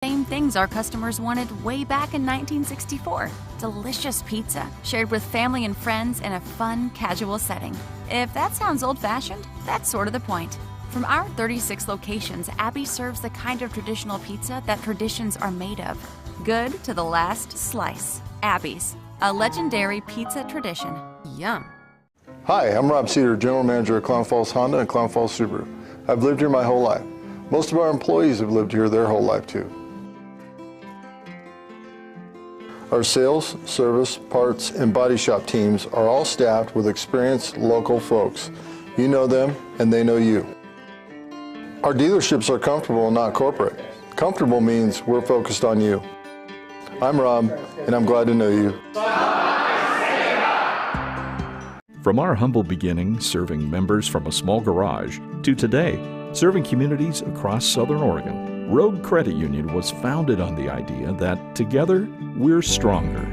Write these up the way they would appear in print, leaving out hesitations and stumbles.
Same things our customers wanted way back in 1964. Delicious pizza, shared with family and friends in a fun, casual setting. If that sounds old-fashioned, that's sort of the point. From our 36 locations, Abby serves the kind of traditional pizza that traditions are made of. Good to the last slice. Abby's, a legendary pizza tradition. Yum. Hi, I'm Rob Cedar, General Manager of Clown Falls Honda and Clown Falls Subaru. I've lived here my whole life. Most of our employees have lived here their whole life too. Our sales, service, parts, and body shop teams are all staffed with experienced local folks. You know them and they know you. Our dealerships are comfortable and not corporate. Comfortable means we're focused on you. I'm Rob, and I'm glad to know you. From our humble beginning serving members from a small garage to today, serving communities across Southern Oregon, Rogue Credit Union was founded on the idea that together, we're stronger.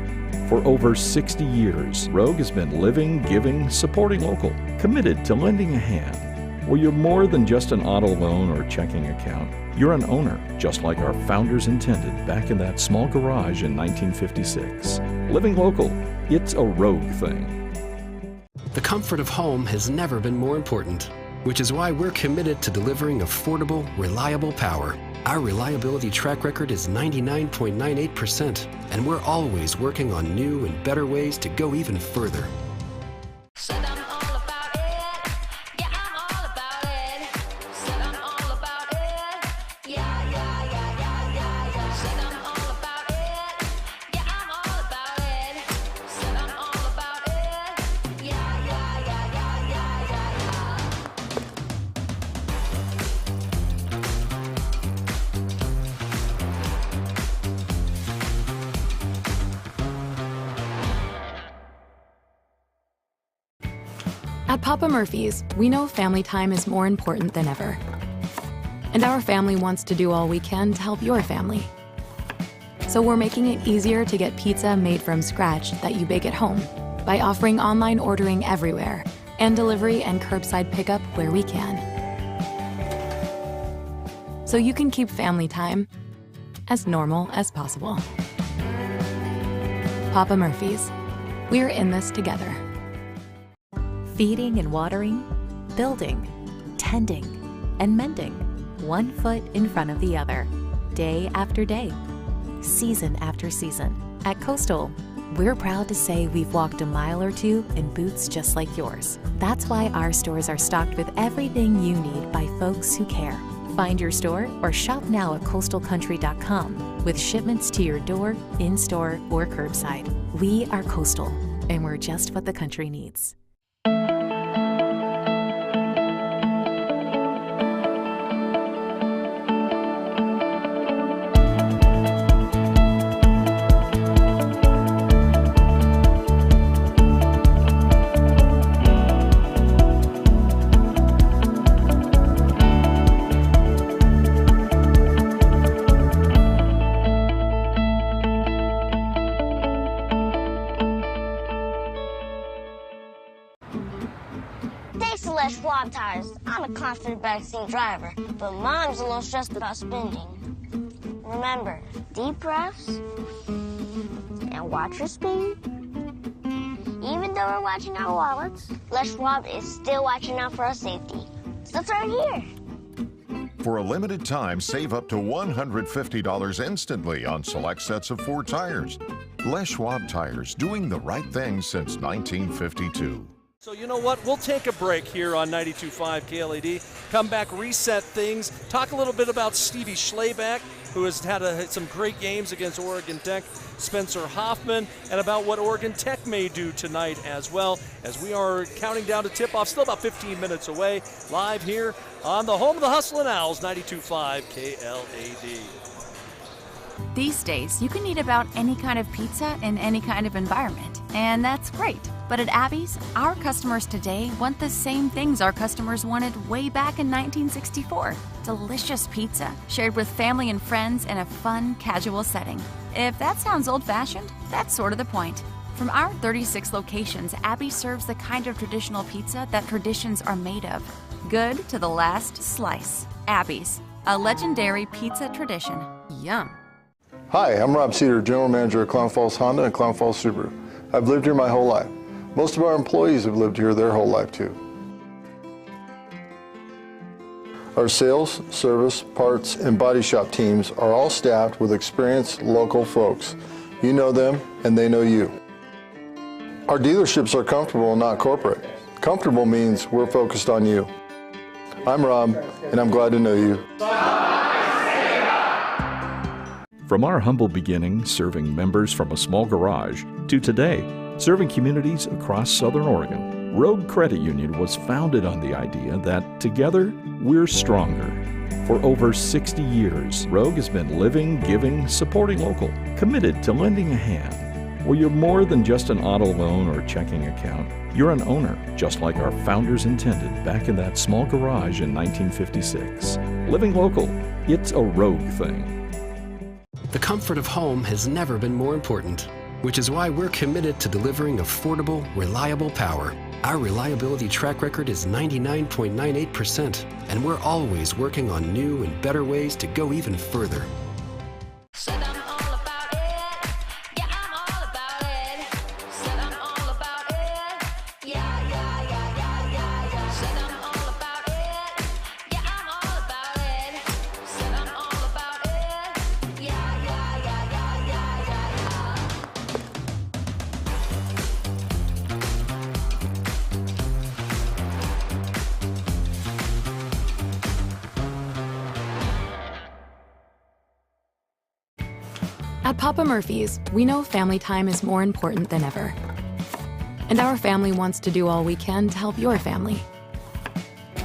For over 60 years, Rogue has been living, giving, supporting local, committed to lending a hand. Where you're more than just an auto loan or checking account, you're an owner, just like our founders intended back in that small garage in 1956. Living local, it's a Rogue thing. The comfort of home has never been more important, which is why we're committed to delivering affordable, reliable power. Our reliability track record is 99.98%, and we're always working on new and better ways to go even further. At Papa Murphy's, we know family time is more important than ever. And our family wants to do all we can to help your family. So we're making it easier to get pizza made from scratch that you bake at home by offering online ordering everywhere and delivery and curbside pickup where we can. So you can keep family time as normal as possible. Papa Murphy's, we're in this together. Feeding and watering, building, tending, and mending, one foot in front of the other, day after day, season after season. At Coastal, we're proud to say we've walked a mile or two in boots just like yours. That's why our stores are stocked with everything you need by folks who care. Find your store or shop now at coastalcountry.com with shipments to your door, in-store, or curbside. We are Coastal, and we're just what the country needs. Schwab tires. I'm a confident backseat driver, but Mom's a little stressed about spending. Remember, deep breaths and watch your speed. Even though we're watching our wallets, Les Schwab is still watching out for our safety. So it's right here. For a limited time, save up to $150 instantly on select sets of Ford tires. Les Schwab tires, doing the right thing since 1952. So you know what? We'll take a break here on 92.5 KLAD. Come back, reset things, talk a little bit about Stevie Schlayback, who has had some great games against Oregon Tech, Spencer Hoffman, and about what Oregon Tech may do tonight as well, as we are counting down to tip-off, still about 15 minutes away, live here on the home of the Hustlin' Owls, 92.5 KLAD. These days, you can eat about any kind of pizza in any kind of environment, and that's great. But at Abby's, our customers today want the same things our customers wanted way back in 1964. Delicious pizza, shared with family and friends in a fun, casual setting. If that sounds old-fashioned, that's sort of the point. From our 36 locations, Abby serves the kind of traditional pizza that traditions are made of. Good to the last slice. Abby's, a legendary pizza tradition. Yum. Yum. Hi, I'm Rob Cedar, General Manager of Clown Falls Honda and Clown Falls Subaru. I've lived here my whole life. Most of our employees have lived here their whole life too. Our sales, service, parts, and body shop teams are all staffed with experienced local folks. You know them and they know you. Our dealerships are comfortable and not corporate. Comfortable means we're focused on you. I'm Rob, and I'm glad to know you. From our humble beginnings serving members from a small garage to today, serving communities across Southern Oregon, Rogue Credit Union was founded on the idea that together, we're stronger. For over 60 years, Rogue has been living, giving, supporting local, committed to lending a hand. Where you're more than just an auto loan or checking account, you're an owner, just like our founders intended back in that small garage in 1956. Living local, it's a Rogue thing. The comfort of home has never been more important, which is why we're committed to delivering affordable, reliable power. Our reliability track record is 99.98%, and we're always working on new and better ways to go even further. At Papa Murphy's, we know family time is more important than ever. And our family wants to do all we can to help your family.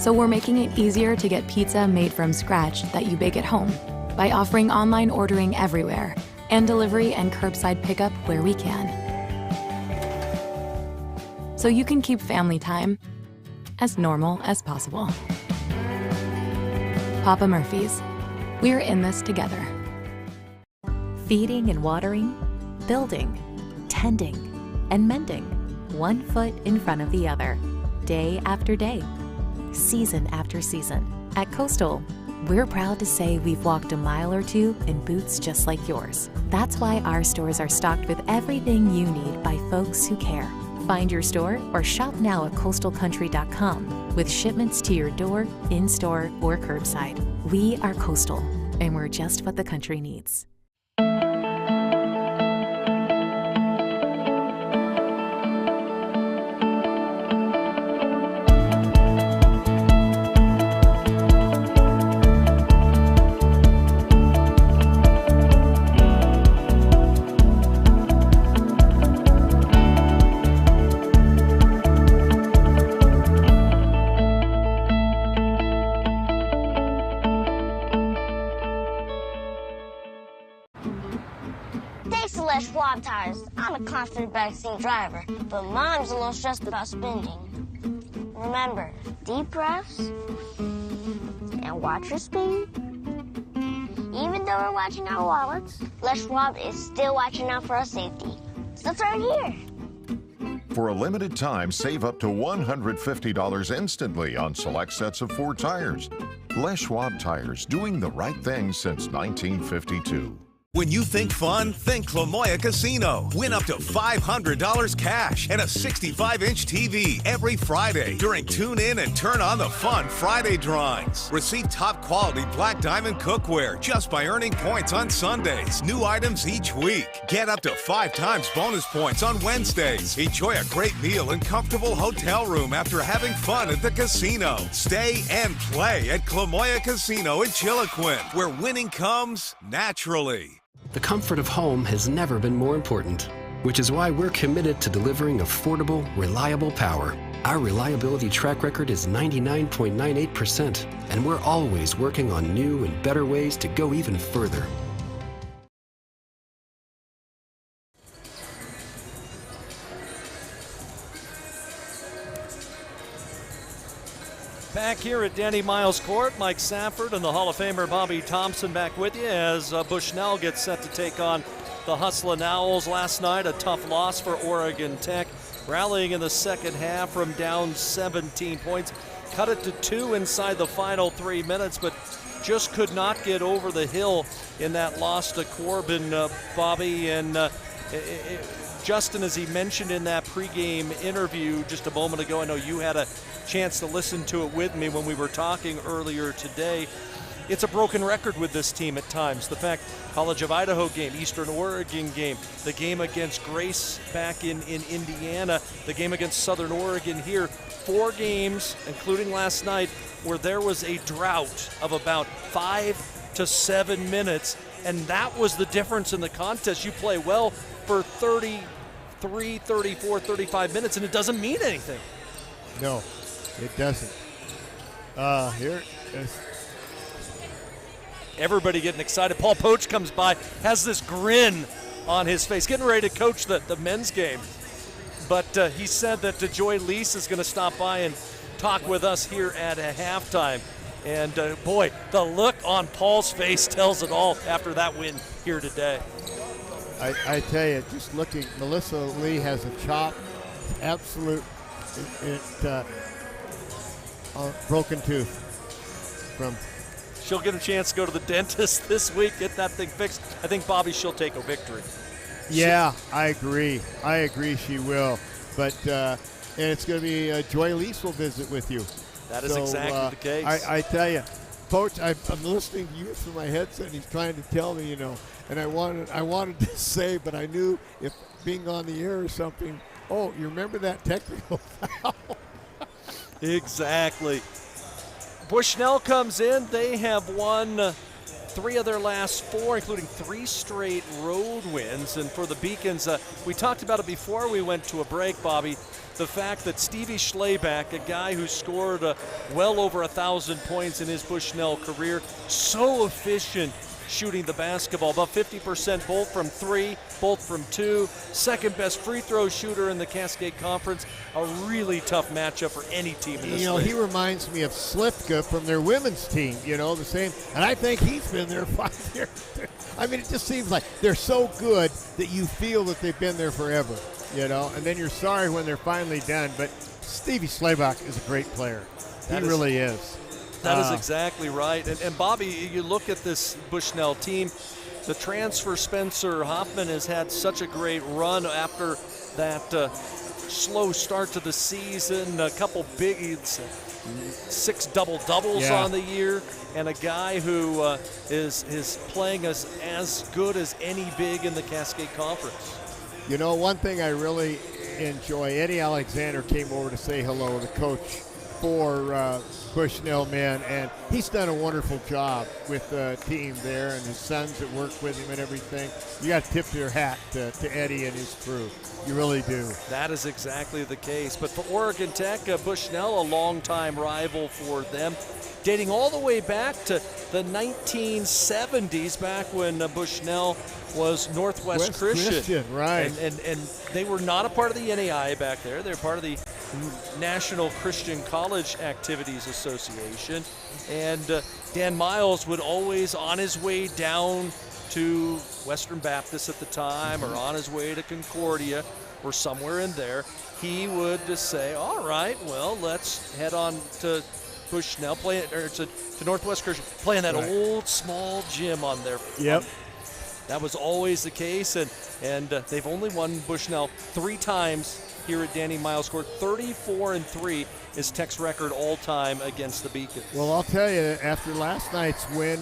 So we're making it easier to get pizza made from scratch that you bake at home by offering online ordering everywhere and delivery and curbside pickup where we can. So you can keep family time as normal as possible. Papa Murphy's, we're in this together. Feeding and watering, building, tending, and mending, one foot in front of the other, day after day, season after season. At Coastal, we're proud to say we've walked a mile or two in boots just like yours. That's why our stores are stocked with everything you need by folks who care. Find your store or shop now at coastalcountry.com with shipments to your door, in-store, or curbside. We are Coastal, and we're just what the country needs. Schwab tires. I'm a confident backseat driver, but Mom's a little stressed about spending. Remember, deep breaths and watch your speed. Even though we're watching our wallets, Les Schwab is still watching out for our safety. So that's right here. For a limited time, save up to $150 instantly on select sets of Ford tires. Les Schwab tires, doing the right thing since 1952. When you think fun, think Clamoya Casino. Win up to $500 cash and a 65-inch TV every Friday during Tune In and Turn On the Fun Friday drawings. Receive top-quality Black Diamond cookware just by earning points on Sundays. New items each week. Get up to 5 times bonus points on Wednesdays. Enjoy a great meal and comfortable hotel room after having fun at the casino. Stay and play at Clamoya Casino in Chiloquin, where winning comes naturally. The comfort of home has never been more important, which is why we're committed to delivering affordable, reliable power. Our reliability track record is 99.98%, and we're always working on new and better ways to go even further. Back here at Danny Miles Court, Mike Safford and the Hall of Famer Bobby Thompson back with you as Bushnell gets set to take on the Hustlin' Owls. Last night, a tough loss for Oregon Tech, rallying in the second half from down 17 points. Cut it to 2 inside the final 3 minutes, but just could not get over the hill in that loss to Corbin, Bobby. And Justin, as he mentioned in that pregame interview just a moment ago, I know you had a chance to listen to it with me when we were talking earlier today. It's a broken record with this team at times. The fact, College of Idaho game, Eastern Oregon game, the game against Grace back in Indiana, the game against Southern Oregon here, 4 games, including last night, where there was a drought of about 5 to 7 minutes, and that was the difference in the contest. You play well for 33, 34, 35 minutes, and it doesn't mean anything. No, it doesn't. Here is everybody getting excited. Paul Poach comes by, has this grin on his face, getting ready to coach the men's game. But he said that Joy Lease is going to stop by and talk with us here at halftime. And boy, the look on Paul's face tells it all after that win here today. I tell you, just looking, Melissa Lee has a chop, absolute broken tooth from. She'll get a chance to go to the dentist this week, get that thing fixed. I think, Bobby, she'll take a victory. Yeah, I agree. She will. But and it's going to be Joy Lease will visit with you. That is exactly the case. I tell you, Coach, I'm listening to you through my headset, and he's trying to tell me, and I wanted to say, but I knew if being on the air or something, oh, you remember that technical foul? Exactly. Bushnell comes in. They have won 3 of their last 4, including 3 straight road wins. And for the Beacons, we talked about it before we went to a break, Bobby, the fact that Stevie Schlayback, a guy who scored well over 1,000 points in his Bushnell career, so efficient shooting the basketball, about 50% both from 3, both from 2, second best free throw shooter in the Cascade Conference. A really tough matchup for any team in this league. He reminds me of Slifka from their women's team, the same, and I think he's been there 5 years. I mean, it just seems like they're so good that you feel that they've been there forever, and then you're sorry when they're finally done. But Stevie Schlayback is a great player. He really is. That is exactly right. And Bobby, you look at this Bushnell team, the transfer Spencer Hoffman has had such a great run after that slow start to the season, a couple big 6 double-doubles on the year, and a guy who is playing as good as any big in the Cascade Conference. One thing I really enjoy, Eddie Alexander came over to say hello, the coach for Bushnell men, and he's done a wonderful job with the team there, and his sons that work with him and everything. You got to tip your hat to Eddie and his crew. You really do. That is exactly the case. But for Oregon Tech, Bushnell, a longtime rival for them, dating all the way back to the 1970s, back when Bushnell was Northwest Christian. Right. And they were not a part of the NAI back there. They're part of the National Christian College Activities Association. And Dan Miles would always, on his way down to Western Baptist at the time, or on his way to Concordia, or somewhere in there, he would just say, all right, well, let's head on to Bushnell, to Northwest Christian, playing that old small gym on there. Yep. That was always the case, and they've only won Bushnell 3 times here at Danny Miles' Court. 34-3 is Tech's record all-time against the Beacons. Well, I'll tell you, after last night's win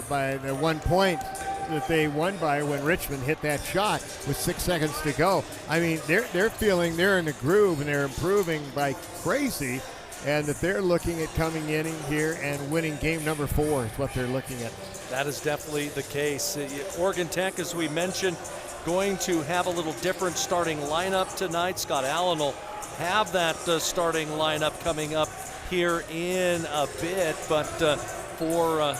by the 1 point that they won by when Richmond hit that shot with 6 seconds to go, I mean, they're feeling they're in the groove and they're improving by crazy, and that they're looking at coming in here and winning game number 4 is what they're looking at. That is definitely the case. Oregon Tech, as we mentioned, going to have a little different starting lineup tonight. Scott Allen will have that starting lineup coming up here in a bit, but for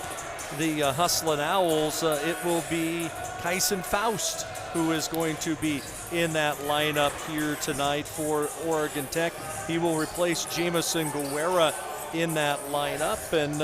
the Hustlin' Owls, it will be Kyson Faust who is going to be in that lineup here tonight for Oregon Tech. He will replace Jamison Guerra in that lineup, and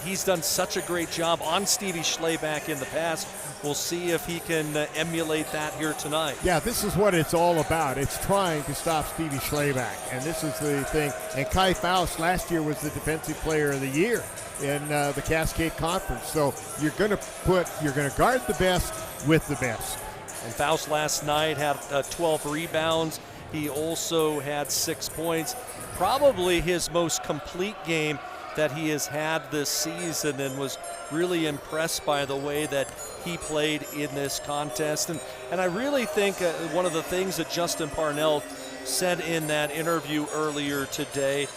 he's done such a great job on Stevie Schleback in the past. We'll see if he can emulate that here tonight. Yeah, this is what it's all about. It's trying to stop Stevie Schleback, and this is the thing. And Kai Faust last year was the Defensive Player of the Year in the Cascade Conference. So you're going to guard the best with the best. And Faust last night had 12 rebounds. He also had 6 points. Probably his most complete game that he has had this season, and was really impressed by the way that he played in this contest. And I really think one of the things that Justin Parnell said in that interview earlier today,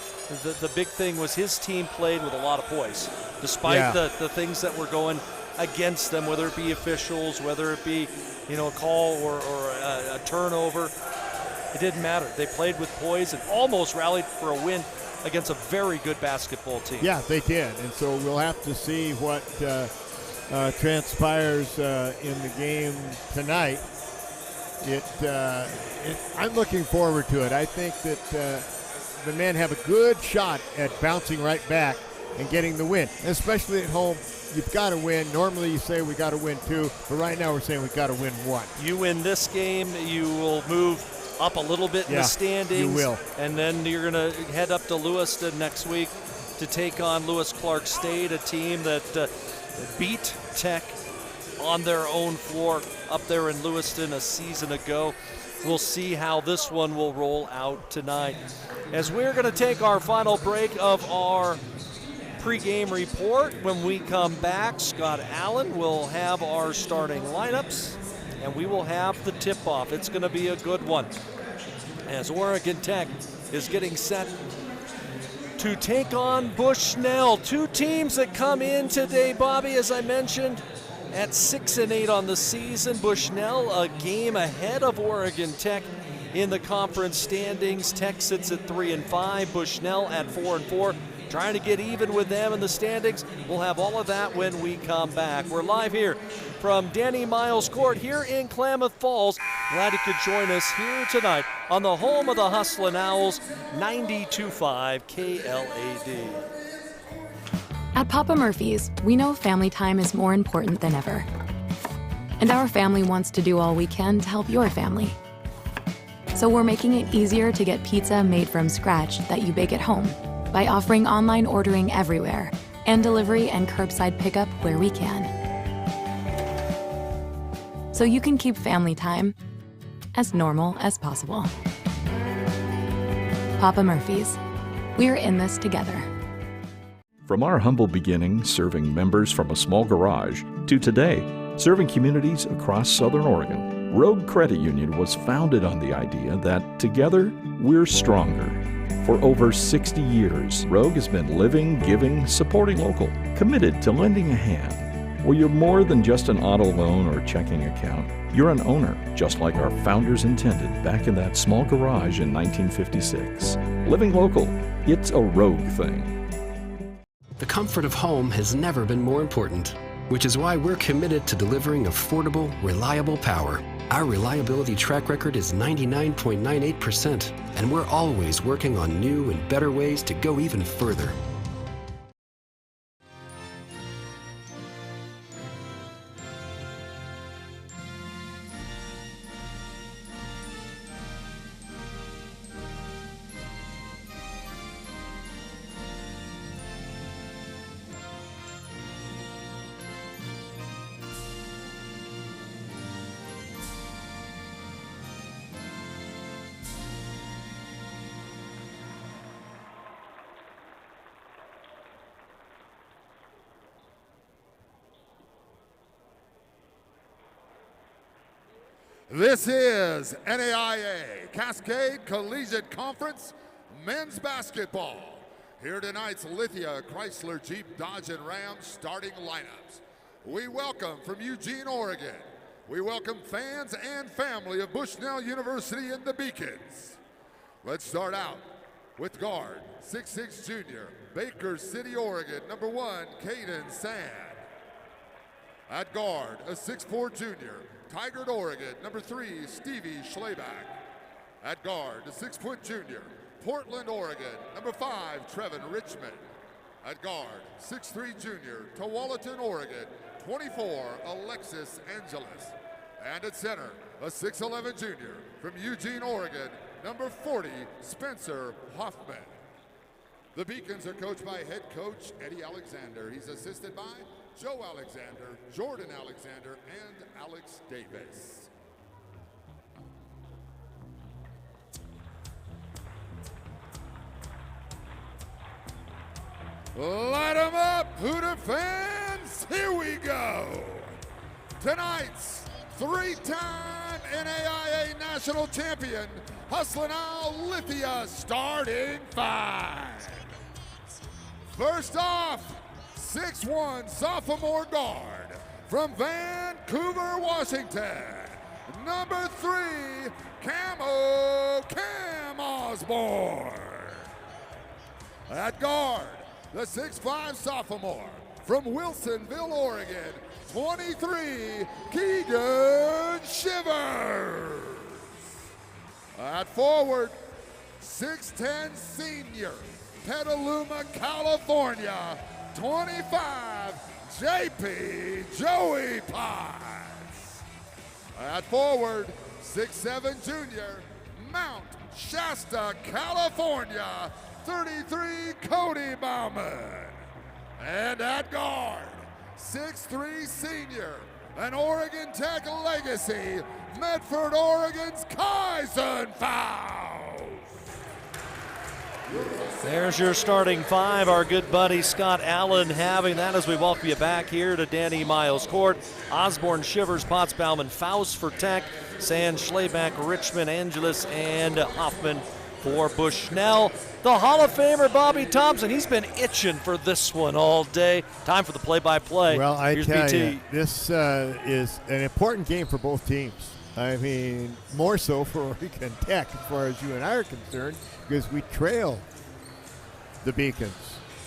the big thing was his team played with a lot of poise, despite the things that were going against them, whether it be officials, whether it be a call or a turnover. It didn't matter. They played with poise and almost rallied for a win against a very good basketball team. Yeah, they did. And so we'll have to see what transpires in the game tonight. I'm looking forward to it. I think that the men have a good shot at bouncing right back and getting the win, especially at home. You've got to win. Normally you say we got to win 2, but right now we're saying we've got to win 1. You win this game, you will move up a little bit in the standings. You will. And then you're going to head up to Lewiston next week to take on Lewis Clark State, a team that beat Tech on their own floor up there in Lewiston a season ago. We'll see how this one will roll out tonight. As we're going to take our final break of our pregame report, when we come back, Scott Allen will have our starting lineups, and we will have the tip-off. It's going to be a good one, as Oregon Tech is getting set to take on Bushnell. 2 teams that come in today, Bobby, as I mentioned, at 6-8 on the season. Bushnell a game ahead of Oregon Tech in the conference standings. Tech sits at 3-5, Bushnell at 4-4. Trying to get even with them in the standings. We'll have all of that when we come back. We're live here from Danny Miles Court here in Klamath Falls. Glad you could join us here tonight on the home of the Hustlin' Owls, 92.5 KLAD. At Papa Murphy's, we know family time is more important than ever. And our family wants to do all we can to help your family. So we're making it easier to get pizza made from scratch that you bake at home, by offering online ordering everywhere and delivery and curbside pickup where we can. So you can keep family time as normal as possible. Papa Murphy's, we're in this together. From our humble beginnings serving members from a small garage to today, serving communities across Southern Oregon, Rogue Credit Union was founded on the idea that together, we're stronger. For over 60 years, Rogue has been living, giving, supporting local, committed to lending a hand. Where you're more than just an auto loan or checking account. You're an owner, just like our founders intended back in that small garage in 1956. Living local, it's a Rogue thing. The comfort of home has never been more important, which is why we're committed to delivering affordable, reliable power. Our reliability track record is 99.98%, and we're always working on new and better ways to go even further. This is NAIA Cascade Collegiate Conference Men's Basketball. Here tonight's Lithia, Chrysler, Jeep, Dodge, and Ram starting lineups. We welcome from Eugene, Oregon. We welcome fans and family of Bushnell University in the Beacons. Let's start out with guard, 6'6" junior, Baker City, Oregon, number 1, Caden Sand. At guard, a 6'4" junior, Tigard, Oregon, number 3, Stevie Schleback. At guard, a 6-foot junior, Portland, Oregon, number 5, Trevin Richmond. At guard, 6'3" junior, Tualatin, Oregon, 24, Alexis Angeles. And at center, a 6'11" junior from Eugene, Oregon, number 40, Spencer Hoffman. The Beacons are coached by head coach Eddie Alexander. He's assisted by Joe Alexander, Jordan Alexander, and Alex Davis. Light 'em up, Hooter fans, here we go. Tonight's three-time NAIA national champion, Hustlin' Al Lithia, starting five. First off, 6'1" sophomore guard from Vancouver, Washington, number 3, Cam Osborne. At guard, the 6'5" sophomore from Wilsonville, Oregon, 23, Keegan Shivers. At forward, 6'10" senior, Petaluma, California, 25, JP Joey Potts. At forward, 6'7" junior, Mount Shasta, California, 33, Cody Bauman. And at guard, 6'3" senior, an Oregon Tech legacy, Medford, Oregon's Kyson Fowles. There's your starting five. Our good buddy Scott Allen having that as we welcome you back here to Danny Miles Court. Osborne, Shivers, Potts, Bauman, Faust for Tech, Sand, Schleback, Richmond, Angeles, and Hoffman for Bushnell. The Hall of Famer Bobby Thompson, he's been itching for this one all day. Time for the play-by-play. Well, Here's BT. This is an important game for both teams. I mean, more so for Oregon Tech as far as you and I are concerned, because we trail the Beacons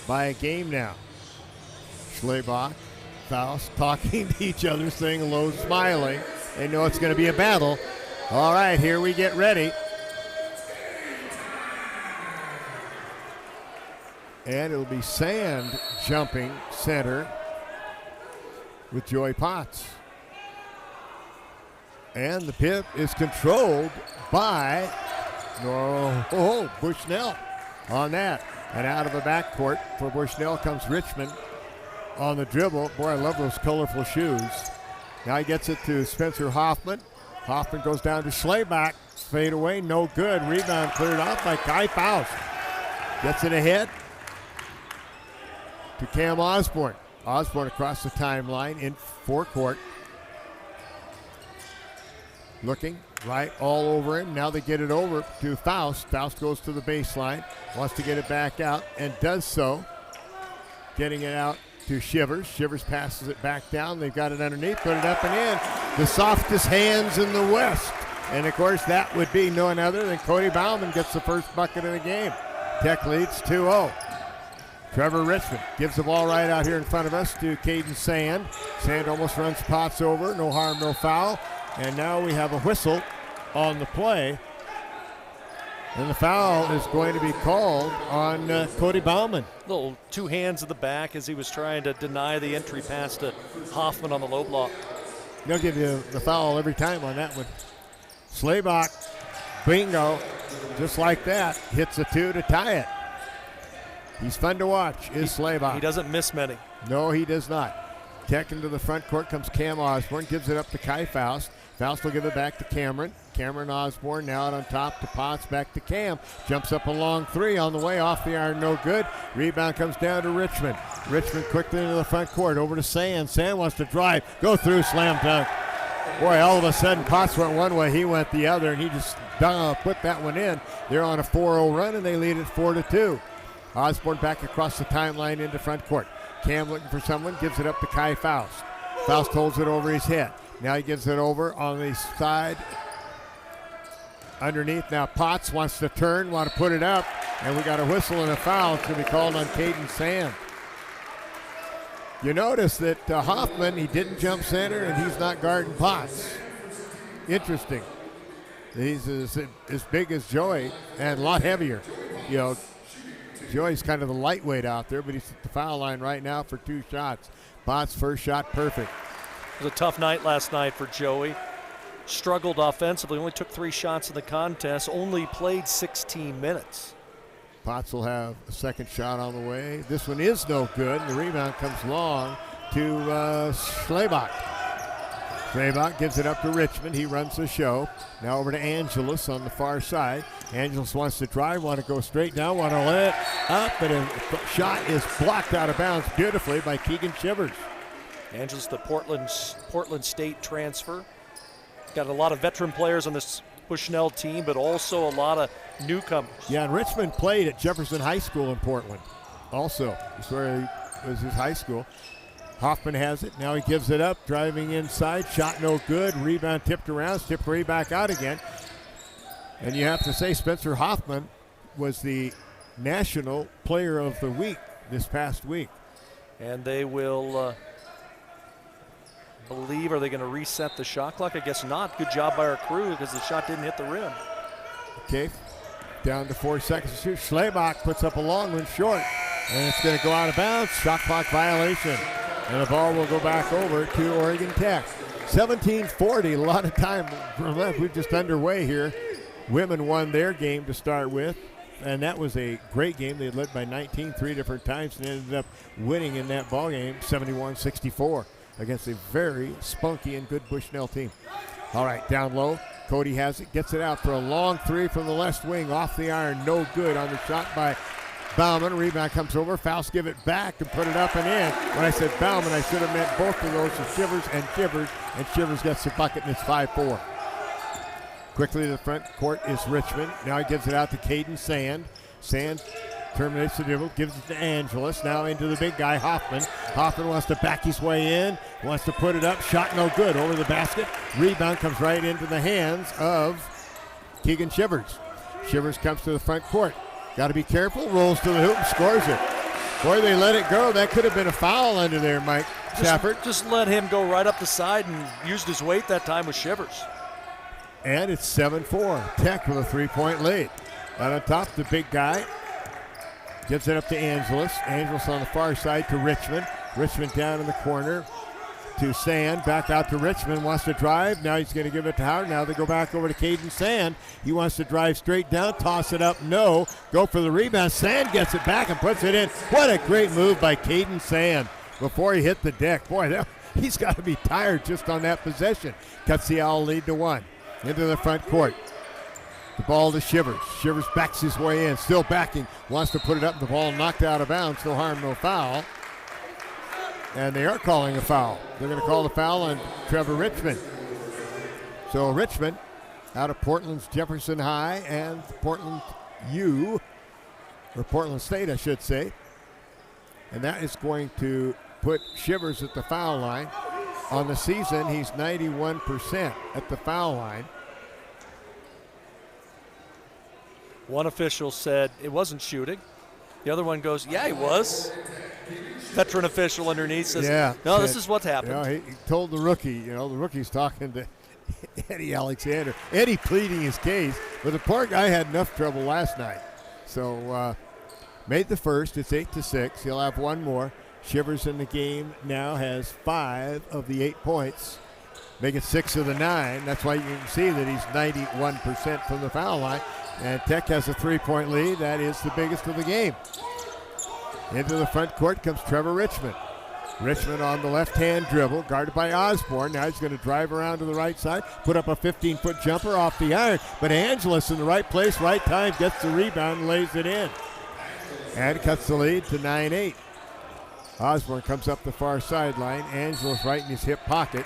by a game now. Schlebach, Faust talking to each other, saying hello, smiling. They know it's going to be a battle. All right, here we get ready. And it'll be Sand jumping center with Joey Potts. And the pip is controlled by Bushnell on that. And out of the backcourt for Bushnell comes Richmond on the dribble. Boy, I love those colorful shoes. Now he gets it to Spencer Hoffman. Hoffman goes down to Schlebach. Fade away, no good. Rebound cleared off by Kai Faust. Gets it ahead to Cam Osborne. Osborne across the timeline in forecourt. Looking right all over him. Now they get it over to Faust. Faust goes to the baseline, wants to get it back out, and does so. Getting it out to Shivers. Shivers passes it back down. They've got it underneath, put it up and in. The softest hands in the West. And, of course, that would be none other than Cody Bauman gets the first bucket of the game. Tech leads 2-0. Trevor Richmond gives the ball right out here in front of us to Caden Sand. Sand almost runs Potts over. No harm, no foul. And now we have a whistle on the play. And the foul is going to be called on Cody Bauman. Little two hands at the back as he was trying to deny the entry pass to Hoffman on the low block. They'll give you the foul every time on that one. Schlebach, bingo, just like that, hits a two to tie it. He's fun to watch, is Schlebach. He doesn't miss many. No, he does not. Tech into the front court comes Cam Osborne, gives it up to Kai Faust. Faust will give it back to Cameron. Cameron Osborne now out on top to Potts, back to Cam. Jumps up a long three on the way, off the iron, no good. Rebound comes down to Richmond. Richmond quickly into the front court, over to Sand. Sand wants to drive, go through, slam dunk. Boy, all of a sudden, Potts went one way, he went the other, and he just put that one in. They're on a 4-0 run, and they lead it 4-2. Osborne back across the timeline into front court. Cam looking for someone, gives it up to Kai Faust. Faust holds it over his head. Now he gives it over on the side underneath. Now Potts wants to turn, want to put it up, and we got a whistle and a foul. It's going to be called on Caden Sand. You notice that Hoffman, he didn't jump center, and he's not guarding Potts. Interesting. He's as big as Joey and a lot heavier. You know, Joey's kind of the lightweight out there, but he's at the foul line right now for 2 shots. Potts' first shot perfect. It was a tough night last night for Joey. Struggled offensively, only took 3 shots in the contest, only played 16 minutes. Potts will have a second shot on the way. This one is no good, and the rebound comes long to Schlebach. Schlebach gives it up to Richmond. He runs the show. Now over to Angelus on the far side. Angelus wants to drive, want to go straight down, want to let it up, but a shot is blocked out of bounds beautifully by Keegan Shivers. Angelus, the Portland State transfer. Got a lot of veteran players on this Bushnell team, but also a lot of newcomers. Yeah, and Richmond played at Jefferson High School in Portland. Also, that's where he was his high school. Hoffman has it. Now he gives it up, driving inside. Shot no good. Rebound tipped around. Tipped right back out again. And you have to say Spencer Hoffman was the National Player of the Week this past week. And they will are they going to reset the shot clock? I guess not. Good job by our crew because the shot didn't hit the rim. Okay, down to 4 seconds to shoot. Schlebach puts up a long one short, and it's going to go out of bounds. Shot clock violation. And the ball will go back over to Oregon Tech. 17:40, a lot of time left. We're just underway here. Women won their game to start with, and that was a great game. They led by 19 3 different times and ended up winning in that ball game 71-64 against a very spunky and good Bushnell team. All right, down low. Cody has it, gets it out for a long 3 from the left wing, off the iron, no good on the shot by Bauman. Rebound comes over. Faust give it back and put it up and in. When I said Bauman, I should have meant both of those to Shivers, and Shivers gets the bucket, and it's 5-4. Quickly to the front court is Richmond. Now he gives it out to Caden Sand. Sand terminates the dribble, gives it to Angelus. Now into the big guy, Hoffman. Hoffman wants to back his way in, wants to put it up. Shot no good, over the basket. Rebound comes right into the hands of Keegan Shivers. Shivers comes to the front court. Got to be careful, rolls to the hoop, scores it. Boy, they let it go. That could have been a foul under there, Mike Stafford. Just let him go right up the side and used his weight that time with Shivers. And it's 7-4. Tech with a 3-point lead. Out on top, the big guy gives it up to Angelus. Angelus on the far side to Richmond. Richmond down in the corner to Sand. Back out to Richmond. Wants to drive. Now he's going to give it to Howard. Now they go back over to Caden Sand. He wants to drive straight down. Toss it up. No. Go for the rebound. Sand gets it back and puts it in. What a great move by Caden Sand before he hit the deck. Boy, he's got to be tired just on that possession. Cuts the Owl lead to 1. Into the front court. The ball to Shivers. Shivers backs his way in. Still backing. Wants to put it up. The ball knocked out of bounds. No harm, no foul. And they are calling a foul. They're going to call the foul on Trevor Richmond. So Richmond out of Portland's Jefferson High and Portland U, or Portland State, I should say. And that is going to put Shivers at the foul line. On the season, he's 91% at the foul line. One official said it wasn't shooting. The other one goes, yeah, he was. Veteran official underneath says, no, this is what happened. He told the rookie, the rookie's talking to Eddie Alexander. Eddie pleading his case, but the poor guy had enough trouble last night. So made the first. It's 8-6. He'll have one more. Shivers in the game now has 5 of the 8 points. Make it 6 of the 9. That's why you can see that he's 91% from the foul line. And Tech has a 3-point lead. That is the biggest of the game. Into the front court comes Trevor Richmond. Richmond on the left-hand dribble, guarded by Osborne. Now he's going to drive around to the right side, put up a 15-foot jumper off the iron. But Angelus in the right place, right time, gets the rebound and lays it in. And cuts the lead to 9-8. Osborne comes up the far sideline. Angelus right in his hip pocket.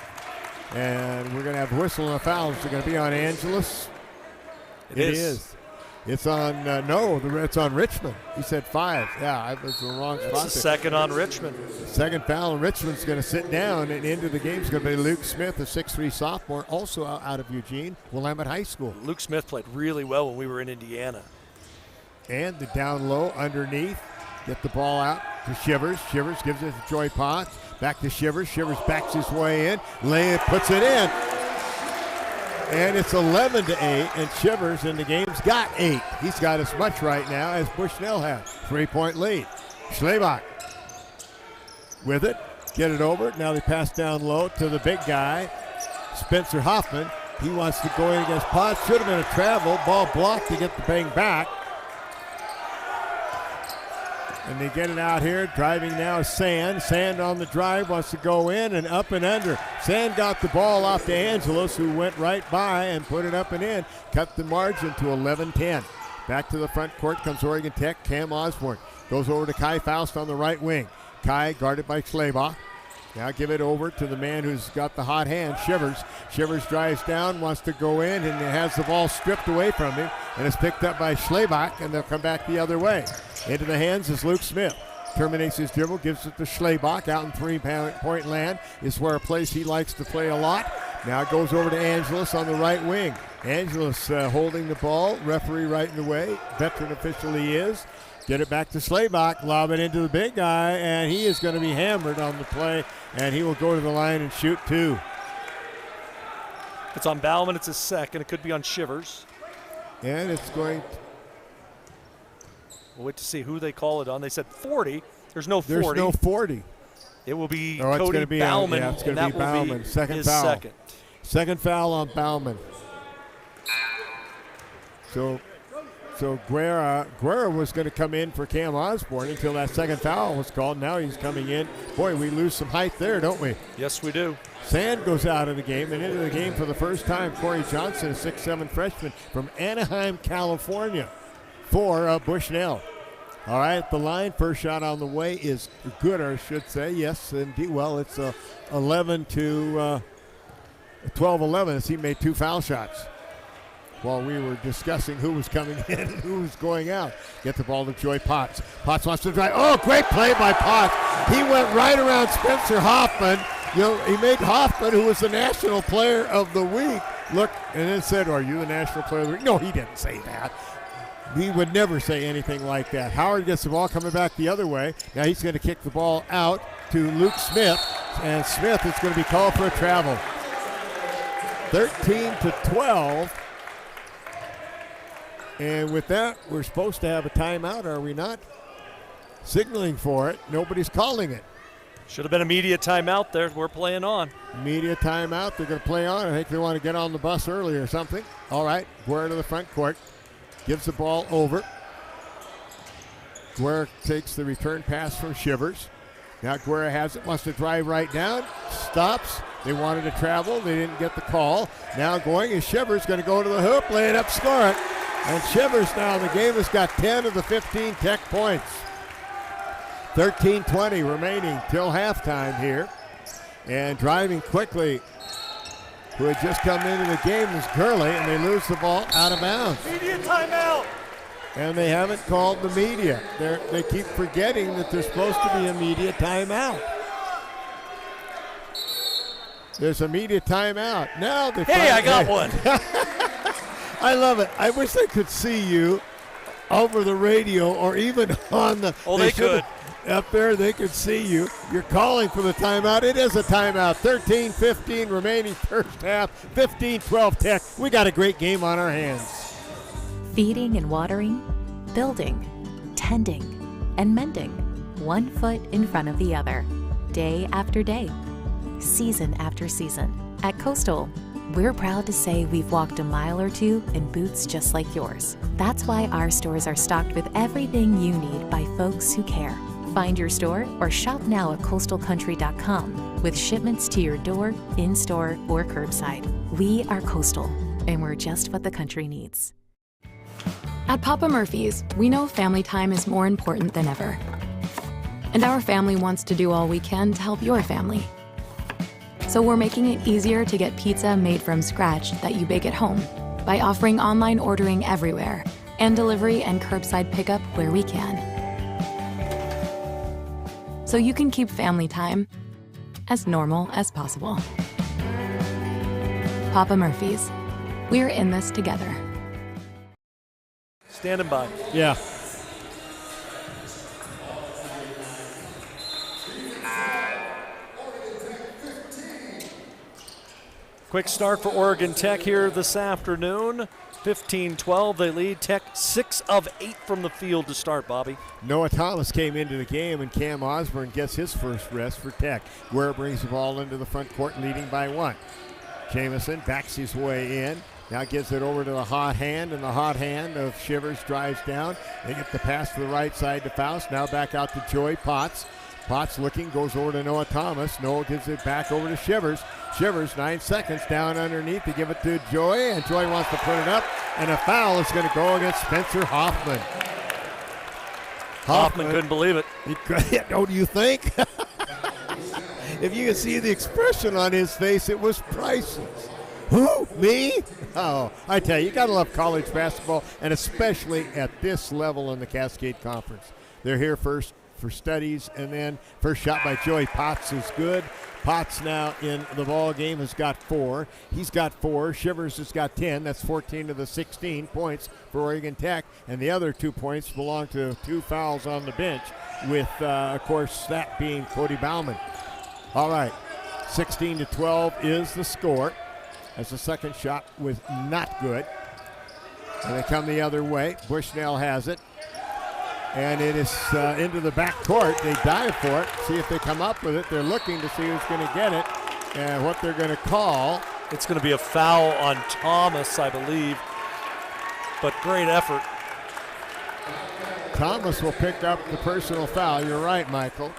And we're going to have a whistle and a foul. It's going to be on Angelus. It is. It's on, it's on Richmond. He said 5. Yeah, I was in the wrong spot. That's the second on Richmond. Second foul, and Richmond's going to sit down, and into the game is going to be Luke Smith, a 6'3 sophomore, also out of Eugene, Willamette High School. Luke Smith played really well when we were in Indiana. And the down low underneath. Get the ball out to Shivers. Shivers gives it to Joy Potts. Back to Shivers. Shivers backs his way in. Puts it in. And it's 11-8, and Shivers in the game's got 8. He's got as much right now as Bushnell has. 3-point lead. Schlebach with it. Get it over. Now they pass down low to the big guy, Spencer Hoffman. He wants to go in against Potts. Should have been a travel. Ball blocked to get the bang back. And they get it out here. Driving now is Sand. Sand on the drive, wants to go in and up and under. Sand got the ball off to Angelos, who went right by and put it up and in. Cut the margin to 11-10. Back to the front court comes Oregon Tech. Cam Osborne goes over to Kai Faust on the right wing. Kai guarded by Schlebach. Now give it over to the man who's got the hot hand, Shivers. Shivers drives down, wants to go in, and has the ball stripped away from him, and it's picked up by Schlebach, and they'll come back the other way. Into the hands is Luke Smith. Terminates his dribble, gives it to Schlebach out in three-point land. Is where a place he likes to play a lot. Now it goes over to Angelos on the right wing. Angelos holding the ball, referee right in the way. Veteran official he is. Get it back to Schlebach, lob it into the big guy, and he is going to be hammered on the play, and he will go to the line and shoot 2. It's on Bauman, it's his second. It could be on Shivers. And it's going to... We'll wait to see who they call it on. They said 40. There's no 40. There's no 40. It will be Cody Bauman. Yeah, it's going to be Bauman. Second foul. Second foul on Bauman. So Guerra was going to come in for Cam Osborne until that second foul was called. Now he's coming in. Boy, we lose some height there, don't we? Yes, we do. Sand goes out of the game, and into the game for the first time, Corey Johnson, a 6'7" freshman from Anaheim, California, for Bushnell. All right, the line, first shot on the way is good, or I should say. Yes, indeed. Well, it's 11 to 12-11 as he made 2 foul shots. While we were discussing who was coming in and who was going out. Get the ball to Joy Potts. Potts wants to drive. Oh, great play by Potts. He went right around Spencer Hoffman. You know, he made Hoffman, who was the National Player of the Week, look, and then said, "Are you the National Player of the Week?" No, he didn't say that. We would never say anything like that. Howard gets the ball coming back the other way. Now he's going to kick the ball out to Luke Smith, and Smith is going to be called for a travel. 13-12. And with that, we're supposed to have a timeout, are we not? Signaling for it. Nobody's calling it. Should have been a media timeout there. We're playing on. Media timeout. They're going to play on. I think they want to get on the bus early or something. All right. Guerra to the front court. Gives the ball over. Guerra takes the return pass from Shivers. Now Guerra has it. Wants to drive right down. Stops. They wanted to travel. They didn't get the call. Now going is Shivers. Going to go to the hoop. Lay it up. Score it. And Shivers now in the game has got 10 of the 15 Tech points. 13:20 remaining till halftime here. And driving quickly, who had just come into the game, was Gurley, and they lose the ball out of bounds. Media timeout. And they haven't called the media. They keep forgetting that there's supposed to be a media timeout. There's a media timeout. Now they I got one. I love it. I wish they could see you over the radio or even on the... Oh, they could. Up there, they could see you. You're calling for the timeout. It is a timeout. 13-15 remaining first half. 15-12 Tech. We got a great game on our hands. Feeding and watering, building, tending, and mending. One foot in front of the other. Day after day. Season after season. At Coastal, we're proud to say we've walked a mile or two in boots just like yours. That's why our stores are stocked with everything you need by folks who care. Find your store or shop now at coastalcountry.com with shipments to your door, in-store, or curbside. We are Coastal, and we're just what the country needs. At Papa Murphy's, we know family time is more important than ever. And our family wants to do all we can to help your family. So we're making it easier to get pizza made from scratch that you bake at home by offering online ordering everywhere and delivery and curbside pickup where we can. So you can keep family time as normal as possible. Papa Murphy's, we're in this together. Standing by. Yeah. Quick start for Oregon Tech here this afternoon. 15-12, they lead. Tech 6 of 8 from the field to start, Bobby. Noah Thomas came into the game, and Cam Osborne gets his first rest for Tech. Guerra brings the ball into the front court, leading by 1. Jamison backs his way in. Now gives it over to the hot hand, and the hot hand of Shivers drives down. They get the pass to the right side to Faust. Now back out to Joey Potts. Potts looking, goes over to Noah Thomas. Noah gives it back over to Shivers. Shivers, 9 seconds, down underneath to give it to Joy, and Joy wants to put it up, and a foul is going to go against Spencer Hoffman. Hoffman couldn't believe it. Don't you think? If you could see the expression on his face, it was priceless. Who? Me? Oh, I tell you, you got to love college basketball, and especially at this level in the Cascade Conference. They're here first for studies, and then first shot by Joey Potts is good. Potts now in the ball game has got 4. He's got 4. Shivers has got 10. That's 14 of the 16 points for Oregon Tech, and the other 2 points belong to 2 fouls on the bench, with, of course, that being Cody Bauman. All right, 16-12 is the score, as the second shot was not good. And they come the other way. Bushnell has it. And it is into the back court. They dive for it, see if they come up with it. They're looking to see who's going to get it and what they're going to call. It's going to be a foul on Thomas, I believe. But great effort. Thomas will pick up the personal foul. You're right, Michael.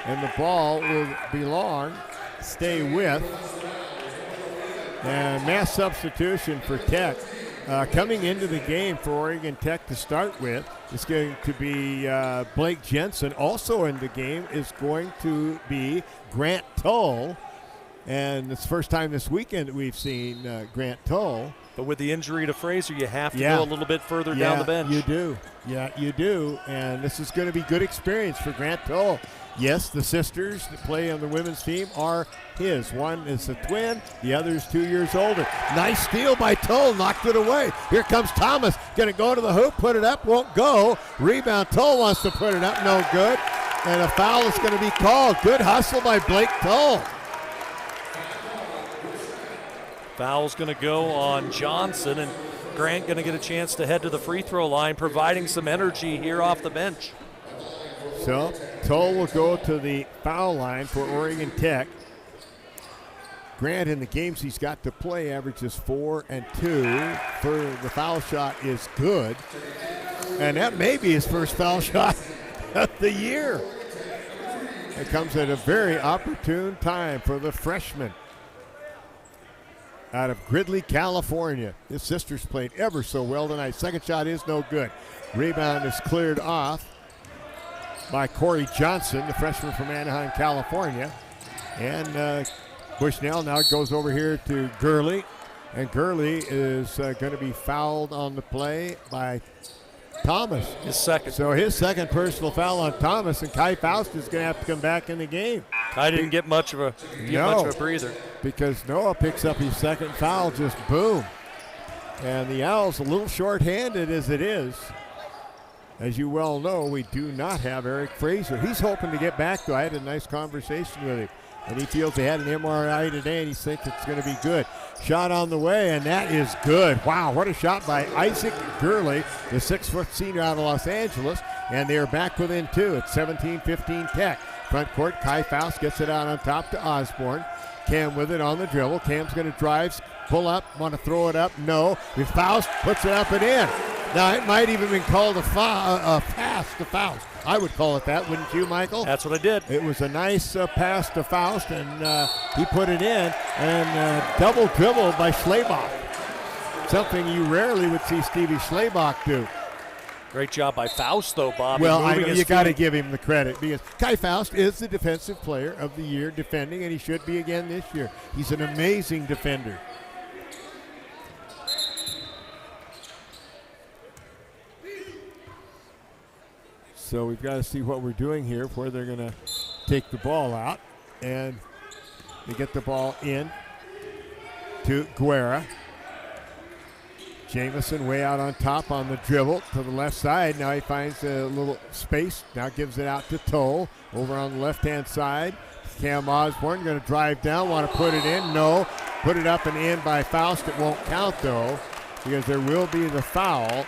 And the ball will belong, stay with. And mass substitution for Tech. Coming into the game for Oregon Tech to start with is going to be Blake Jensen. Also in the game is going to be Grant Tull. And it's the first time this weekend that we've seen Grant Tull. But with the injury to Fraser, you have to go a little bit further down the bench. You do. Yeah, you do. And this is going to be good experience for Grant Tull. Yes, the sisters that play on the women's team are his. One is a twin, the other is 2 years older. Nice steal by Tull, knocked it away. Here comes Thomas, going to go to the hoop, put it up, won't go. Rebound, Tull wants to put it up, no good. And a foul is going to be called. Good hustle by Blake Tull. Foul's going to go on Johnson, and Grant going to get a chance to head to the free throw line, providing some energy here off the bench. So Tull will go to the foul line for Oregon Tech. Grant, in the games he's got to play, averages 4 and 2. For the foul shot is good. And that may be his first foul shot of the year. It comes at a very opportune time for the freshman out of Gridley, California. His sisters played ever so well tonight. Second shot is no good. Rebound is cleared off by Corey Johnson, the freshman from Anaheim, California. And Bushnell now goes over here to Gurley. And Gurley is going to be fouled on the play by Thomas. His second. So his second personal foul on Thomas, and Kai Faust is going to have to come back in the game. Kai didn't get much of a breather. Because Noah picks up his second foul, just boom. And the Owls a little short-handed as it is. As you well know, we do not have Eric Fraser. He's hoping to get back, though. I had a nice conversation with him. And he feels they had an MRI today, and he thinks it's going to be good. Shot on the way, and that is good. Wow, what a shot by Isaac Gurley, the 6-foot senior out of Los Angeles. And they are back within 2 at 17-15 Tech. Front court, Kai Faust gets it out on top to Osborne. Cam with it on the dribble. Cam's going to drive, pull up, want to throw it up. No. Faust puts it up and in. Now, it might even been called a pass to Faust. I would call it that, wouldn't you, Michael? That's what I did. It was a nice pass to Faust, and he put it in. And double dribble by Schlabach. Something you rarely would see Stevie Schlabach do. Great job by Faust, though, Bobby. Well, I know you got to give him the credit, because Kai Faust is the defensive player of the year defending, and he should be again this year. He's an amazing defender. So we've got to see what we're doing here, where they're going to take the ball out. And they get the ball in to Guerra. Jamison way out on top on the dribble to the left side. Now he finds a little space. Now gives it out to Toll over on the left-hand side. Cam Osborne going to drive down, want to put it in. No. Put it up and in by Faust. It won't count, though, because there will be the foul.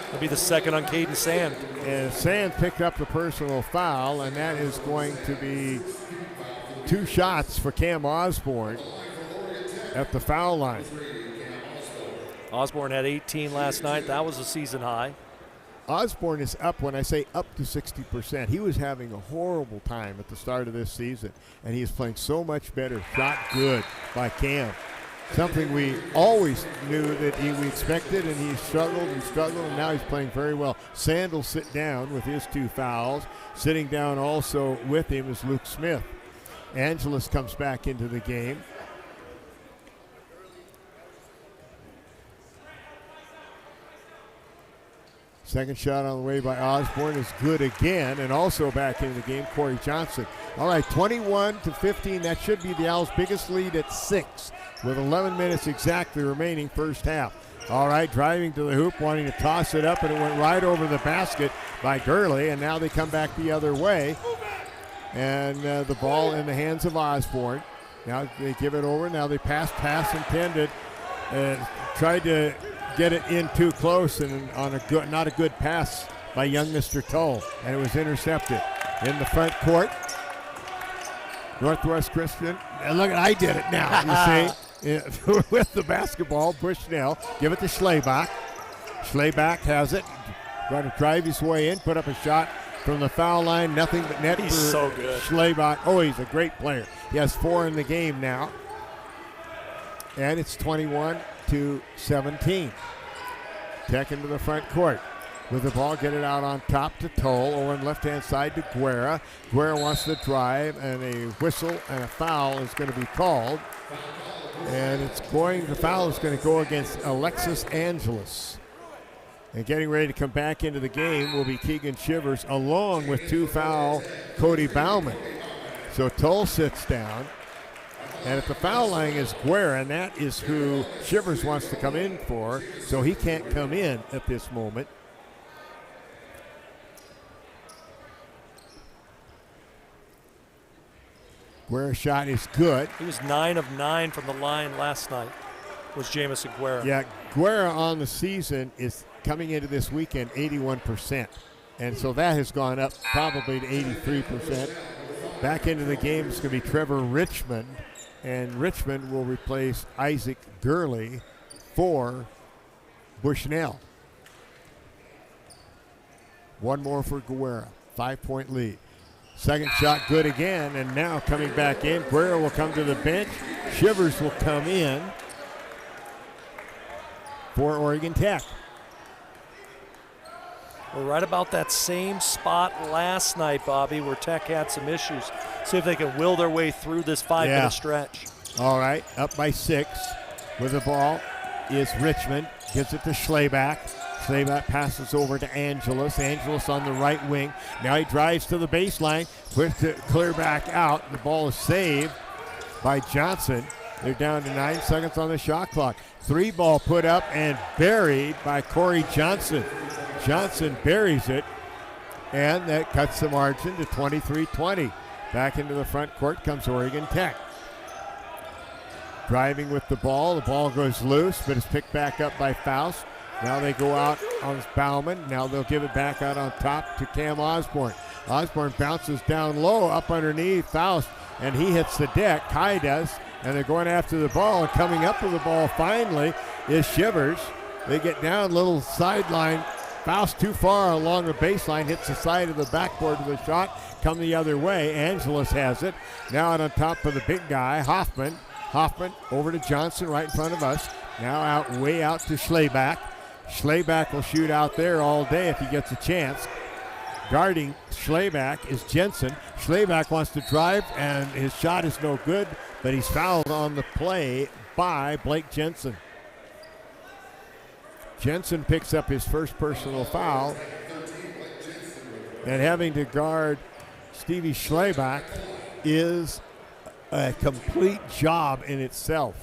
It'll be the second on Caden Sand. And Sand picked up the personal foul, and that is going to be 2 shots for Cam Osborne at the foul line. Osborne had 18 last night. That was a season high. Osborne is up, when I say up to 60%. He was having a horrible time at the start of this season, and he is playing so much better. Shot good by Cam. Something we always knew that we expected, and he struggled, and now he's playing very well. Sand will sit down with his 2 fouls. Sitting down also with him is Luke Smith. Angelus comes back into the game. Second shot on the way by Osborne is good again, and also back into the game, Corey Johnson. All right, 21-15. That should be the Owls' biggest lead at 6, with 11 minutes exactly remaining first half. All right, driving to the hoop, wanting to toss it up, and it went right over the basket by Gurley, and now they come back the other way. And the ball in the hands of Osborne. Now they give it over. Now they pass intended. Tried to get it in too close, and on not a good pass by young Mr. Toll, and it was intercepted. In the front court, Northwest Christian, and look, I did it now, you see, with the basketball. Bushnell, give it to Schlebach. Schlebach has it, going to drive his way in, put up a shot from the foul line, nothing but net. He's for so good. Schlebach. Oh, he's a great player. He has 4 in the game now, and it's 21-17. Tech into the front court. With the ball, get it out on top to Toll. Over on left-hand side to Guerra. Guerra wants to drive, and a whistle and a foul is going to be called. And the foul is going to go against Alexis Angelus. And getting ready to come back into the game will be Keegan Shivers, along with 2 foul Cody Bauman. So Toll sits down. And at the foul line is Guerra, and that is who Shivers wants to come in for, so he can't come in at this moment. Guerra's shot is good. He was 9 of 9 from the line last night, was Jamison Guerra. Yeah, Guerra on the season is coming into this weekend 81%. And so that has gone up probably to 83%. Back into the game is going to be Trevor Richmond. And Richmond will replace Isaac Gurley for Bushnell. 1 more for Guerra. 5-point lead. Second shot good again, and now coming back in. Guerra will come to the bench. Shivers will come in for Oregon Tech. We're right about that same spot last night, Bobby, where Tech had some issues. See if they can will their way through this 5-minute stretch. All right, up by 6 with the ball is Richmond. Gives it to Schlebach. Schlebach passes over to Angelus. Angelus on the right wing. Now he drives to the baseline. Puts it clear back out. The ball is saved by Johnson. They're down to 9 seconds on the shot clock. 3-ball put up and buried by Corey Johnson. Johnson buries it, and that cuts the margin to 23-20. Back into the front court comes Oregon Tech. Driving with the ball goes loose, but it's picked back up by Faust. Now they go out on Bauman. Now they'll give it back out on top to Cam Osborne. Osborne bounces down low, up underneath Faust, and he hits the deck. Kai does, and they're going after the ball, and coming up with the ball finally is Shivers. They get down, little sideline. Faust too far along the baseline, hits the side of the backboard with a shot, come the other way. Angelus has it. Now out on top of the big guy, Hoffman. Hoffman over to Johnson right in front of us. Now way out to Schlebach. Schlebach will shoot out there all day if he gets a chance. Guarding Schlebach is Jensen. Schlebach wants to drive, and his shot is no good, but he's fouled on the play by Blake Jensen. Jensen picks up his first personal foul, and having to guard Stevie Schlebach is a complete job in itself.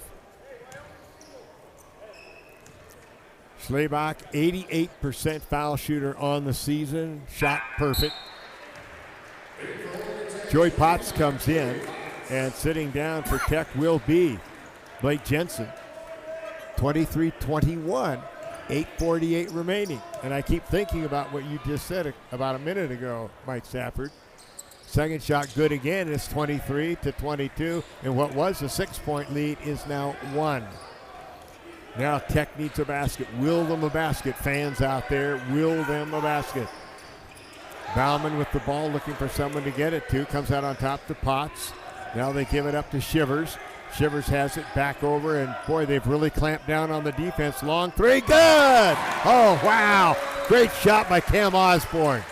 Schlebach, 88% foul shooter on the season, shot perfect. Joey Potts comes in, and sitting down for Tech will be Blake Jensen. 23-21, 8:48 remaining. And I keep thinking about what you just said about a minute ago, Mike Safford. Second shot good again. It's 23-22, and what was a 6-point lead is now 1. Now Tech needs a basket. Will them a basket. Fans out there, will them a basket. Bauman with the ball, looking for someone to get it to. Comes out on top to Potts. Now they give it up to Shivers. Shivers has it back over, and boy, they've really clamped down on the defense. Long three, good! Oh, wow. Great shot by Cam Osborne.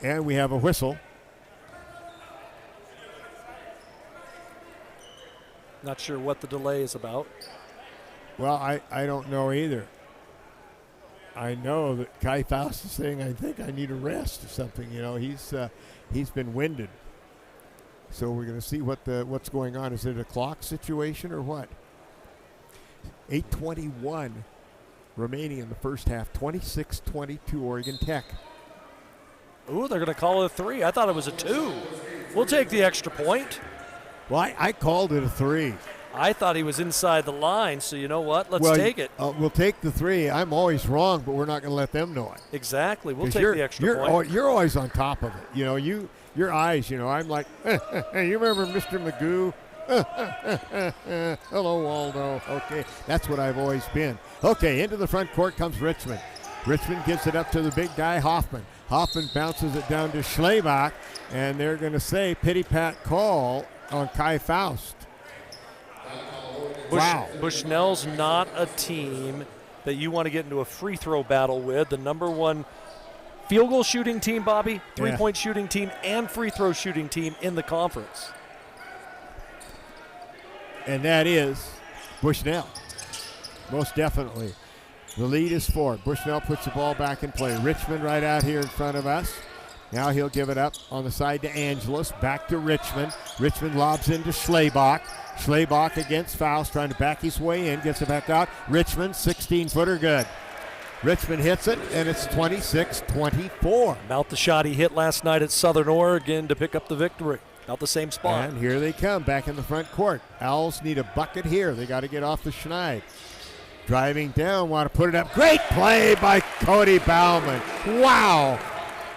And we have a whistle. Not sure what the delay is about. Well, I don't know either. I know that Kai Faust is saying, I think I need a rest or something. You know, he's been winded. So we're going to see what's going on. Is it a clock situation or what? 8:21 remaining in the first half. 26-22 Oregon Tech. Ooh, they're going to call it a 3. I thought it was a 2. We'll take the extra point. Well, I called it a 3. I thought he was inside the line, so you know what? Let's take it. We'll take the 3. I'm always wrong, but we're not going to let them know it. Exactly. We'll take the extra point. You're always on top of it. You know, your eyes, you know, I'm like, hey, you remember Mr. Magoo? Hello, Waldo. Okay, that's what I've always been. Okay, into the front court comes Richmond. Richmond gives it up to the big guy, Hoffman. Hoffman bounces it down to Schlebach, and they're going to say pity-pat call on Kai Faust. Wow. Bushnell's not a team that you want to get into a free throw battle with. The number 1 field goal shooting team, Bobby, three-point shooting team, and free throw shooting team in the conference. And that is Bushnell, most definitely. The lead is 4. Bushnell puts the ball back in play. Richmond right out here in front of us. Now he'll give it up on the side to Angelus. Back to Richmond. Richmond lobs into Schlebach. Schlebach against Faust, trying to back his way in. Gets it back out. Richmond, 16-footer, good. Richmond hits it, and it's 26-24. About the shot he hit last night at Southern Oregon to pick up the victory. About the same spot. And here they come, back in the front court. Owls need a bucket here. They got to get off the Schneid. Driving down, want to put it up. Great play by Cody Bauman. Wow.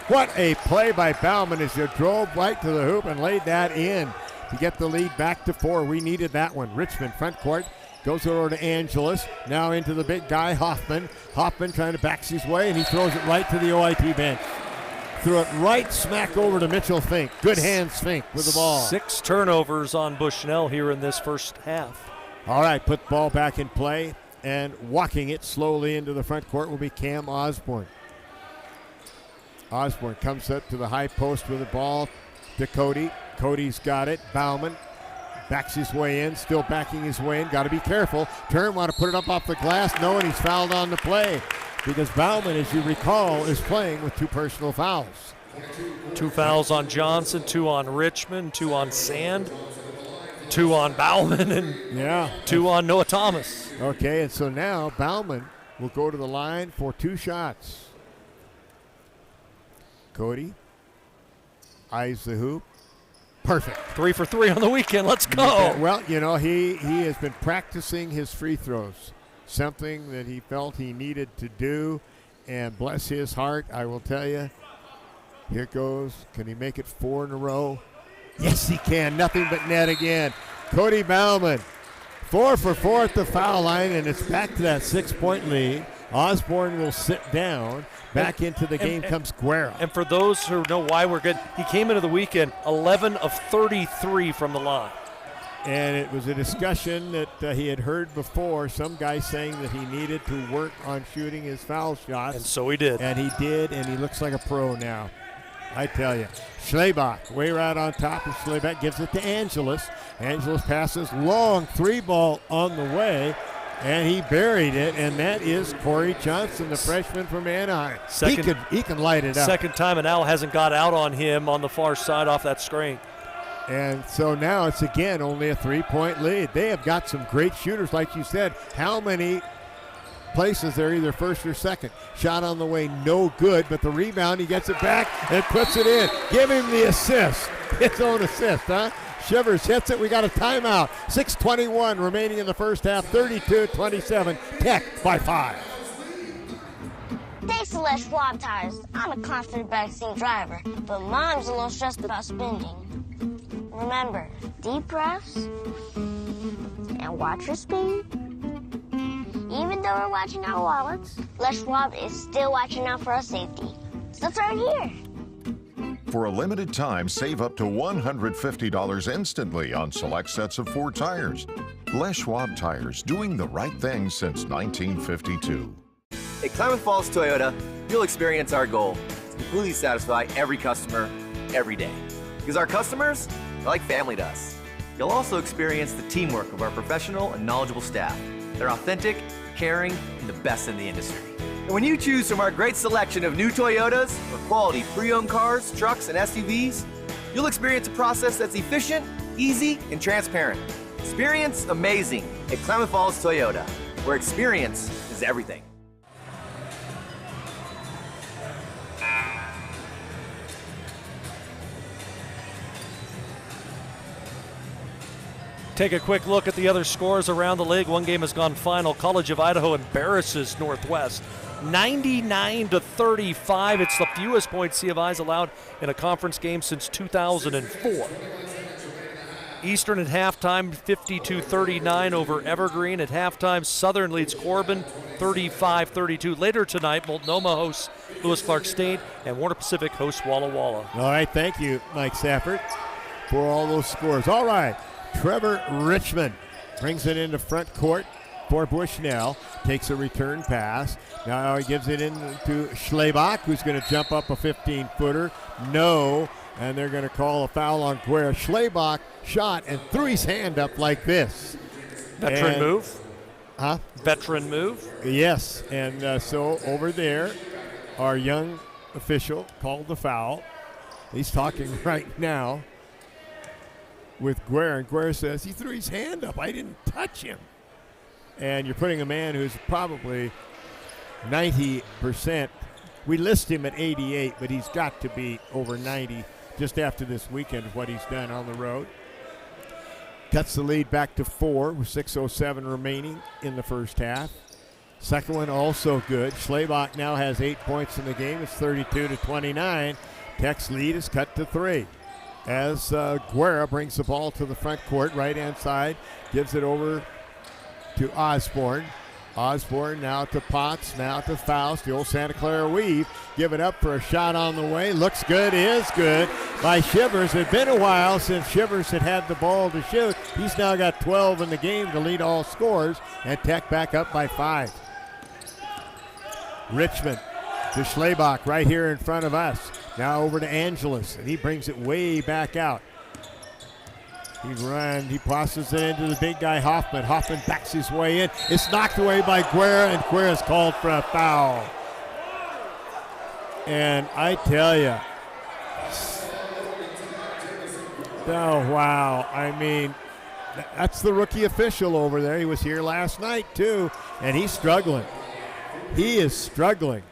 What a play by Bauman as he drove right to the hoop and laid that in to get the lead back to 4. We needed that one. Richmond front court. Goes over to Angelus. Now into the big guy, Hoffman. Hoffman trying to back his way, and he throws it right to the OIT bench. Threw it right smack over to Mitchell Fink. Good hands, Fink, with the ball. 6 turnovers on Bushnell here in this first half. All right, put the ball back in play. And walking it slowly into the front court will be Cam Osborne. Osborne comes up to the high post with the ball to Cody. Cody's got it. Bauman backs his way in, still backing his way in. Got to be careful. Turn, want to put it up off the glass. No, and he's fouled on the play because Bauman, as you recall, is playing with 2 personal fouls. 2 fouls on Johnson, 2 on Richmond, 2 on Sand, 2 on Bauman, and 2 on Noah Thomas. Okay, and so now Bauman will go to the line for 2 shots. Cody eyes the hoop. Perfect. 3 for 3 on the weekend. Let's go. Well, you know, he has been practicing his free throws, something that he felt he needed to do, and bless his heart, I will tell you, here goes. Can he make it 4 in a row? Yes, he can. Nothing but net again. Cody Bauman, 4 for 4 at the foul line, and it's back to that 6-point lead. Osborne will sit down. Back into the game comes Guerra. And for those who know why we're good, he came into the weekend 11 of 33 from the line. And it was a discussion that he had heard before, some guy saying that he needed to work on shooting his foul shots. And so he did. And he did, and he looks like a pro now. I tell you. Schlebach, way right on top of Schlebach, gives it to Angelus. Angelus passes long 3-ball on the way, and he buried it, and that is Corey Johnson, the freshman from Anaheim. He can light it up. Second time an owl hasn't got out on him on the far side off that screen. And so now it's again only a 3-point lead. They have got some great shooters, like you said. How many places. They're either first or second. Shot on the way, no good, but the rebound, he gets it back and puts it in. Give him the assist. His own assist, huh? Shivers hits it. We got a timeout. 6:21 remaining in the first half. 32-27. Tech by 5. Thanks to Les Schwab tires, I'm a confident backseat driver, but Mom's a little stressed about spending. Remember, deep breaths and watch your speed. Even though we're watching our wallets, Les Schwab is still watching out for our safety. So turn here. For a limited time, save up to $150 instantly on select sets of Ford tires. Les Schwab tires, doing the right thing since 1952. At Klamath Falls Toyota, you'll experience our goal to completely satisfy every customer, every day. Because our customers are like family to us. You'll also experience the teamwork of our professional and knowledgeable staff. They're authentic, caring, and the best in the industry. And when you choose from our great selection of new Toyotas or quality pre-owned cars, trucks, and SUVs, you'll experience a process that's efficient, easy, and transparent. Experience amazing at Klamath Falls Toyota, where experience is everything. Take a quick look at the other scores around the league. One game has gone final. College of Idaho embarrasses Northwest 99-35. It's the fewest points C of I's allowed in a conference game since 2004. Eastern at halftime, 52-39 over Evergreen. At halftime, Southern leads Corbin 35-32. Later tonight, Multnomah hosts Lewis Clark State, and Warner Pacific hosts Walla Walla. All right, thank you, Mike Safford, for all those scores. All right. Trevor Richmond brings it into front court for Bushnell. Takes a return pass. Now he gives it into Schlebach, who's going to jump up a 15-footer. No, and they're going to call a foul on Guerra. Schlebach shot and threw his hand up like this. Veteran move? Huh? Veteran move? Yes, and so over there, our young official called the foul. He's talking right now with Guerra, and Guerra says he threw his hand up. I didn't touch him. And you're putting a man who's probably 90%. We list him at 88, but he's got to be over 90 just after this weekend of what he's done on the road. Cuts the lead back to 4 with 6:07 remaining in the first half. Second one also good. Schlebach now has 8 points in the game. It's 32-29. Tech's lead is cut to 3. As Guerra brings the ball to the front court, right-hand side, gives it over to Osborne. Osborne now to Potts, now to Faust. The old Santa Clara weave. Give it up for a shot on the way. Looks good, is good by Shivers. It had been a while since Shivers had the ball to shoot. He's now got 12 in the game to lead all scores, and Tech back up by 5. Richmond to Schlebach right here in front of us. Now over to Angelus, and he brings it way back out. He passes it into the big guy Hoffman. Hoffman backs his way in. It's knocked away by Guerra, and Guerra's called for a foul. And I tell you, oh wow, I mean, that's the rookie official over there. He was here last night too, and he's struggling. He is struggling.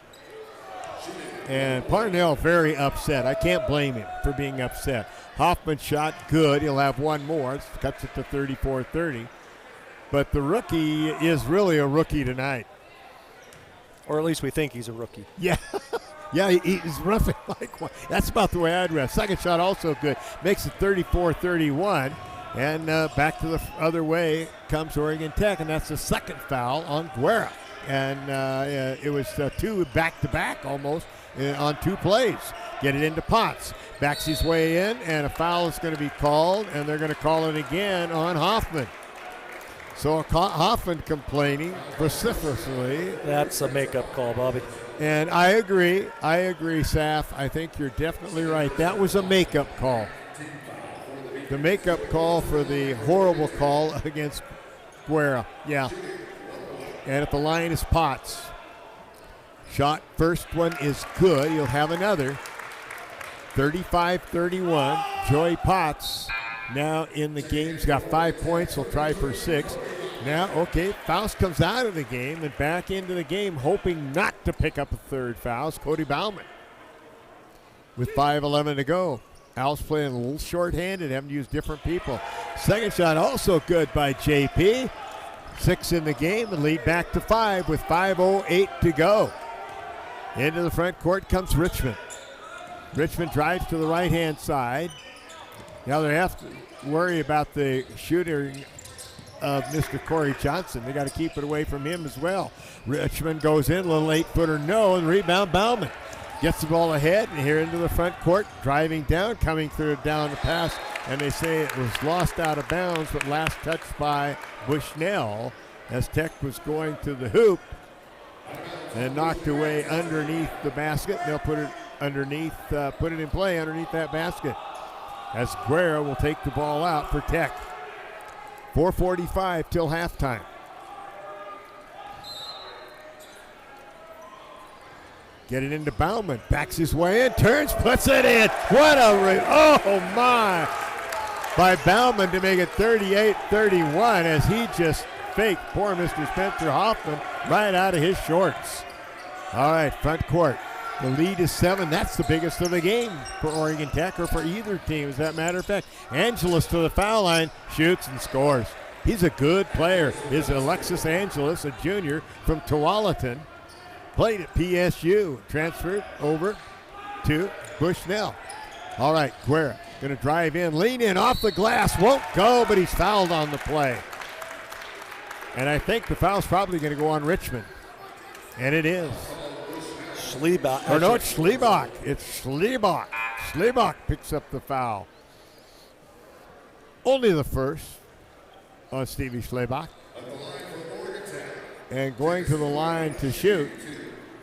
And Parnell very upset. I can't blame him for being upset. Hoffman shot good. He'll have one more. Cuts it to 34-30. But the rookie is really a rookie tonight. Or at least we think he's a rookie. Yeah. Yeah, he's roughing like one. That's about the way I'd ref. Second shot also good. Makes it 34-31. And back to the other way comes Oregon Tech, and that's the second foul on Guerra. And it was 2 back-to-back almost on 2 plays. Get it into Potts. Backs his way in, and a foul is going to be called, and they're going to call it again on Hoffman. So Hoffman complaining vociferously. That's a makeup call, Bobby. And I agree, Saf. I think you're definitely right. That was a makeup call. The makeup call for the horrible call against Guerra. Yeah. And at the line is Potts. Shot, first one is good. He'll have another. 35-31. Joey Potts now in the game. He's got 5 points. He'll try for 6. Now, okay, Faust comes out of the game and back into the game, hoping not to pick up a third foul. It's Cody Bauman with 5:11 to go. Al's playing a little short-handed, having to use different people. Second shot also good by JP. 6 in the game and lead back to 5 with 5:08 to go. Into the front court comes Richmond. Richmond drives to the right-hand side. Now they have to worry about the shooting of Mr. Corey Johnson. They got to keep it away from him as well. Richmond goes in, a little 8-footer no, and rebound Bauman. Gets the ball ahead and here into the front court, driving down, coming through down the pass, and they say it was lost out of bounds, but last touched by Bushnell as Tech was going to the hoop and knocked away underneath the basket. They'll put it underneath, put it in play underneath that basket as Guerra will take the ball out for Tech. 4:45 till halftime. Get it into Bauman, backs his way in, turns, puts it in. What a, oh my, by Bauman to make it 38-31 as he just faked poor Mr. Spencer Hoffman right out of his shorts. All right, front court. The lead is 7. That's the biggest of the game for Oregon Tech or for either team, as that matter of fact. Angelus to the foul line, shoots and scores. He's a good player. Is Alexis Angelus, a junior from Tualatin. Played at PSU, transferred over to Bushnell. All right, Guerra going to drive in, lean in, off the glass, won't go, but he's fouled on the play. And I think the foul's probably going to go on Richmond. And it is. Schlebach. Or no, it's Schlebach. It's Schlebach. Schlebach picks up the foul. Only the first on Stevie Schlebach. And going to the line to shoot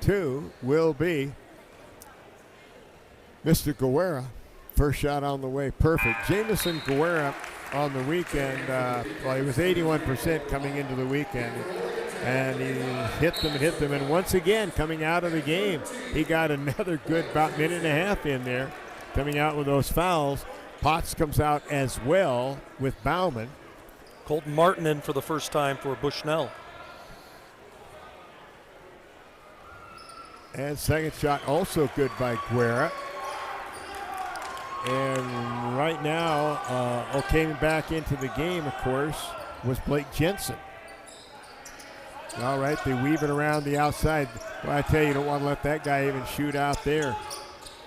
2 will be Mr. Guerra. First shot on the way, perfect. Jamison Guerra on the weekend, well, he was 81% coming into the weekend. And he hit them, and once again, coming out of the game, he got another good about minute and a half in there, coming out with those fouls. Potts comes out as well with Bauman. Colton Martin in for the first time for Bushnell. And second shot also good by Guerra. And right now, came back into the game, of course, was Blake Jensen. All right, they weave it around the outside. Well, I tell you, you don't want to let that guy even shoot out there.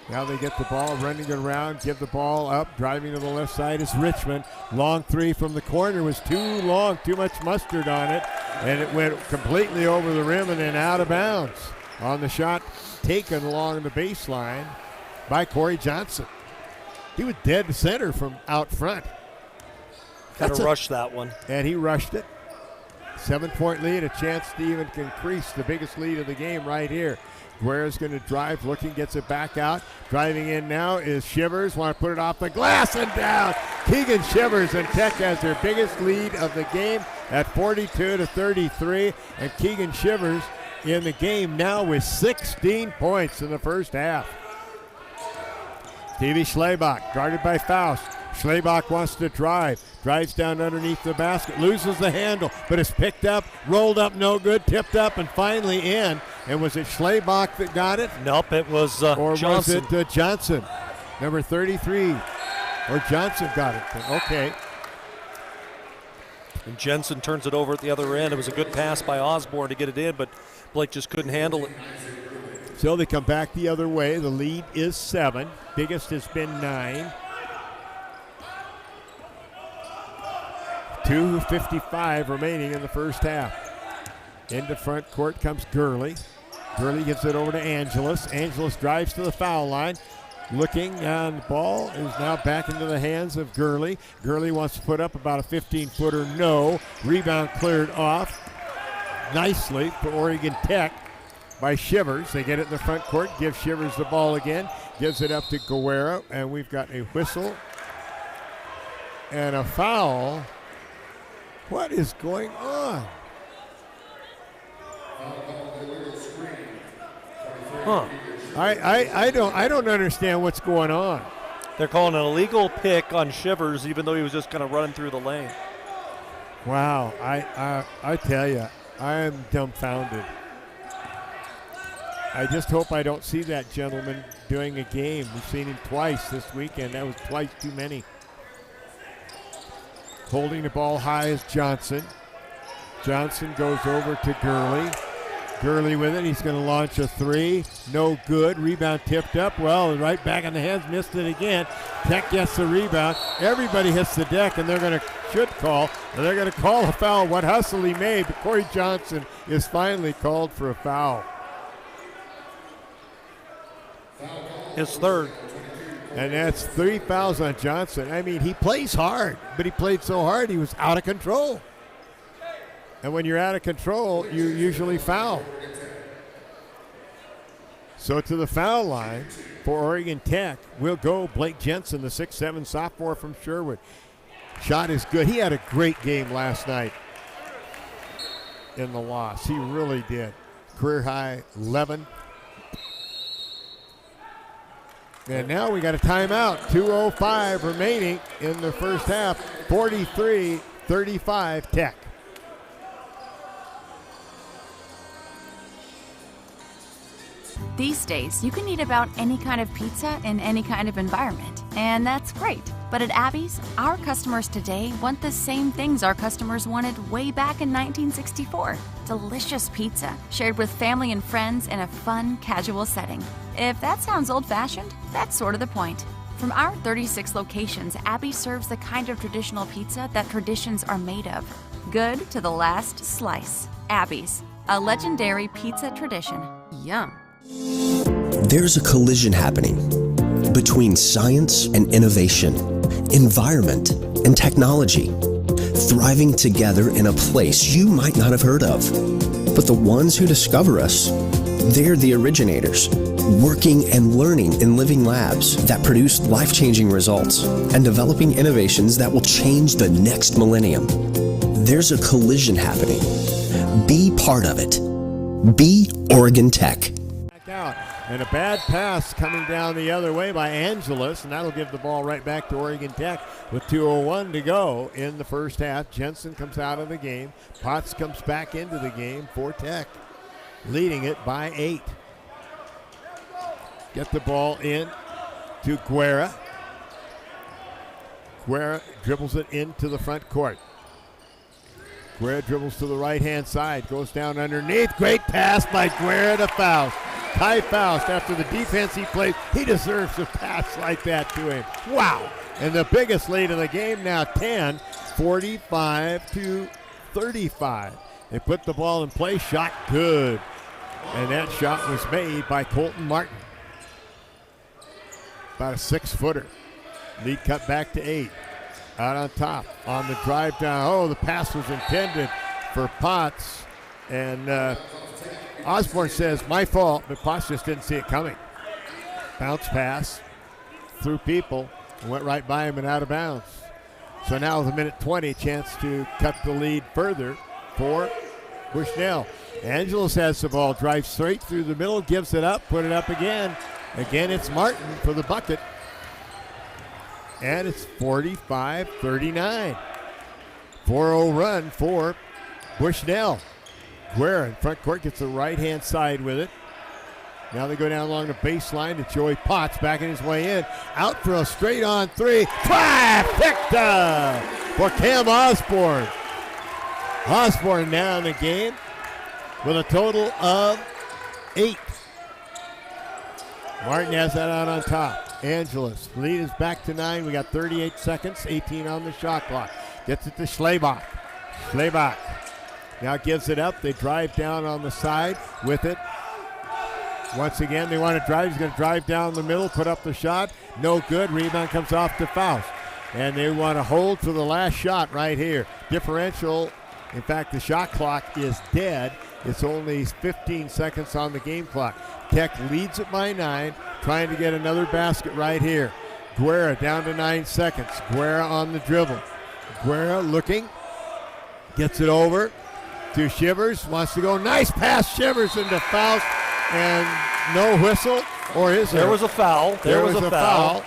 Now they get the ball, running it around, give the ball up, driving to the left side is Richmond. Long 3 from the corner was too long, too much mustard on it, and it went completely over the rim and then out of bounds on the shot taken along the baseline by Corey Johnson. He was dead center from out front. Kind of rushed that one. And he rushed it. 7-point lead, a chance to even increase the biggest lead of the game right here. Guerra's going to drive, looking, gets it back out. Driving in now is Shivers. Want to put it off the glass and down. Keegan Shivers, and Tech has their biggest lead of the game at 42-33. And Keegan Shivers in the game now with 16 points in the first half. Stevie Schlebach, guarded by Faust. Schlebach wants to drive. Drives down underneath the basket. Loses the handle, but it's picked up, rolled up, no good, tipped up, and finally in. And was it Schlebach that got it? Nope, it was or Johnson. was it Johnson, number 33? Or Johnson got it. Okay. And Jensen turns it over at the other end. It was a good pass by Osborne to get it in, but Blake just couldn't handle it. So they come back the other way. The lead is 7. Biggest has been 9. 2:55 remaining in the first half. Into front court comes Gurley. Gurley gives it over to Angelus. Angelus drives to the foul line. Looking, and the ball is now back into the hands of Gurley. Gurley wants to put up about a 15-footer. No. Rebound cleared off nicely for Oregon Tech by Shivers. They get it in the front court. Give Shivers the ball again. Gives it up to Guerra. And we've got a whistle and a foul. What is going on? Huh. I don't understand what's going on. They're calling an illegal pick on Shivers, even though he was just kind of running through the lane. Wow, I tell you, I am dumbfounded. I just hope I don't see that gentleman doing a game. We've seen him twice this weekend. That was twice too many. Holding the ball high is Johnson. Johnson goes over to Gurley. Gurley with it. He's going to launch a three. No good. Rebound tipped up. Well, right back on the hands. Missed it again. Tech gets the rebound. Everybody hits the deck, and they're going to call a foul. What hustle he made, but Corey Johnson is finally called for a foul. His third. And that's 3 fouls on Johnson. I mean, he plays hard, but he played so hard he was out of control. And when you're out of control, you usually foul. So to the foul line for Oregon Tech will go Blake Jensen, the 6'7" sophomore from Sherwood. Shot is good. He had a great game last night in the loss. He really did. Career high 11. And now we got a timeout. 2:05 remaining in the first half. 43-35 Tech. These days, you can eat about any kind of pizza in any kind of environment, and that's great. But at Abby's, our customers today want the same things our customers wanted way back in 1964. Delicious pizza, shared with family and friends in a fun, casual setting. If that sounds old-fashioned, that's sort of the point. From our 36 locations, Abby serves the kind of traditional pizza that traditions are made of. Good to the last slice. Abby's, a legendary pizza tradition. Yum. There's a collision happening between science and innovation, environment and technology, thriving together in a place you might not have heard of. But the ones who discover us, they're the originators, working and learning in living labs that produce life-changing results and developing innovations that will change the next millennium. There's a collision happening. Be part of it. Be Oregon Tech. And a bad pass coming down the other way by Angeles, and that'll give the ball right back to Oregon Tech with 2:01 to go in the first half. Jensen comes out of the game. Potts comes back into the game for Tech, leading it by 8. Get the ball in to Guerra. Guerra dribbles it into the front court. Guerra dribbles to the right-hand side, goes down underneath. Great pass by Guerra to Faust. Ty Faust, after the defense he plays, he deserves a pass like that to him. Wow. And the biggest lead in the game now, 10, 45-35. They put the ball in play, shot good. And that shot was made by Colton Martin. About a 6-footer. Lead cut back to 8. Out on top, on the drive down. Oh, the pass was intended for Potts. And Osborne says, my fault, but Potts just didn't see it coming. Bounce pass through people and went right by him and out of bounds. So now with a minute 20, chance to cut the lead further for Bushnell. Angelos has the ball, drives straight through the middle, gives it up, put it up again. Again, it's Martin for the bucket. And it's 45-39. 4-0 run for Bushnell. Guerra in front court gets the right-hand side with it. Now they go down along the baseline to Joey Potts, backing his way in. Out for a straight-on 3. Trifecta for Cam Osborne. Osborne now in the game with a total of 8. Martin has that out on top. Angeles, lead is back to 9. We got 38 seconds, 18 on the shot clock. Gets it to Schlebach. Schlebach now gives it up. They drive down on the side with it. Once again, they want to drive. He's going to drive down the middle, put up the shot. No good. Rebound comes off to Faust. And they want to hold for the last shot right here. Differential. In fact, the shot clock is dead. It's only 15 seconds on the game clock. Tech leads it by 9, trying to get another basket right here. Guerra down to 9 seconds. Guerra on the dribble. Guerra looking. Gets it over to Shivers. Wants to go. Nice pass, Shivers into Faust. And no whistle, or is there? There was a foul. There was a foul.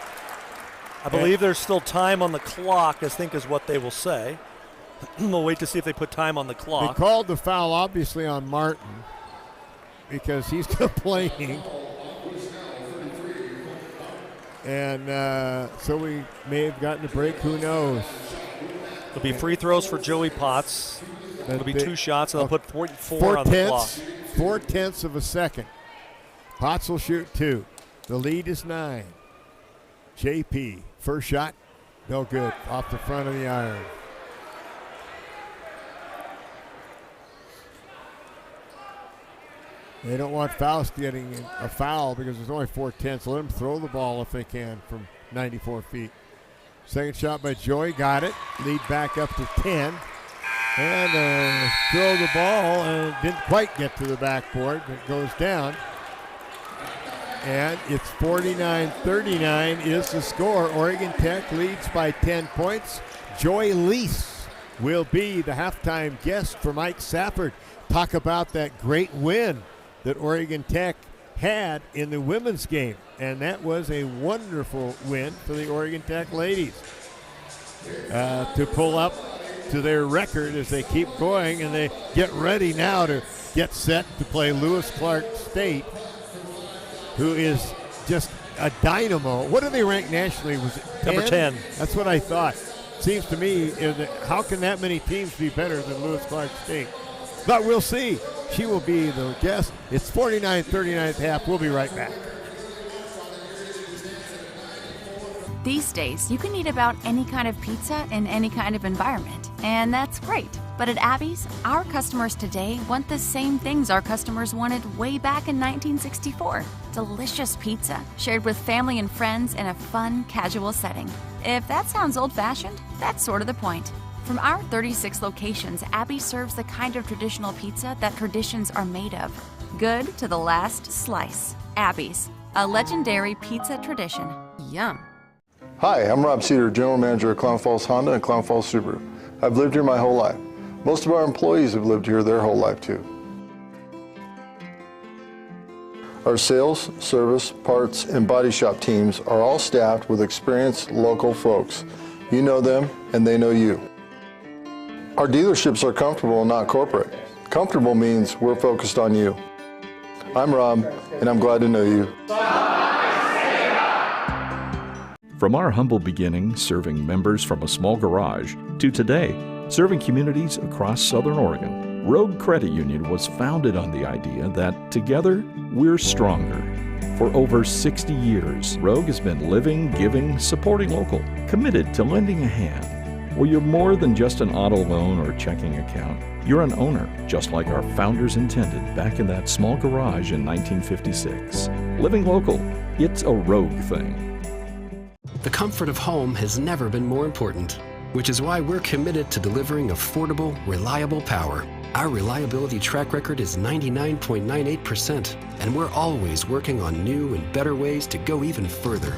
I believe there's still time on the clock, I think is what they will say. We'll wait to see if they put time on the clock. They called the foul, obviously, on Martin because he's complaining. And so we may have gotten a break. Who knows? There'll be free throws for Joey Potts. It'll be 2 shots, and they'll put 4 on the clock. 4/10 of a second. Potts will shoot 2. The lead is 9. JP, first shot, no good. Off the front of the iron. They don't want Faust getting a foul because there's only 4/10, so let them throw the ball if they can from 94 feet. Second shot by Joey, got it. Lead back up to 10. And throw the ball, and didn't quite get to the backboard, but it goes down. And it's 49-39 is the score. Oregon Tech leads by 10 points. Joy Lease will be the halftime guest for Mike Safford. Talk about that great win that Oregon Tech had in the women's game. And that was a wonderful win for the Oregon Tech ladies to pull up to their record as they keep going, and they get ready now to get set to play Lewis Clark State, who is just a dynamo. What do they rank nationally? Was it 10? Number 10. That's what I thought. Seems to me, how can that many teams be better than Lewis Clark State? But we'll see. She will be the guest. It's 49-39 at half. We'll be right back. These days, you can eat about any kind of pizza in any kind of environment, and that's great. But at Abby's, our customers today want the same things our customers wanted way back in 1964. Delicious pizza, shared with family and friends in a fun, casual setting. If that sounds old-fashioned, that's sort of the point. From our 36 locations, Abby serves the kind of traditional pizza that traditions are made of. Good to the last slice. Abby's, a legendary pizza tradition. Yum. Hi, I'm Rob Cedar, General Manager of Clown Falls Honda and Clown Falls Subaru. I've lived here my whole life. Most of our employees have lived here their whole life too. Our sales, service, parts, and body shop teams are all staffed with experienced local folks. You know them and they know you. Our dealerships are comfortable and not corporate. Comfortable means we're focused on you. I'm Rob, and I'm glad to know you. From our humble beginnings serving members from a small garage to today, serving communities across Southern Oregon, Rogue Credit Union was founded on the idea that together, we're stronger. For over 60 years, Rogue has been living, giving, supporting local, committed to lending a hand. Well, you're more than just an auto loan or checking account. You're an owner, just like our founders intended back in that small garage in 1956. Living local, it's a Rogue thing. The comfort of home has never been more important, which is why we're committed to delivering affordable, reliable power. Our reliability track record is 99.98%, and we're always working on new and better ways to go even further.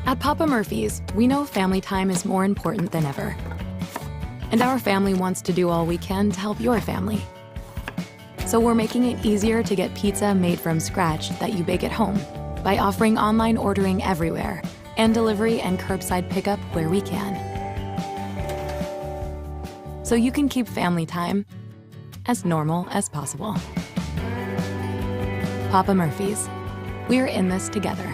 At Papa Murphy's, we know family time is more important than ever. And our family wants to do all we can to help your family. So we're making it easier to get pizza made from scratch that you bake at home by offering online ordering everywhere and delivery and curbside pickup where we can. So you can keep family time as normal as possible. Papa Murphy's, we're in this together.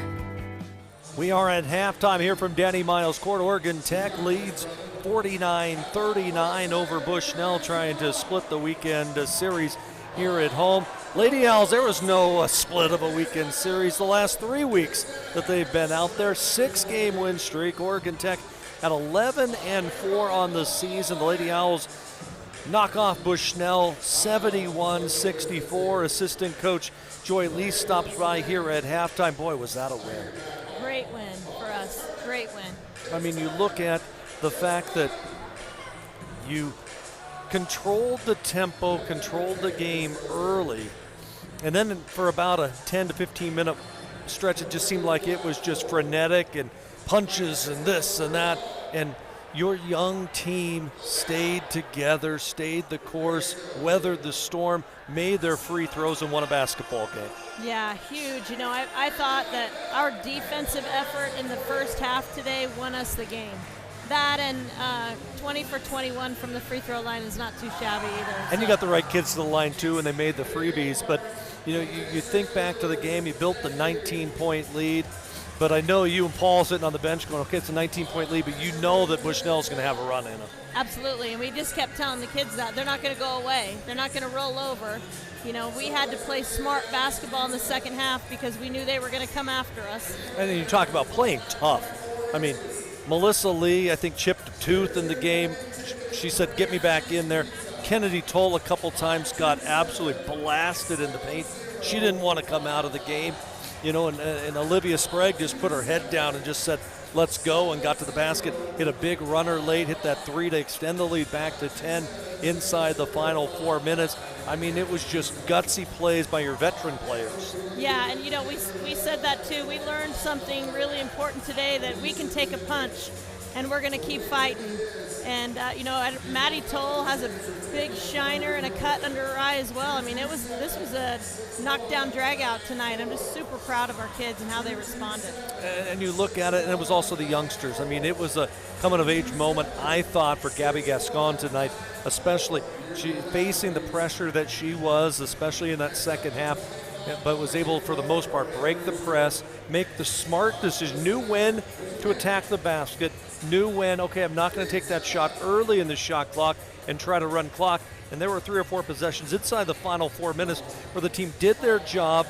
We are at halftime here from Danny Miles Court. Oregon Tech leads 49-39 over Bushnell, trying to split the weekend series here at home. Lady Owls, there was no split of a weekend series the last 3 weeks that they've been out there. 6-game win streak. Oregon Tech at 11-4 on the season. The Lady Owls knock off Bushnell 71-64. Assistant coach Joy Lee stops by here at halftime. Boy, was that a win. Great win for us. Great win. I mean, you look at the fact that You controlled the tempo, controlled the game early, and then for about a 10 to 15 minute stretch, it just seemed like it was just frenetic and punches and this and that, and your young team stayed together, stayed the course, weathered the storm, made their free throws, and won a basketball game. Yeah, huge. You know, I thought that our defensive effort in the first half today won us the game. That and 20 for 21 from the free throw line is not too shabby either. And you got the right kids to the line too, and they made the freebies. But you know, you think back to the game, you built the 19-point lead. But I know you and Paul sitting on the bench going, okay, it's a 19-point lead, but you know that Bushnell's going to have a run in them. Absolutely, and we just kept telling the kids that. They're not going to go away. They're not going to roll over. You know, we had to play smart basketball in the second half because we knew they were going to come after us. And then you talk about playing tough. I mean, Melissa Lee, I think, chipped a tooth in the game. She said, get me back in there. Kennedy Toll a couple times got absolutely blasted in the paint. She didn't want to come out of the game. You know, and Olivia Sprague just put her head down and just said, let's go, and got to the basket, hit a big runner late, hit that three to extend the lead back to 10 inside the final 4 minutes. I mean, it was just gutsy plays by your veteran players. Yeah, and you know, we said that too. We learned something really important today, that we can take a punch and we're going to keep fighting. And, you know, Maddie Toll has a big shiner and a cut under her eye as well. I mean, this was a knockdown drag-out tonight. I'm just super proud of our kids and how they responded. And you look at it, and it was also the youngsters. I mean, it was a coming-of-age moment, I thought, for Gabby Gascon tonight, especially she facing the pressure that she was, especially in that second half, but was able, for the most part, break the press, make the smart decision, knew when to attack the basket, knew when, okay, I'm not going to take that shot early in the shot clock and try to run clock. And there were 3 or 4 possessions inside the final 4 minutes where the team did their job,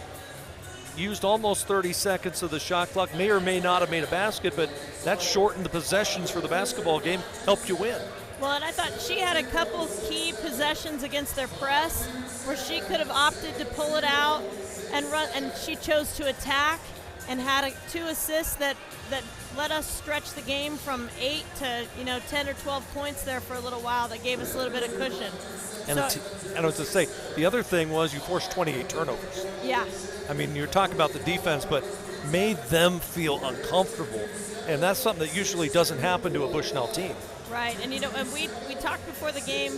used almost 30 seconds of the shot clock, may or may not have made a basket, but that shortened the possessions for the basketball game, helped you win. Well, and I thought she had a couple key possessions against their press where she could have opted to pull it out and run, and she chose to attack and had 2 assists that let us stretch the game from 8 to 10 or 12 points there for a little while. That gave us a little bit of cushion. And I was to say, the other thing was you forced 28 turnovers. Yeah. I mean, you're talking about the defense, but made them feel uncomfortable, and that's something that usually doesn't happen to a Bushnell team. Right, and and we talked before the game.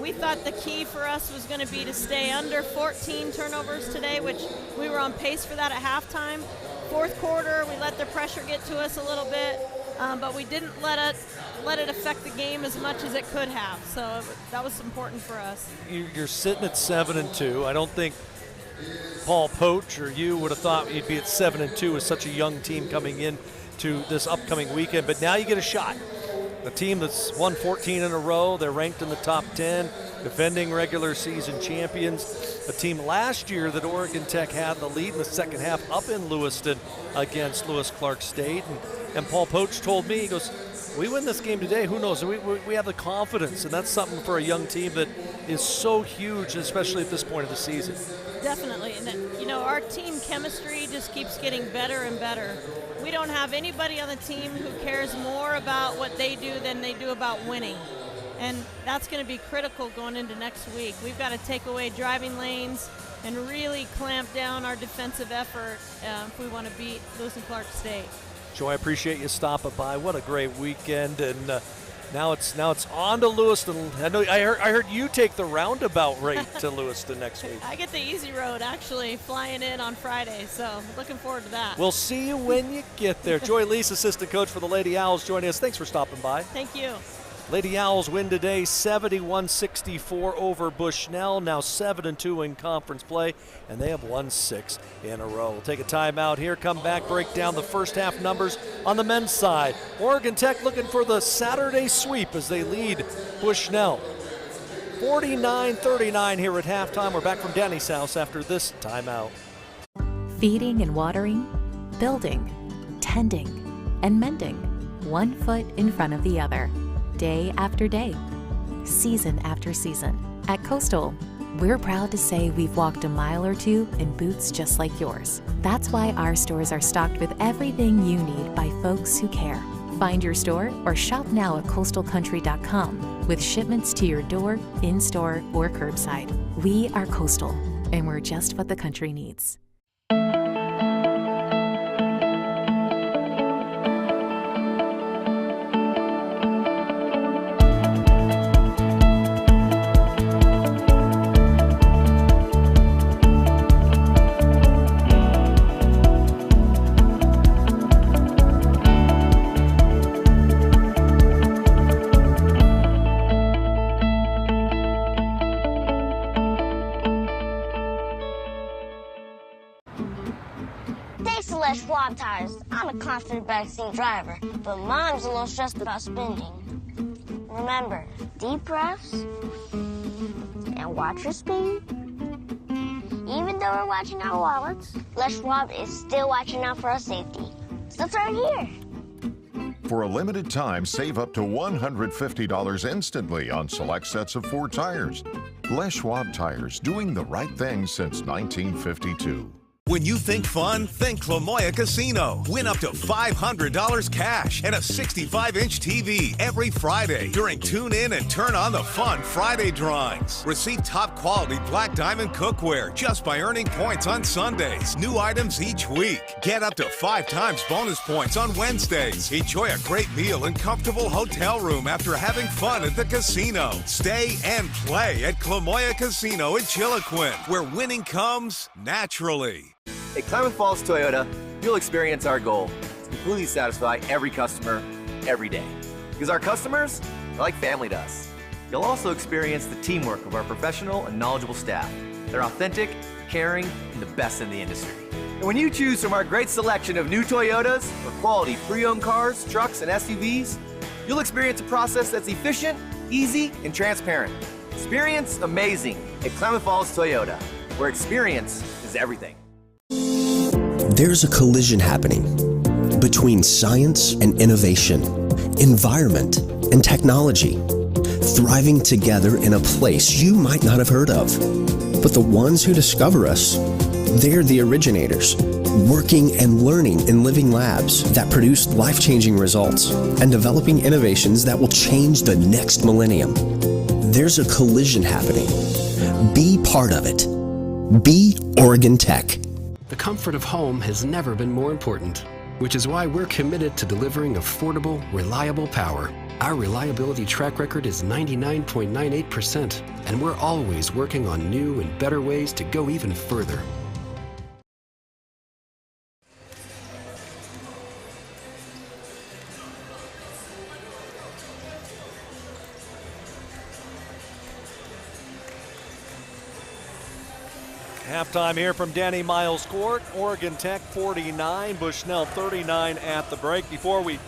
We thought the key for us was going to be to stay under 14 turnovers today, which we were on pace for that at halftime. Fourth quarter, we let the pressure get to us a little bit, but we didn't let it affect the game as much as it could have. So that was important for us. You're sitting at 7-2. I don't think Paul Poach or you would have thought you'd be at 7-2 with such a young team coming in to this upcoming weekend. But now you get a shot. A team that's won 14 in a row. They're ranked in the top 10, defending regular season champions. A team last year that Oregon Tech had the lead in the second half up in Lewiston against Lewis Clark State. And Paul Poach told me, he goes, we win this game today, who knows? We have the confidence, and that's something for a young team that is so huge, especially at this point of the season. Definitely, and our team chemistry just keeps getting better and better. We don't have anybody on the team who cares more about what they do than they do about winning. And that's going to be critical going into next week. We've got to take away driving lanes and really clamp down our defensive effort if we want to beat Lewis and Clark State. Joy, I appreciate you stopping by. What a great weekend, and now it's on to Lewiston. I heard you take the roundabout rate to Lewiston next week. I get the easy road, actually, flying in on Friday, so looking forward to that. We'll see you when you get there. Joy Lease, assistant coach for the Lady Owls, joining us. Thanks for stopping by. Thank you. Lady Owls win today 71-64 over Bushnell, now 7-2 in conference play, and they have won 6 in a row. We'll take a timeout here, come back, break down the first half numbers on the men's side. Oregon Tech looking for the Saturday sweep as they lead Bushnell 49-39 here at halftime. We're back from Danny's house after this timeout. Feeding and watering, building, tending, and mending, 1 foot in front of the other. Day after day, season after season. At Coastal, we're proud to say we've walked a mile or 2 in boots just like yours. That's why our stores are stocked with everything you need by folks who care. Find your store or shop now at coastalcountry.com with shipments to your door, in-store, or curbside. We are Coastal, and we're just what the country needs. Schwab tires. I'm a confident backseat driver, but Mom's a little stressed about spending. Remember, deep breaths and watch your speed. Even though we're watching our wallets, Les Schwab is still watching out for our safety. So let's start here. For a limited time, save up to $150 instantly on select sets of 4 tires. Les Schwab tires, doing the right thing since 1952. When you think fun, think Clamoya Casino. Win up to $500 cash and a 65-inch TV every Friday during Tune In and Turn On the Fun Friday drawings. Receive top quality Black Diamond cookware just by earning points on Sundays. New items each week. Get up to 5 times bonus points on Wednesdays. Enjoy a great meal and comfortable hotel room after having fun at the casino. Stay and play at Clamoya Casino in Chiloquin, where winning comes naturally. At Klamath Falls Toyota, you'll experience our goal to completely satisfy every customer, every day. Because our customers are like family to us. You'll also experience the teamwork of our professional and knowledgeable staff. They're authentic, caring, and the best in the industry. And when you choose from our great selection of new Toyotas or quality pre-owned cars, trucks, and SUVs, you'll experience a process that's efficient, easy, and transparent. Experience amazing at Klamath Falls Toyota, where experience is everything. There's a collision happening between science and innovation, environment and technology, thriving together in a place you might not have heard of. But the ones who discover us, they're the originators, working and learning in living labs that produce life-changing results and developing innovations that will change the next millennium. There's a collision happening. Be part of it. Be Oregon Tech. The comfort of home has never been more important, which is why we're committed to delivering affordable, reliable power. Our reliability track record is 99.98%, and we're always working on new and better ways to go even further. Halftime here from Danny Miles Court. Oregon Tech 49, Bushnell 39 at the break. Before we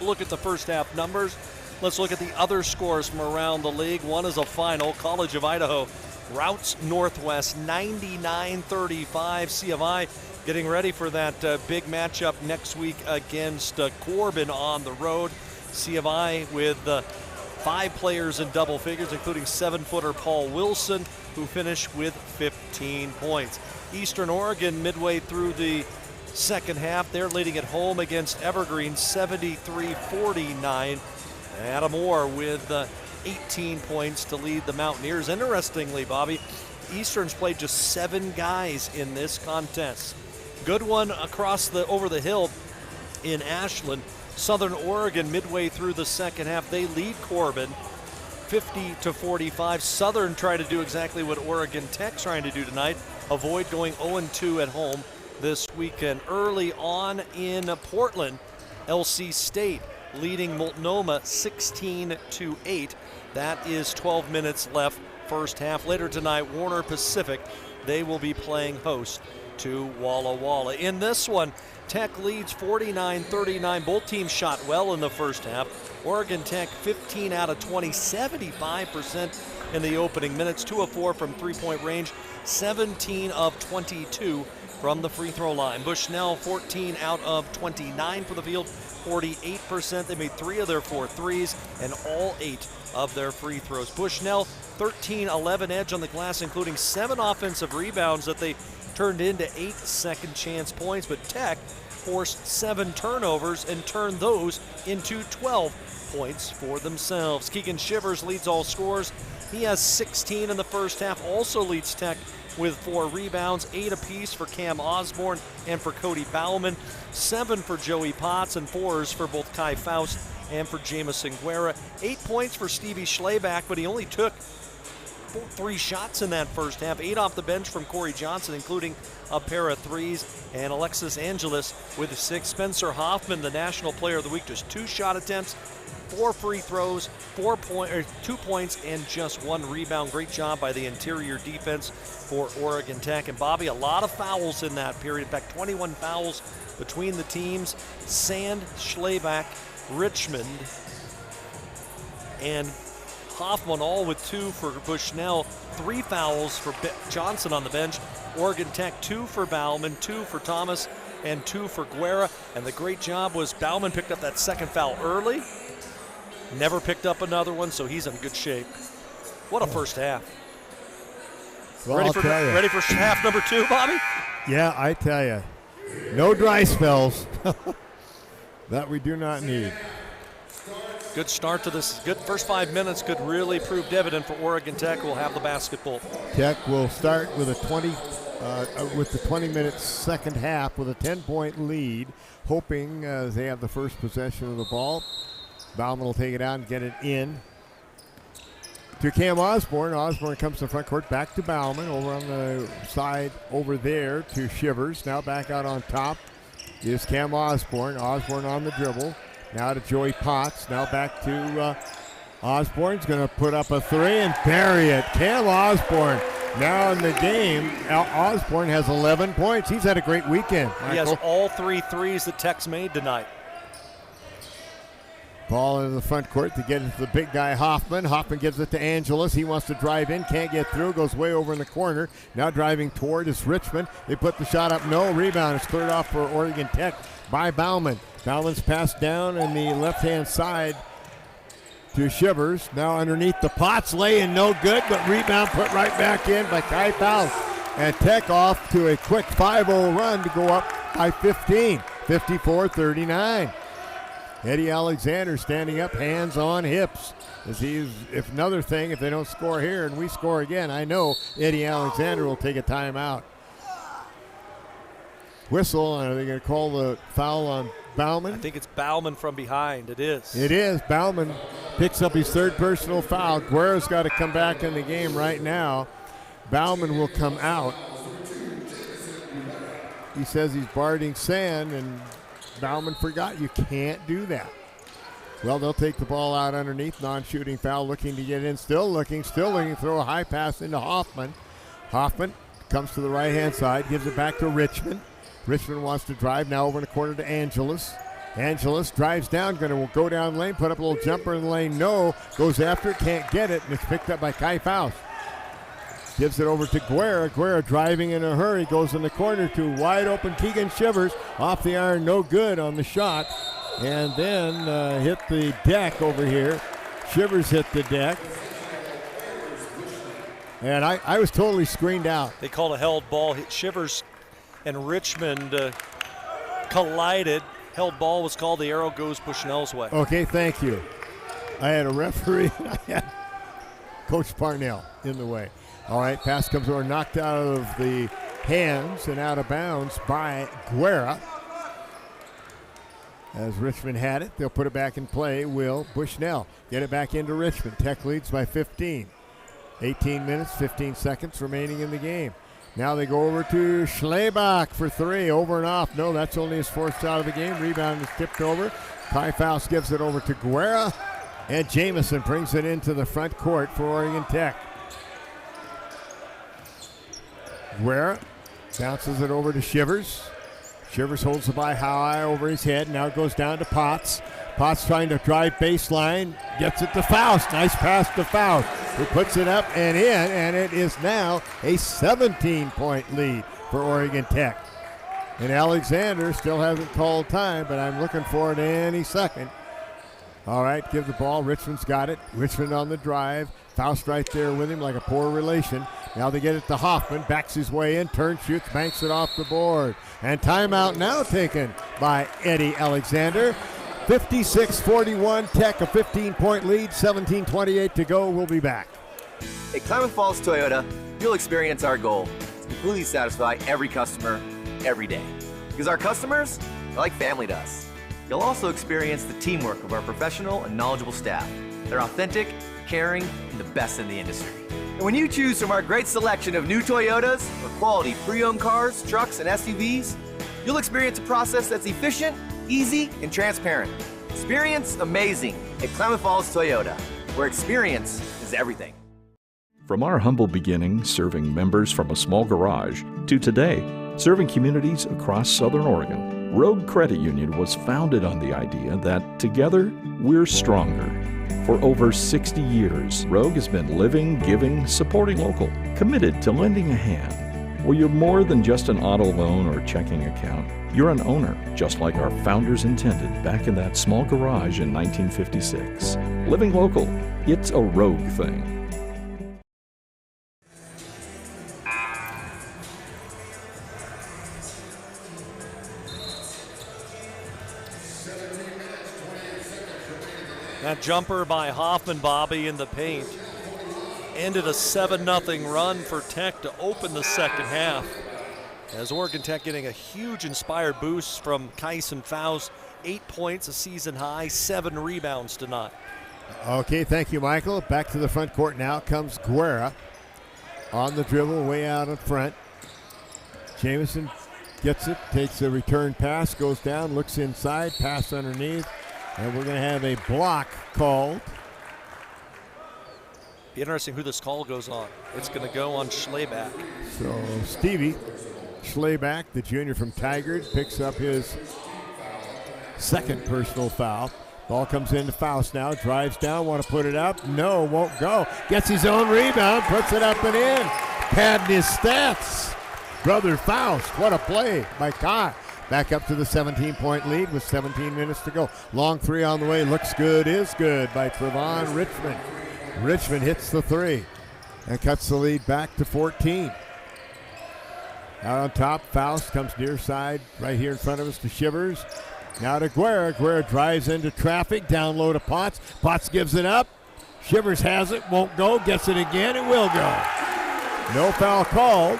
look at the first half numbers, let's look at the other scores from around the league. One is a final. College of Idaho routs Northwest 99-35. C of I getting ready for that big matchup next week against Corbin on the road. C of I with 5 players in double figures, including 7-footer Paul Wilson, who finished with 15 points. Eastern Oregon, midway through the second half, they're leading at home against Evergreen 73-49. Adam Orr with 18 points to lead the Mountaineers. Interestingly, Bobby, Eastern's played just 7 guys in this contest. Good one across over the hill in Ashland. Southern Oregon, midway through the second half, they lead Corbin 50-45. Southern tried to do exactly what Oregon Tech's trying to do tonight, avoid going 0-2 at home this weekend. Early on in Portland, LC State leading Multnomah 16-8. That is 12 minutes left first half. Later tonight, Warner Pacific, they will be playing host to Walla Walla. In this one, Tech leads 49-39. Both teams shot well in the first half. Oregon Tech 15 out of 20, 75% in the opening minutes, 2 of 4 from three-point range, 17 of 22 from the free throw line. Bushnell 14 out of 29 for the field, 48%. They made 3 of their 4 threes and all 8 of their free throws. Bushnell 13-11 edge on the glass, including 7 offensive rebounds that they turned into 8 second chance points. But Tech forced 7 turnovers and turned those into 12 points for themselves. Keegan Shivers leads all scorers. He has 16 in the first half, also leads Tech with 4 rebounds, 8 apiece for Cam Osborne and for Cody Bauman, 7 for Joey Potts, and 4s for both Kai Faust and for Jamison Guerra. 8 points for Stevie Schleback, but he only took 3 shots in that first half, 8 off the bench from Corey Johnson, including a pair of 3s, and Alexis Angeles with 6. Spencer Hoffman, the National Player of the Week, just 2 shot attempts, 4 free throws, 2 points, and just 1 rebound. Great job by the interior defense for Oregon Tech. And Bobby, a lot of fouls in that period. In fact, 21 fouls between the teams. Sand, Schleback, Richmond, and Hoffman all with 2 for Bushnell. 3 fouls for Johnson on the bench. Oregon Tech 2 for Bauman, 2 for Thomas, and 2 for Guerra. And the great job was Bauman picked up that second foul early. Never picked up another one, so he's in good shape. What a first half. Well, ready for half number 2, Bobby? Yeah, I tell you. No dry spells. That we do not need. Good start to this. Good first 5 minutes could really prove evident for Oregon Tech, who will have the basketball. Tech will start with the 20-minute second half with a 10-point lead, hoping they have the first possession of the ball. Bauman will take it out and get it in to Cam Osborne. Osborne comes to the front court, back to Bauman, over on the side over there to Shivers. Now back out on top is Cam Osborne. Osborne on the dribble. Now to Joey Potts. Now back to Osborne's going to put up a 3 and bury it. Cam Osborne now in the game. Osborne has 11 points. He's had a great weekend, Michael. He has all 3 threes that Tech's made tonight. Ball into the front court to get into the big guy Hoffman. Hoffman gives it to Angeles. He wants to drive in, can't get through, goes way over in the corner. Now driving toward is Richmond. They put the shot up, no rebound. It's cleared off for Oregon Tech by Bauman. Bauman's passed down on the left-hand side to Shivers. Now underneath the Potts, laying no good, but rebound put right back in by Kai Faust. And Tech off to a quick 5-0 run to go up by 15, 54-39. Eddie Alexander standing up, hands on hips. If they don't score here and we score again, I know Eddie Alexander will take a timeout. Whistle, are they going to call the foul on Bauman? I think it's Bauman from behind. It is. It is. Bauman picks up his 3rd personal foul. Guerra's got to come back in the game right now. Bauman will come out. He says he's guarding Sand, and Bauman forgot. You can't do that. Well, they'll take the ball out underneath. Non-shooting foul, looking to get in. Still looking. Throw a high pass into Hoffman. Hoffman comes to the right-hand side, gives it back to Richmond. Richmond wants to drive now over in the corner to Angeles. Angeles drives down, going to go down lane, put up a little jumper in the lane. No, goes after it, can't get it, and it's picked up by Kai Faust. Gives it over to Guerra. Guerra driving in a hurry, goes in the corner to wide open Keegan Shivers. Off the iron, no good on the shot. And then hit the deck over here. Shivers hit the deck. And I was totally screened out. They called a held ball. Shivers and Richmond collided. Held ball was called. The arrow goes Bushnell's way. Okay, thank you. I had a referee. I had Coach Parnell in the way. All right, pass comes over, knocked out of the hands and out of bounds by Guerra. As Richmond had it, they'll put it back in play. Will Bushnell get it back into Richmond. Tech leads by 15. 18 minutes, 15 seconds remaining in the game. Now they go over to Schleback for 3, over and off. No, that's only his 4th shot of the game. Rebound is tipped over. Kai Faust gives it over to Guerra, and Jamison brings it into the front court for Oregon Tech. Guerra bounces it over to Shivers. Shivers holds the ball high over his head. Now it goes down to Potts. Potts trying to drive baseline. Gets it to Faust. Nice pass to Faust, who puts it up and in, and it is now a 17-point lead for Oregon Tech. And Alexander still hasn't called time, but I'm looking for it any second. All right, give the ball. Richmond's got it. Richmond on the drive. Faust right there with him like a poor relation. Now they get it to Hoffman. Backs his way in. Turns, shoots, banks it off the board. And timeout now taken by Eddie Alexander. 56-41, Tech a 15-point lead. 17:28 to go. We'll be back. At Klamath Falls Toyota, you'll experience our goal to completely satisfy every customer, every day. Because our customers are like family to us. You'll also experience the teamwork of our professional and knowledgeable staff. They're authentic, caring, and the best in the industry. And when you choose from our great selection of new Toyotas or quality pre-owned cars, trucks, and SUVs, you'll experience a process that's efficient, easy, and transparent. Experience amazing at Klamath Falls Toyota, where experience is everything. From our humble beginnings serving members from a small garage to today, serving communities across Southern Oregon, Rogue Credit Union was founded on the idea that together, we're stronger. For over 60 years, Rogue has been living, giving, supporting local, committed to lending a hand. Where you're more than just an auto loan or checking account, you're an owner, just like our founders intended back in that small garage in 1956. Living local, it's a Rogue thing. That jumper by Hoffman, Bobby, in the paint ended a 7-0 run for Tech to open the second half. As Oregon Tech getting a huge inspired boost from Kyson Faust, 8 points, a season high, 7 rebounds tonight. Okay, thank you, Michael. Back to the front court now comes Guerra on the dribble, way out in front. Jamison gets it, takes a return pass, goes down, looks inside, pass underneath. And we're going to have a block called. Be interesting who this call goes on. It's going to go on Schleback. So Stevie Schleback, the junior from Tigard, picks up his second personal foul. Ball comes into Faust now, drives down, want to put it up. No, won't go. Gets his own rebound, puts it up and in. Padding his stats. Brother Faust, what a play by Kai. Back up to the 17-point lead with 17 minutes to go. Long three on the way. Looks good, is good by Trevon Richmond. Richmond hits the three and cuts the lead back to 14. Out on top, Faust comes near side right here in front of us to Shivers. Now to Guerra. Guerra drives into traffic. Down low to Potts. Potts gives it up. Shivers has it. Won't go. Gets it again. It will go. No foul called.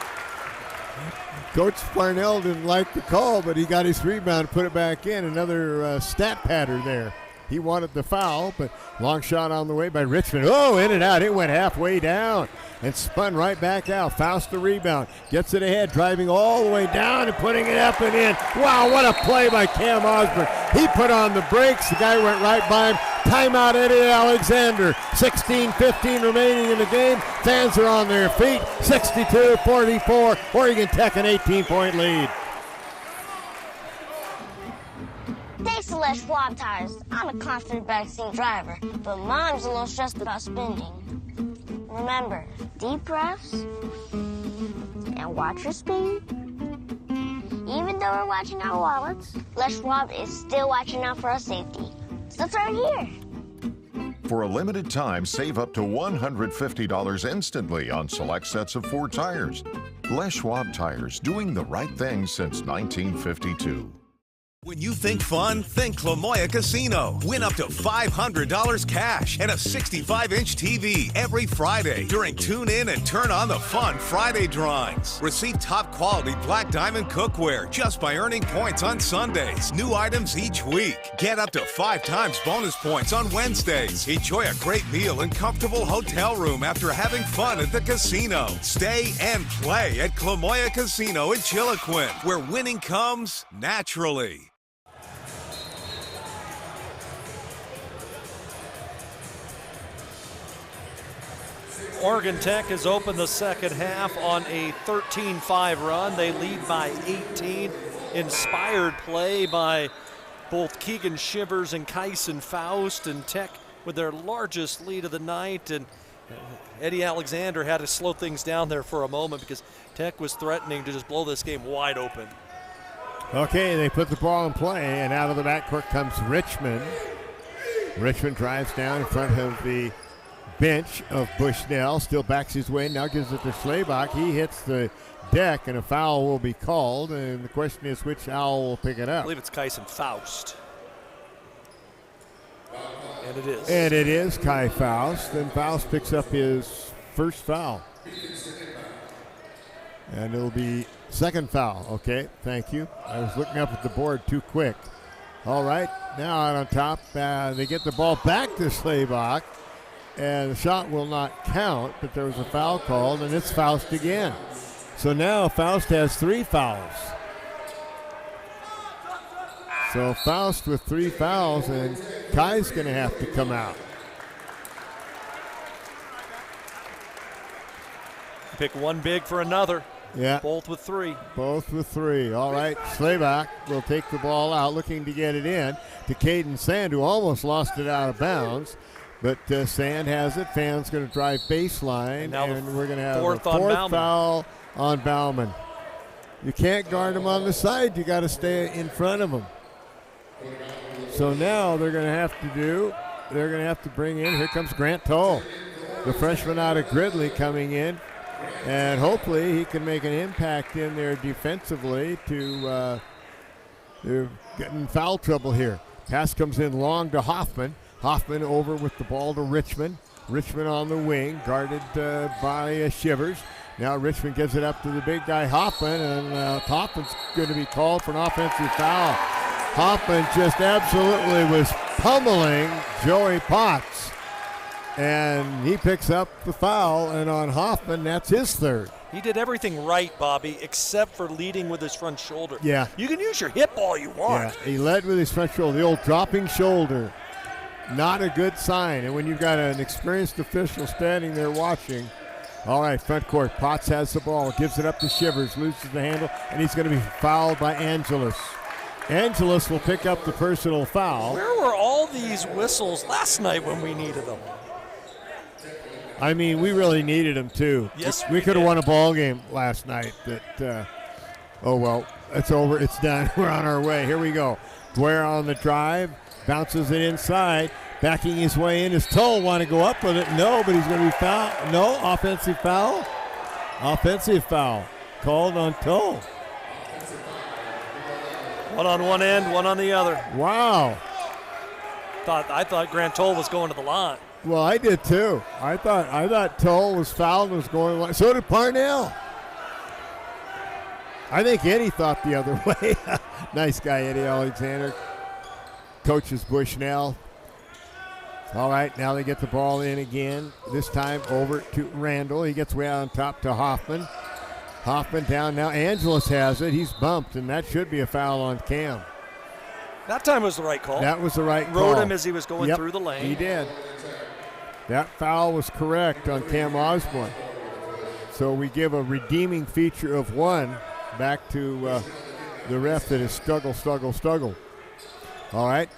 Coach Farnell didn't like the call, but he got his rebound, put it back in. Another stat pattern there. He wanted the foul, but long shot on the way by Richmond. Oh, in and out. It went halfway down and spun right back out. Faust the rebound. Gets it ahead, driving all the way down and putting it up and in. Wow, what a play by Cam Osborne. He put on the brakes. The guy went right by him. Timeout, Eddie Alexander. 16:15 remaining in the game. Fans are on their feet. 62-44. Oregon Tech an 18-point lead. Thanks to Les Schwab Tires, I'm a confident backseat driver, but Mom's a little stressed about spending. Remember, deep breaths and watch your speed. Even though we're watching our wallets, Les Schwab is still watching out for our safety. So throw it here. For a limited time, save up to $150 instantly on select sets of 4 tires. Les Schwab Tires, doing the right thing since 1952. When you think fun, think Clamoya Casino. Win up to $500 cash and a 65-inch TV every Friday during Tune In and Turn On the Fun Friday drawings. Receive top-quality Black Diamond cookware just by earning points on Sundays. New items each week. Get up to 5 times bonus points on Wednesdays. Enjoy a great meal and comfortable hotel room after having fun at the casino. Stay and play at Clamoya Casino in Chiloquin, where winning comes naturally. Oregon Tech has opened the second half on a 13-5 run. They lead by 18. Inspired play by both Keegan Shivers and Kyson Faust, and Tech with their largest lead of the night. And Eddie Alexander had to slow things down there for a moment because Tech was threatening to just blow this game wide open. Okay, they put the ball in play, and out of the backcourt comes Richmond. Richmond drives down in front of the bench of Bushnell, still backs his way, now gives it to Schlabach. He hits the deck, and a foul will be called, and the question is which owl will pick it I up. believe it's Kyson Faust. And it is. And it is Kai Faust, and Faust picks up his first foul. And it'll be second foul. Okay, thank you. I was looking up at the board too quick. All right, now out on top, they get the ball back to Schlabach, and the shot will not count, but there was a foul called, and it's Faust again. So now Faust has 3 fouls. So Faust with 3 fouls, and Kai's going to have to come out. Pick one big for another. Yeah. Both with 3. Both with 3. All right, Schlabach will take the ball out, looking to get it in to Caden Sand, who almost lost it out of bounds. But Sand has it. Fan's going to drive baseline, and we're going to have a fourth foul on Bauman. You can't guard him on the side. You got to stay in front of him. So now they're going to have to bring in, here comes Grant Toll, the freshman out of Gridley coming in. And hopefully he can make an impact in there defensively to they're getting in foul trouble here. Pass comes in long to Hoffman. Hoffman over with the ball to Richmond. Richmond on the wing, guarded by Shivers. Now Richmond gives it up to the big guy Hoffman, and Hoffman's going to be called for an offensive foul. Hoffman just absolutely was pummeling Joey Potts. And he picks up the foul, and on Hoffman, that's his 3rd. He did everything right, Bobby, except for leading with his front shoulder. Yeah. You can use your hip all you want. Yeah, he led with his front shoulder, the old dropping shoulder. Not a good sign. And when you've got an experienced official standing there watching, all right, front court, Potts has the ball, gives it up to Shivers, loses the handle, and he's going to be fouled by Angelus. Angelus will pick up the personal foul. Where were all these whistles last night when we needed them? I mean, we really needed him too. Yes, we could have won a ball game last night. That oh well, it's over. It's done. We're on our way. Here we go. Guerra on the drive, bounces it inside, backing his way in. Does Toll want to go up with it? No, but he's going to be fouled. No, offensive foul. Offensive foul called on Toll. One on one end, one on the other. Wow. I thought Grant Toll was going to the line. Well, I did too. I thought Toll was fouled and was going. So did Parnell. I think Eddie thought the other way. Nice guy, Eddie Alexander. Coaches Bushnell. All right, now they get the ball in again. This time over to Randall. He gets way out on top to Hoffman. Hoffman down now. Angelus has it. He's bumped, and that should be a foul on Cam. That time was the right call. That was the right call. Rode him as he was going through the lane. He did. That foul was correct on Cam Osborne. So we give a redeeming feature of 1 back to the ref that is struggle. All right,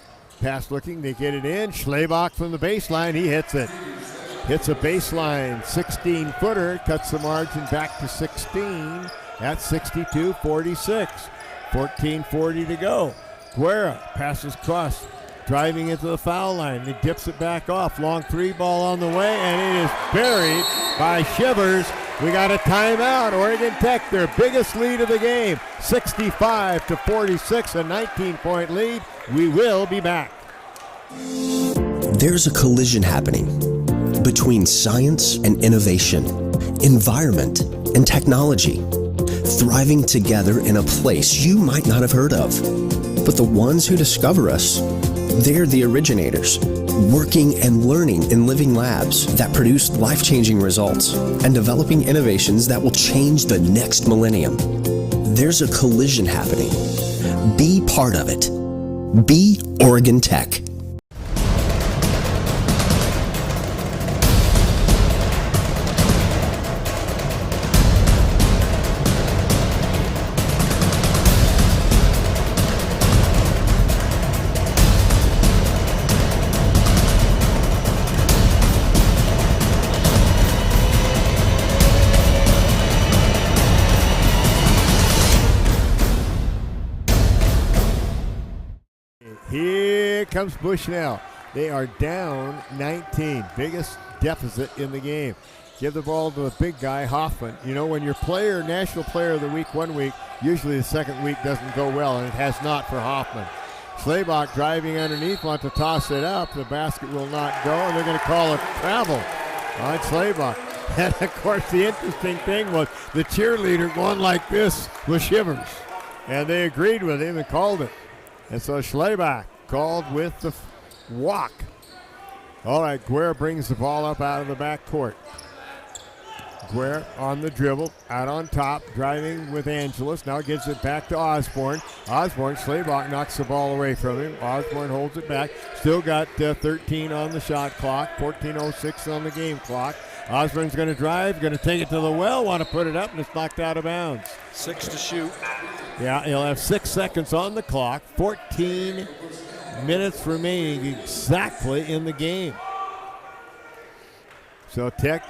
pass looking, they get it in. Schlabach from the baseline, he hits it. Hits a baseline 16-footer, cuts the margin back to 16 at 62-46. 14:40 to go. Guerra passes cross, driving into the foul line. He dips it back off. Long 3 ball on the way, and it is buried by Shivers. We got a timeout. Oregon Tech, their biggest lead of the game, 65-46, a 19-point lead. We will be back. There's a collision happening between science and innovation, environment and technology, thriving together in a place you might not have heard of. But the ones who discover us, they're the originators, working and learning in living labs that produce life-changing results and developing innovations that will change the next millennium. There's a collision happening. Be part of it. Be Oregon Tech. Here comes Bushnell. They are down 19. Biggest deficit in the game. Give the ball to the big guy, Hoffman. You know, when your player, National Player of the Week one week, usually the second week doesn't go well, and it has not for Hoffman. Schlabach driving underneath, wants to toss it up. The basket will not go, and they're going to call it travel on Schlabach. And, of course, the interesting thing was the cheerleader going like this with Shivers. And they agreed with him and called it. And so Schlabach called with the walk. All right, Guerra brings the ball up out of the backcourt. Guerra on the dribble, out on top, driving with Angeles. Now gives it back to Osborne. Schlabach knocks the ball away from him. Osborne holds it back. Still got 13 on the shot clock, 14:06 on the game clock. Osborne's going to drive, going to take it to the well, want to put it up, and it's knocked out of bounds. 6 to shoot. Yeah, he'll have 6 seconds on the clock, 14 minutes remaining exactly in the game. So Tech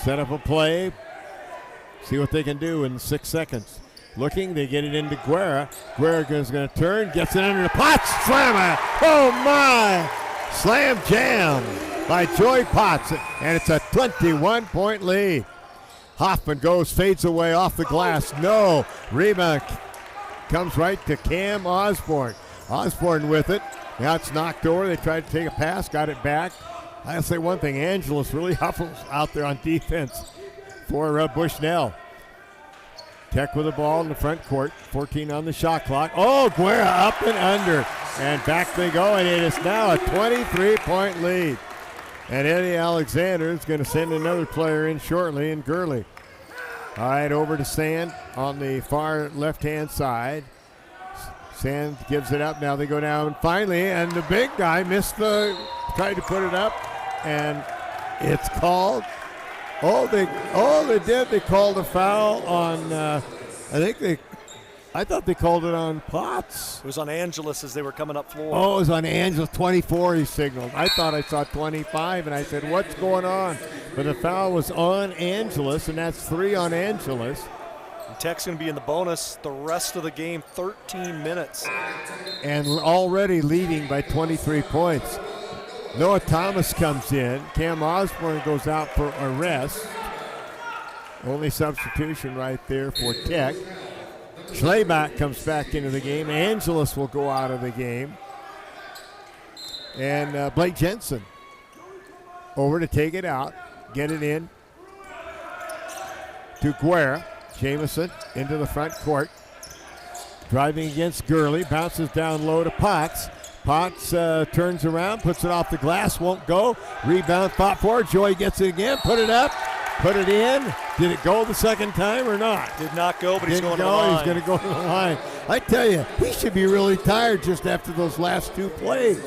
set up a play, see what they can do in 6 seconds. Looking, they get it into Guerra. Guerra is going to turn, gets it under the Potts, slammer. Oh my! Slam jam by Joy Potts, and it's a 21-point lead. Hoffman goes, fades away off the glass. No. Rebound comes right to Cam Osborne. Osborne with it. Now it's knocked over. They tried to take a pass, got it back. I'll say one thing, Angeles really huffles out there on defense for Bushnell. Tech with the ball in the front court, 14 on the shot clock. Oh, Guerra up and under, and back they go, and it is now a 23-point lead. And Eddie Alexander is going to send another player in shortly in Gurley. All right, over to Sand on the far left-hand side. Sand gives it up. Now they go down finally, and the big guy tried to put it up, and it's called. They called a foul on, I thought they called it on Potts. It was on Angeles as they were coming up floor. Oh, it was on Angeles, 24 he signaled. I thought I saw 25, and I said, what's going on? But the foul was on Angeles, and that's 3 on Angeles. And Tech's going to be in the bonus the rest of the game, 13 minutes. And already leading by 23 points. Noah Thomas comes in. Cam Osborne goes out for a rest. Only substitution right there for Tech. Schlabach comes back into the game. Angeles will go out of the game. And Blake Jensen over to take it out. Get it in to Guerra. Jamison into the front court. Driving against Gurley. Bounces down low to Potts. Potts turns around, puts it off the glass, won't go. Rebound, fought for. Joy gets it again, put it up, put it in. Did it go the second time or not? Did not go, but he's going to the line. He's going to go to the line. I tell you, he should be really tired just after those last 2 plays.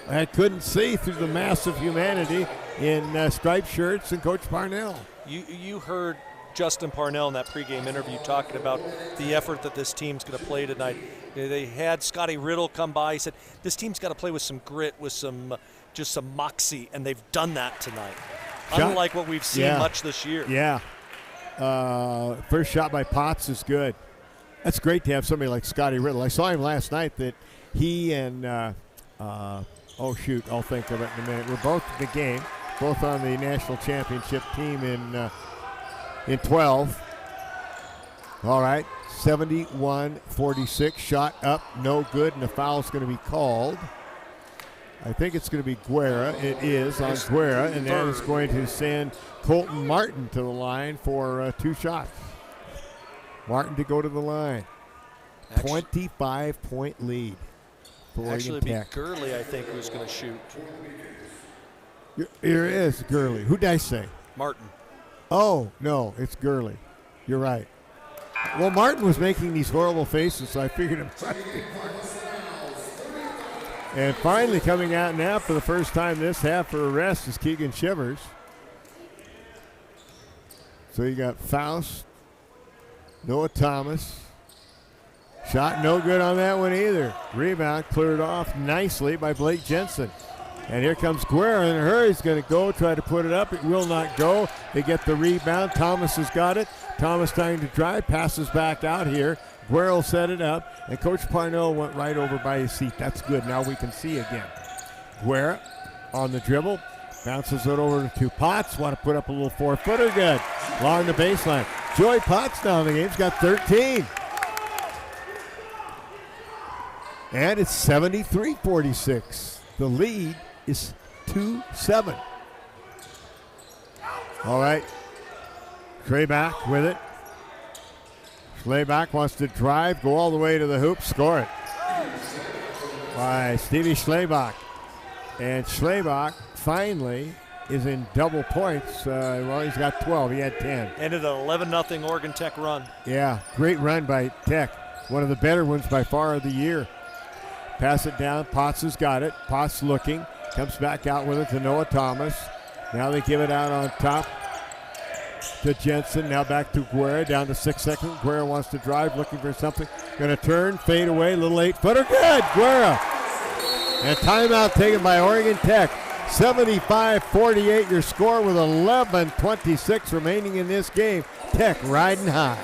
I couldn't see through the massive humanity in striped shirts and Coach Parnell. You heard Justin Parnell in that pregame interview talking about the effort that this team's going to play tonight. They had Scotty Riddle come by. He said, this team's got to play with some grit, with some moxie, and they've done that tonight. Unlike what we've seen much this year. Yeah. First shot by Potts is good. That's great to have somebody like Scotty Riddle. I saw him last night that he and, I'll think of it in a minute. We're both at the game, both on the national championship team in 12. All right. 71-46, shot up, no good, and a foul's going to be called. I think it's going to be Guerra. It is on Guerra, and that is going to send Colton Martin to the line for 2 shots. Martin to go to the line. 25-point lead for Oregon Actually, Tech. Be Gurley, I think, who's going to shoot. Here is Gurley. Who did I say? Martin. Oh, no, it's Gurley. You're right. Well, Martin was making these horrible faces, so I figured it must be Martin. And finally coming out now for the first time this half for a rest is Keegan Shivers. So you got Faust, Noah Thomas. Shot no good on that one either. Rebound cleared off nicely by Blake Jensen. And here comes Guerra in a hurry. He's going to go try to put it up. It will not go. They get the rebound. Thomas has got it. Thomas trying to drive, passes back out here. Guerra will set it up, and Coach Parnell went right over by his seat. That's good. Now we can see again. Guerra on the dribble. Bounces it over to Potts. Want to put up a little 4-footer. Good. Along the baseline. Joey Potts now in the game. He's got 13. And it's 73-46. The lead is 2-7. All right. Schleybach with it. Schleybach wants to drive, go all the way to the hoop, score it. By Stevie Schleybach. And Schleybach finally is in double points. Well, he's got 12. He had 10. Ended an 11-0 Oregon Tech run. Yeah, great run by Tech. One of the better ones by far of the year. Pass it down. Potts has got it. Potts looking. Comes back out with it to Noah Thomas. Now they give it out on top to Jensen. Now back to Guerra. Down to 6 seconds. Guerra wants to drive, looking for something. Going to turn, fade away. Little 8-footer. Good. Guerra. And timeout taken by Oregon Tech. 75-48 your score with 11:26 remaining in this game. Tech riding high.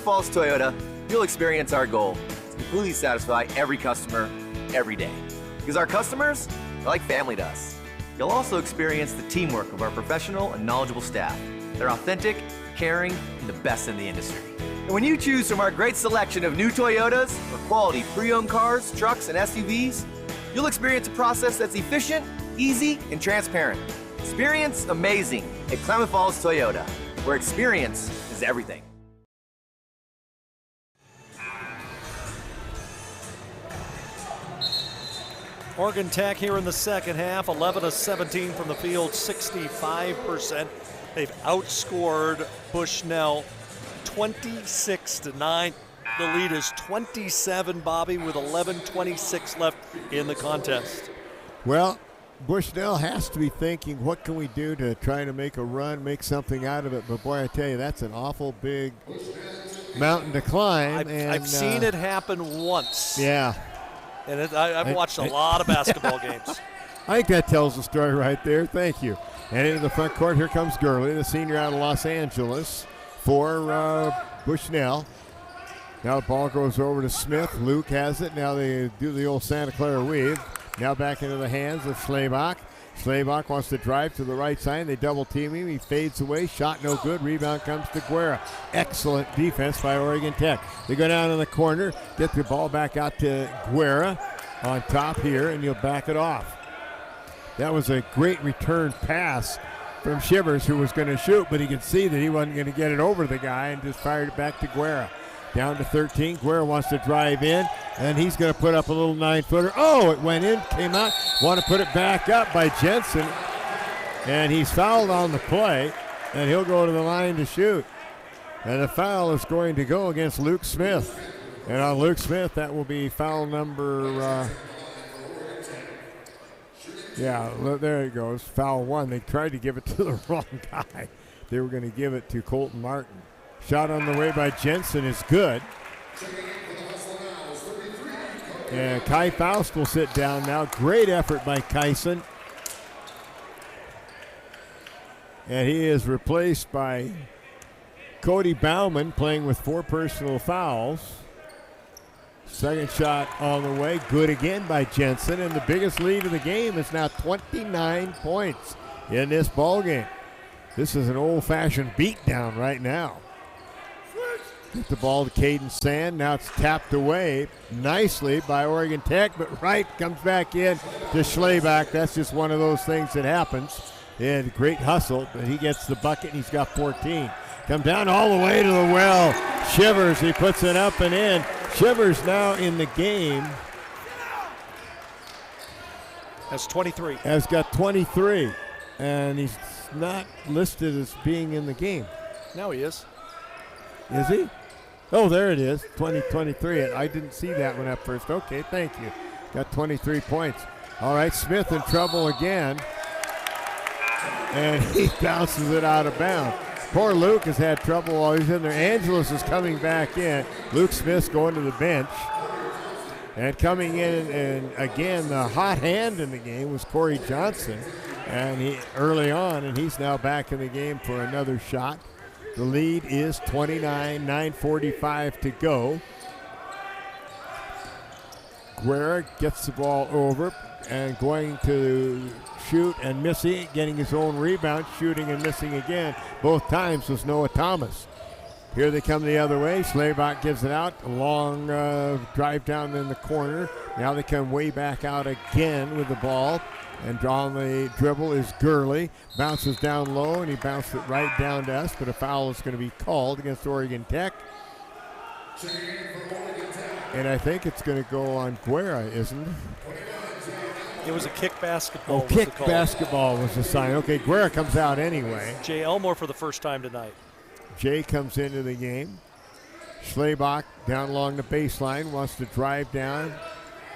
Falls Toyota, you'll experience our goal to completely satisfy every customer every day. Because our customers are like family to us. You'll also experience the teamwork of our professional and knowledgeable staff. They're authentic, caring, and the best in the industry. And when you choose from our great selection of new Toyotas or quality pre-owned cars, trucks, and SUVs, you'll experience a process that's efficient, easy, and transparent. Experience amazing at Klamath Falls Toyota, where experience is everything. Oregon Tech here in the second half, 11 of 17 from the field, 65%. They've outscored Bushnell 26-9. The lead is 27, Bobby, with 11:26 left in the contest. Well, Bushnell has to be thinking, what can we do to try to make a run, make something out of it? But boy, I tell you, that's an awful big mountain to climb. I've seen it happen once. Yeah. And I've watched a lot of basketball games. I think that tells the story right there. Thank you. And into the front court, here comes Gurley, the senior out of Los Angeles for Bushnell. Now the ball goes over to Smith. Luke has it. Now they do the old Santa Clara weave. Now back into the hands of Schleybach. Schleybach wants to drive to the right side. They double team him. He fades away. Shot no good. Rebound comes to Guerra. Excellent defense by Oregon Tech. They go down in the corner, get the ball back out to Guerra on top here, and you'll back it off. That was a great return pass from Shivers, who was going to shoot, but he could see that he wasn't going to get it over the guy and just fired it back to Guerra. Down to 13. Guerra wants to drive in, and he's going to put up a little 9-footer. Oh, it went in, came out. Want to put it back up by Jensen, and he's fouled on the play, and he'll go to the line to shoot. And the foul is going to go against Luke Smith. And on Luke Smith, that will be foul number, there it goes, foul 1. They tried to give it to the wrong guy. They were going to give it to Colton Martin. Shot on the way by Jensen is good. And Kai Faust will sit down now. Great effort by Kyson. And he is replaced by Cody Bauman, playing with 4 personal fouls. Second shot on the way. Good again by Jensen. And the biggest lead of the game is now 29 points in this ball game. This is an old-fashioned beatdown right now. Get the ball to Caden Sand. Now it's tapped away nicely by Oregon Tech, but Wright comes back in to Schleybach. That's just one of those things that happens. And great hustle, but he gets the bucket, and he's got 14. Come down all the way to the well. Shivers, he puts it up and in. Shivers now in the game. Has 23. Has got 23, and he's not listed as being in the game. No, he is. Is he? Oh, there it is, 2023. I didn't see that one up first. Okay, thank you. got 23 points. All right, Smith in trouble again. And he bounces it out of bounds. Poor Luke has had trouble while he's in there. Angelos is coming back in. Luke Smith's going to the bench. And coming in, and again, the hot hand in the game was Corey Johnson. And he early on, and he's now back in the game for another shot. The lead is 29, 9:45 to go. Guerra gets the ball over and going to shoot and missing, getting his own rebound, shooting and missing again. Both times was Noah Thomas. Here they come the other way. Schlabach gives it out. A long drive down in the corner. Now they come way back out again with the ball. And drawing the dribble is Gurley. Bounces down low, and he bounced it right down to us, but a foul is going to be called against Oregon Tech. And I think it's going to go on Guerra, isn't it? It was a kick basketball. Oh, kick basketball was the sign. Okay, Guerra comes out anyway. Jay Elmore for the first time tonight. Jay comes into the game. Schlabach down along the baseline, wants to drive down.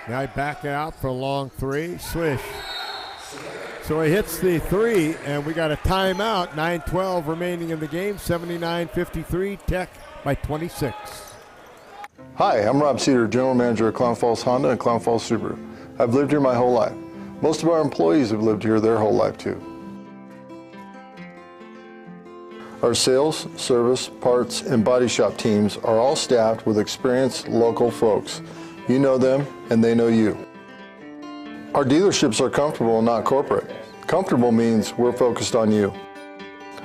Now he back it out for a long three. Swish. So he hits the three, and we got a timeout. 9:12 remaining in the game. 79-53, Tech by 26. Hi, I'm Rob Cedar, General Manager of Clown Falls Honda and Clown Falls Subaru. I've lived here my whole life. Most of our employees have lived here their whole life too. Our sales, service, parts, and body shop teams are all staffed with experienced local folks. You know them, and they know you. Our dealerships are comfortable and not corporate. Comfortable means we're focused on you.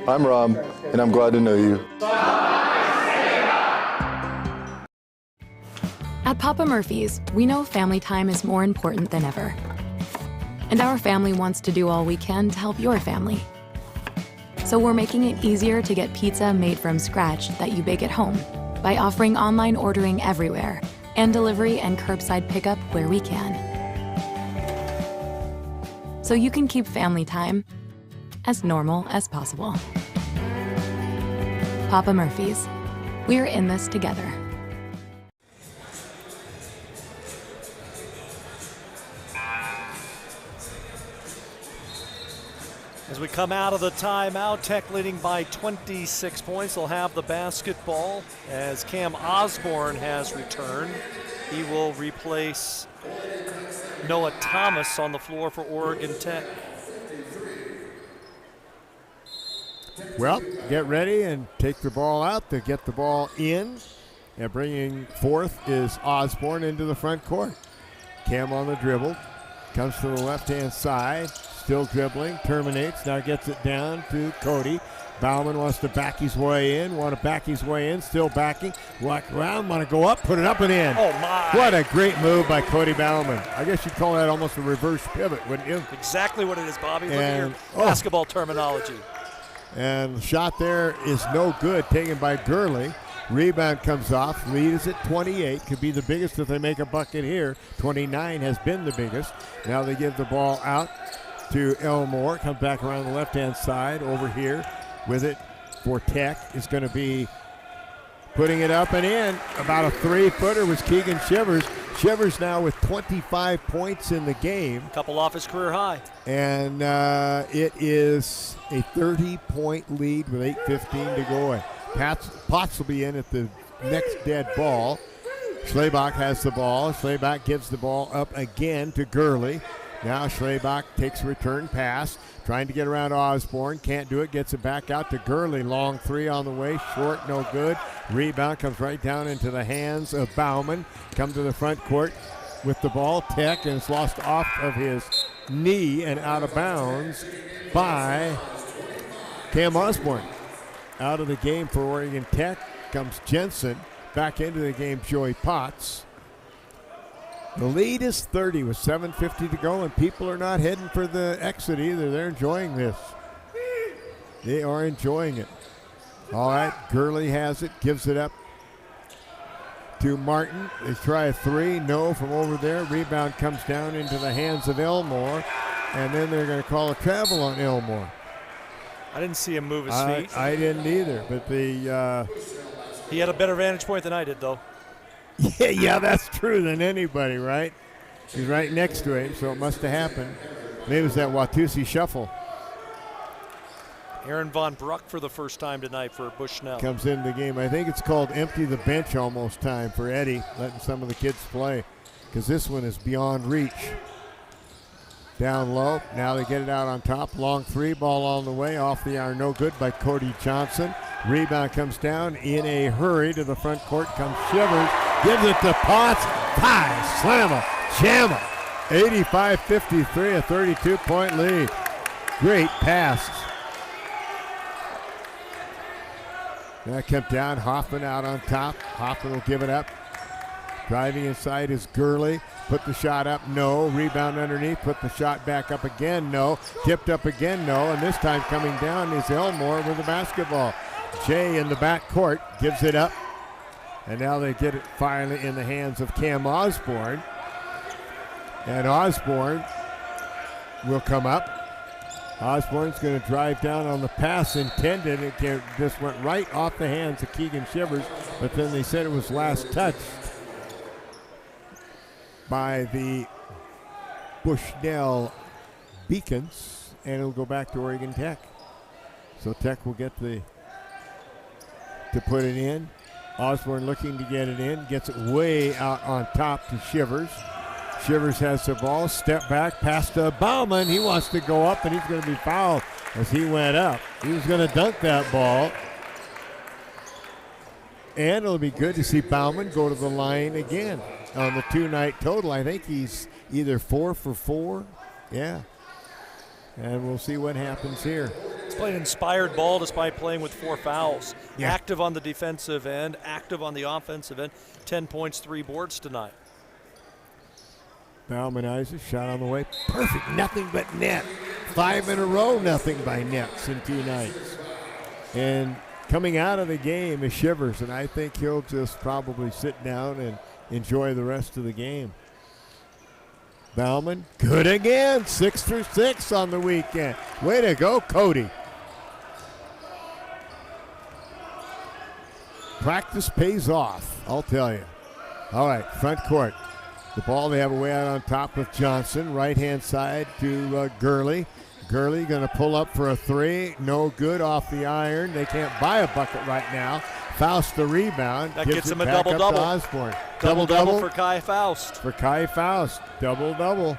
I'm Rob, and I'm glad to know you. At Papa Murphy's, we know family time is more important than ever. And our family wants to do all we can to help your family. So we're making it easier to get pizza made from scratch that you bake at home by offering online ordering everywhere and delivery and curbside pickup where we can. So you can keep family time as normal as possible. Papa Murphy's, we're in this together. As we come out of the timeout, Tech leading by 26 points. They'll have the basketball as Cam Osborne has returned. He will replace Noah Thomas on the floor for Oregon Tech. Well, get ready and take the ball out to get the ball in. And bringing forth is Osborne into the front court. Cam on the dribble, comes to the left-hand side. Still dribbling, terminates, now gets it down to Cody. Bauman wants to back his way in, still backing. Walk around, want to go up, put it up and in. Oh, my. What a great move by Cody Bauman. I guess you'd call that almost a reverse pivot, wouldn't you? Exactly what it is, Bobby. Look at your basketball terminology. And the shot there is no good, taken by Gurley. Rebound comes off. Lead is at 28. Could be the biggest if they make a bucket here. 29 has been the biggest. Now they give the ball out to Elmore. Comes back around the left-hand side over here with it for Tech. Is going to be putting it up and in. About a three-footer was Keegan Shivers. Shivers now with 25 points in the game. Couple off his career high. And it is a 30-point lead with 8:15 to go. Potts will be in at the next dead ball. Schlabach has the ball. Schlabach gives the ball up again to Gurley. Now Schlabach takes a return pass, trying to get around Osborne. Can't do it, gets it back out to Gurley. Long three on the way, short, no good. Rebound comes right down into the hands of Bauman. Come to the front court with the ball. Tech, and it's lost off of his knee and out of bounds by Cam Osborne. Out of the game for Oregon Tech comes Jensen. Back into the game, Joey Potts. The lead is 30 with 7:50 to go, and people are not heading for the exit either. They're enjoying this. They are enjoying it. All right, Gurley has it, gives it up to Martin. They try a three, no from over there. Rebound comes down into the hands of Elmore, and then they're going to call a travel on Elmore. I didn't see him move his feet. I didn't either, but he had a better vantage point than I did, though. Yeah, that's true than anybody, right? He's right next to him, so it must have happened. Maybe it was that Watusi shuffle. Aaron Von Bruck for the first time tonight for Bushnell. Comes into the game. I think it's called empty the bench almost time for Eddie, letting some of the kids play, because this one is beyond reach. Down low. Now they get it out on top. Long three ball on the way. Off the iron. No good by Cody Johnson. Rebound comes down in a hurry. To the front court comes Shivers. Gives it to Potts. Tie. Slammer. Jammer. 85-53. A 32-point lead. Great pass. That comes down. Hoffman out on top. Hoffman will give it up. Driving inside is Gurley. Put the shot up, no. Rebound underneath, put the shot back up again, no. Tipped up again, no. And this time coming down is Elmore with the basketball. Jay in the back court gives it up. And now they get it finally in the hands of Cam Osborne. And Osborne will come up. Osborne's going to drive down on the pass intended. It just went right off the hands of Keegan Shivers, but then they said it was last touched by the Bushnell Beacons, and it'll go back to Oregon Tech. So Tech will get to put it in. Osborne looking to get it in, gets it way out on top to Shivers. Shivers has the ball, step back, pass to Bauman. He wants to go up, and he's going to be fouled as he went up. He was going to dunk that ball. And it'll be good to see Bauman go to the line again on the two-night total. I think he's either 4 for 4. Yeah. And we'll see what happens here. He's playing inspired ball despite playing with 4 fouls. Yeah. Active on the defensive end, active on the offensive end. 10 points, 3 boards tonight. Bauman Isaac, shot on the way. Perfect. Nothing but net. 5 in a row, nothing by nets in 2 nights. And coming out of the game is Shivers, and I think he'll just probably sit down and enjoy the rest of the game. Bauman, good again. 6 for 6 on the weekend. Way to go, Cody. Practice pays off, I'll tell you. All right, front court. The ball they have away out on top with Johnson. Right-hand side to Gurley. Gurley going to pull up for a 3. No good off the iron. They can't buy a bucket right now. Faust the rebound. That gets him a double-double. Osborne. Double-double for Kai Faust. For Kai Faust. Double-double.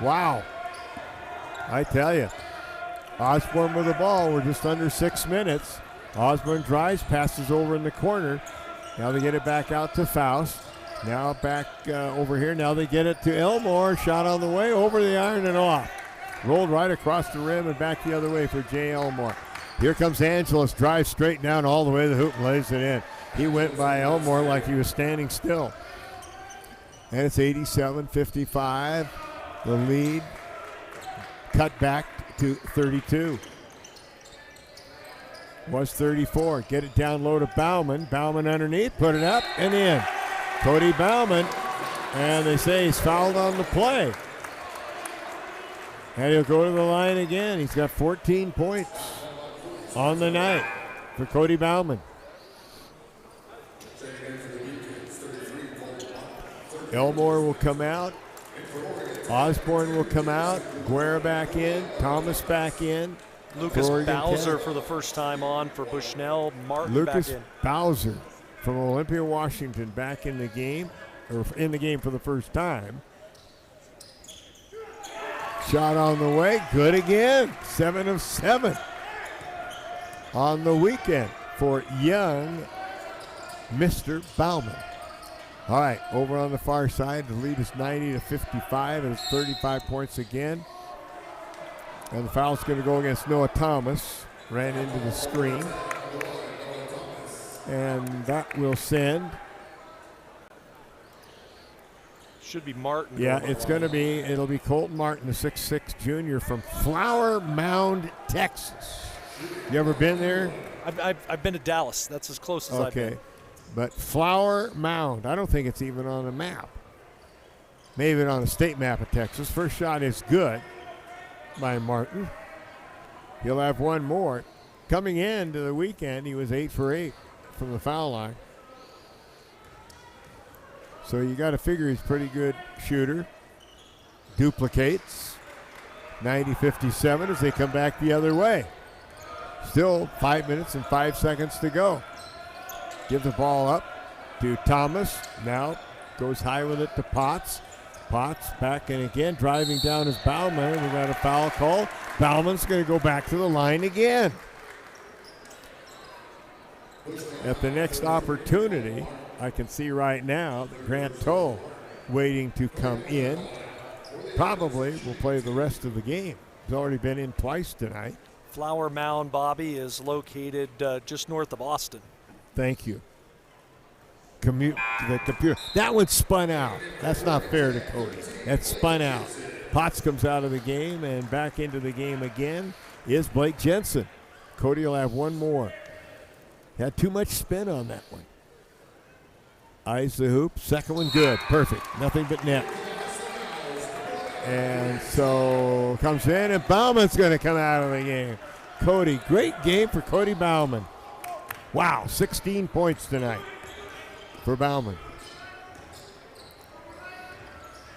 Wow. I tell you. Osborne with the ball. We're just under 6 minutes. Osborne drives, passes over in the corner. Now they get it back out to Faust. Now back over here. Now they get it to Elmore. Shot on the way. Over the iron and off. Rolled right across the rim and back the other way for Jay Elmore. Here comes Angeles. Drives straight down all the way to the hoop and lays it in. He went by Elmore like he was standing still. And it's 87-55. The lead cut back to 32. Was 34. Get it down low to Bauman. Bauman underneath. Put it up and in. Cody Bauman. And they say he's fouled on the play. And he'll go to the line again. He's got 14 points on the night for Cody Bauman. Elmore will come out. Osborne will come out. Guerra back in. Thomas back in. Lucas Bowser for the first time on for Bushnell. Martin back in. Lucas Bowser from Olympia, Washington back in the game, or in the game for the first time. Shot on the way, good again. 7 of 7 on the weekend for young Mr. Bauman. All right, over on the far side, the lead is 90-55, and it's 35 points again. And the foul's going to go against Noah Thomas. Ran into the screen. And that will send. Should be Martin. Yeah, it's going to be, it'll be Colton Martin, the 6'6 junior from Flower Mound, Texas. You ever been there? I've been to Dallas. That's as close as I've been. But Flower Mound, I don't think it's even on a map. Maybe on a state map of Texas. First shot is good by Martin. He'll have one more. Coming into the weekend, he was 8 for 8 from the foul line. So you got to figure he's a pretty good shooter. duplicates. 90-57 as they come back the other way. Still 5 minutes and 5 seconds to go. Give the ball up to Thomas. Now goes high with it to Potts. Potts back in again, driving down is Bauman. We got a foul call. Bauman's going to go back to the line again. At the next opportunity, I can see right now that Grant Toll waiting to come in. Probably will play the rest of the game. He's already been in twice tonight. Flower Mound, Bobby, is located just north of Austin. Thank you. The computer. That one spun out. That's not fair to Cody. That spun out. Potts comes out of the game, and back into the game again is Blake Jensen. Cody will have one more. Had too much spin on that one. Eyes the hoop. Second one good. Perfect. Nothing but net. And so comes in, and Bauman's going to come out of the game. Cody, great game for Cody Bauman. Wow, 16 points tonight for Bauman.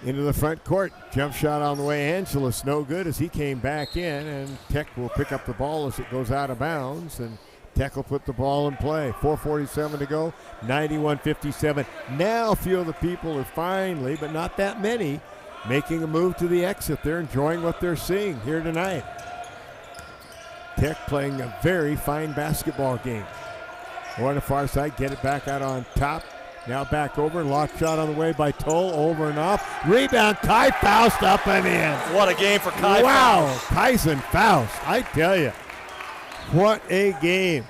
Into the front court. Jump shot on the way. Angelus no good as he came back in, and Tech will pick up the ball as it goes out of bounds, and Tech will put the ball in play. 4:47 to go, 91-57. Now a few of the people are finally, but not that many, making a move to the exit. They're enjoying what they're seeing here tonight. Tech playing a very fine basketball game. On the far side, get it back out on top. Now back over, lock shot on the way by Toll, over and off. Rebound, Kai Faust up and in. What a game for Kai Faust. Wow, Tyson Faust, I tell you. What a game.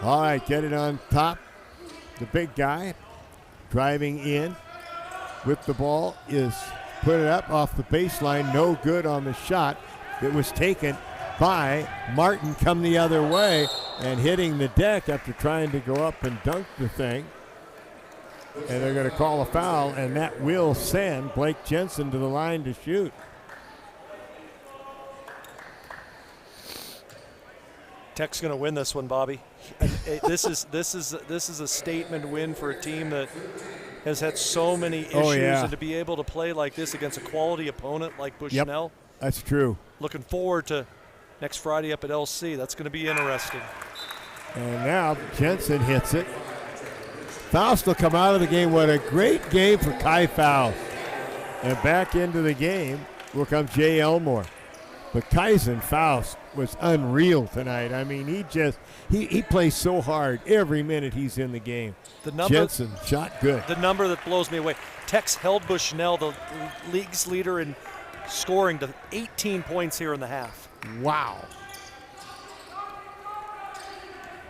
All right, get it on top. The big guy driving in with the ball is put it up off the baseline. No good on the shot. It was taken by Martin, come the other way and hitting the deck after trying to go up and dunk the thing. And they're going to call a foul, and that will send Blake Jensen to the line to shoot. Tech's going to win this one, Bobby. This is a statement win for a team that has had so many issues, and to be able to play like this against a quality opponent like Bushnell. Yep, that's true. Looking forward to next Friday up at LC. That's going to be interesting. And now Jensen hits it. Faust will come out of the game. What a great game for Kai Faust. And back into the game will come Jay Elmore. But Tyson Faust was unreal tonight. I mean, he plays so hard every minute he's in the game. Jensen shot good. The number that blows me away. Tech's held Bushnell, the league's leader in scoring, to 18 points here in the half. Wow.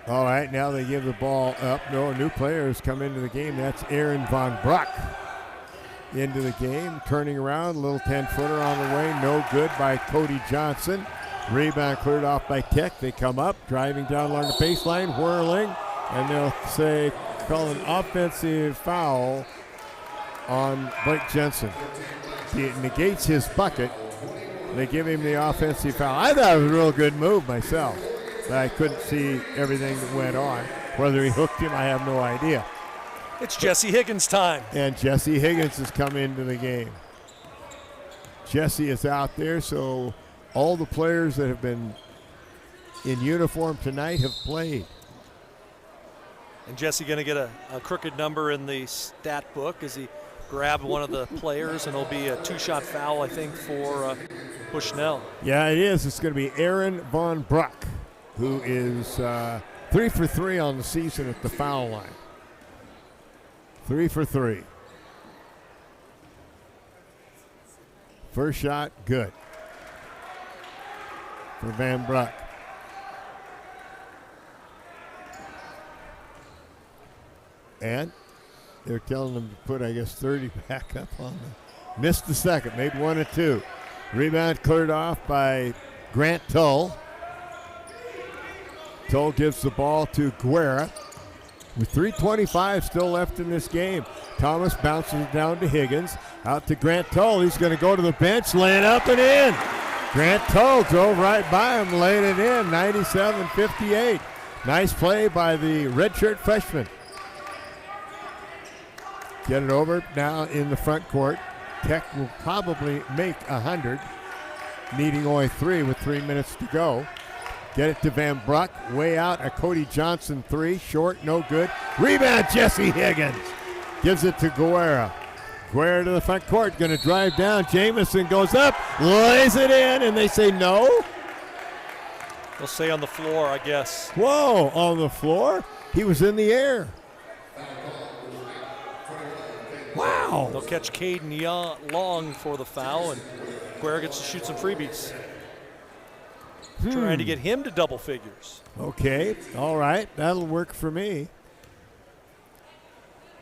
All right, now they give the ball up. No new players come into the game. That's Aaron Von Bruck into the game. Turning around, a little 10-footer on the way. No good by Cody Johnson. Rebound cleared off by Tech. They come up, driving down along the baseline, whirling, and they'll call an offensive foul on Blake Jensen. It negates his bucket. They give him the offensive foul. I thought it was a real good move myself, but I couldn't see everything that went on. Whether he hooked him, I have no idea. It's Jesse Higgins' time. And Jesse Higgins has come into the game. Jesse is out there, so all the players that have been in uniform tonight have played. And Jesse going to get a crooked number in the stat book as he grabbed one of the players, and it'll be a two-shot foul, I think, for Bushnell. Yeah, it is. It's going to be Aaron Von Bruck, who is 3 for 3 on the season at the foul line. 3 for 3. First shot, good for Van Bruck. And they're telling them to put, I guess, 30 back up on them. Missed the second, made 1 or 2. Rebound cleared off by Grant Tull. Tull gives the ball to Guerra. With 3:25 still left in this game. Thomas bounces it down to Higgins. Out to Grant Tull. He's going to go to the bench, lay it up and in. Grant Tull drove right by him, laid it in, 97-58. Nice play by the redshirt freshman. Get it over now in the front court. Tech will probably make 100, needing only 3 with 3 minutes to go. Get it to Van Bruck, way out, a Cody Johnson 3, short, no good. Rebound, Jesse Higgins. Gives it to Guerra. Guerra to the front court, going to drive down. Jamison goes up, lays it in, and they say no. They'll say on the floor, I guess. Whoa, on the floor? He was in the air. Wow. They'll catch Caden Long for the foul, and Guerra gets to shoot some freebies. Trying to get him to double figures. Okay, all right, that'll work for me.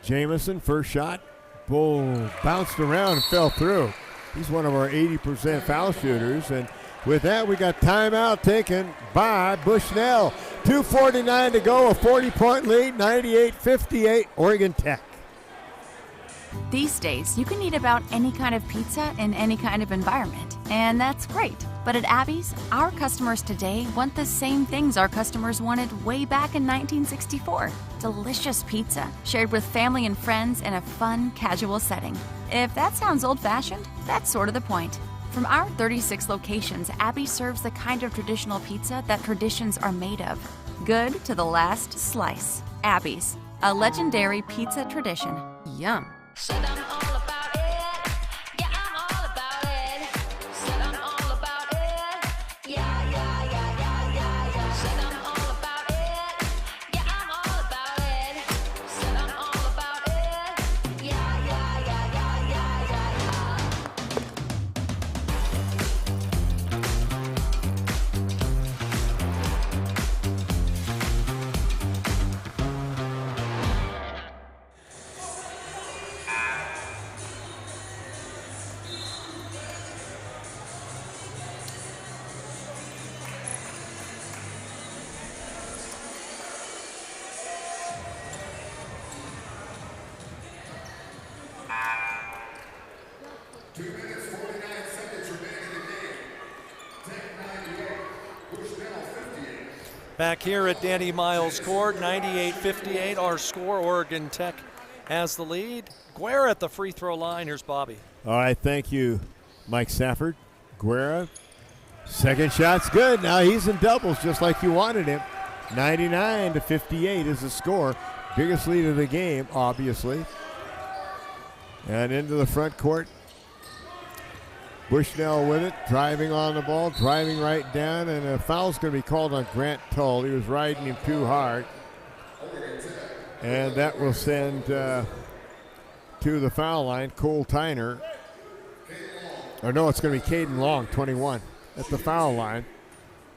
Jamison, first shot. Boom, bounced around and fell through. He's one of our 80% foul shooters. And with that, we got timeout taken by Bushnell. 2:49 to go, a 40-point lead, 98-58, Oregon Tech. These days, you can eat about any kind of pizza in any kind of environment, and that's great. But at Abby's, our customers today want the same things our customers wanted way back in 1964. Delicious pizza, shared with family and friends in a fun, casual setting. If that sounds old-fashioned, that's sort of the point. From our 36 locations, Abby serves the kind of traditional pizza that traditions are made of. Good to the last slice. Abby's, a legendary pizza tradition. Yum. Said I'm all about it. Yeah, I'm all about it. Said I'm all about it. Yeah, yeah, yeah, yeah, yeah, yeah. Said I'm all about it. Yeah, I'm all about it. Said I'm all about it. Yeah, yeah, yeah, yeah, yeah, yeah, Back here at Danny Miles Court, 98-58, our score. Oregon Tech has the lead. Guerra at the free throw line. Here's Bobby. All right, thank you, Mike Safford. Guerra, second shot's good. Now he's in doubles just like you wanted him. 99-58 is the score. Biggest lead of the game, obviously. And into the front court. Bushnell with it, driving on the ball, driving right down, and a foul's going to be called on Grant Tull. He was riding him too hard. And that will send to the foul line Cole Tyner. Or no, it's going to be Caden Long, 21, at the foul line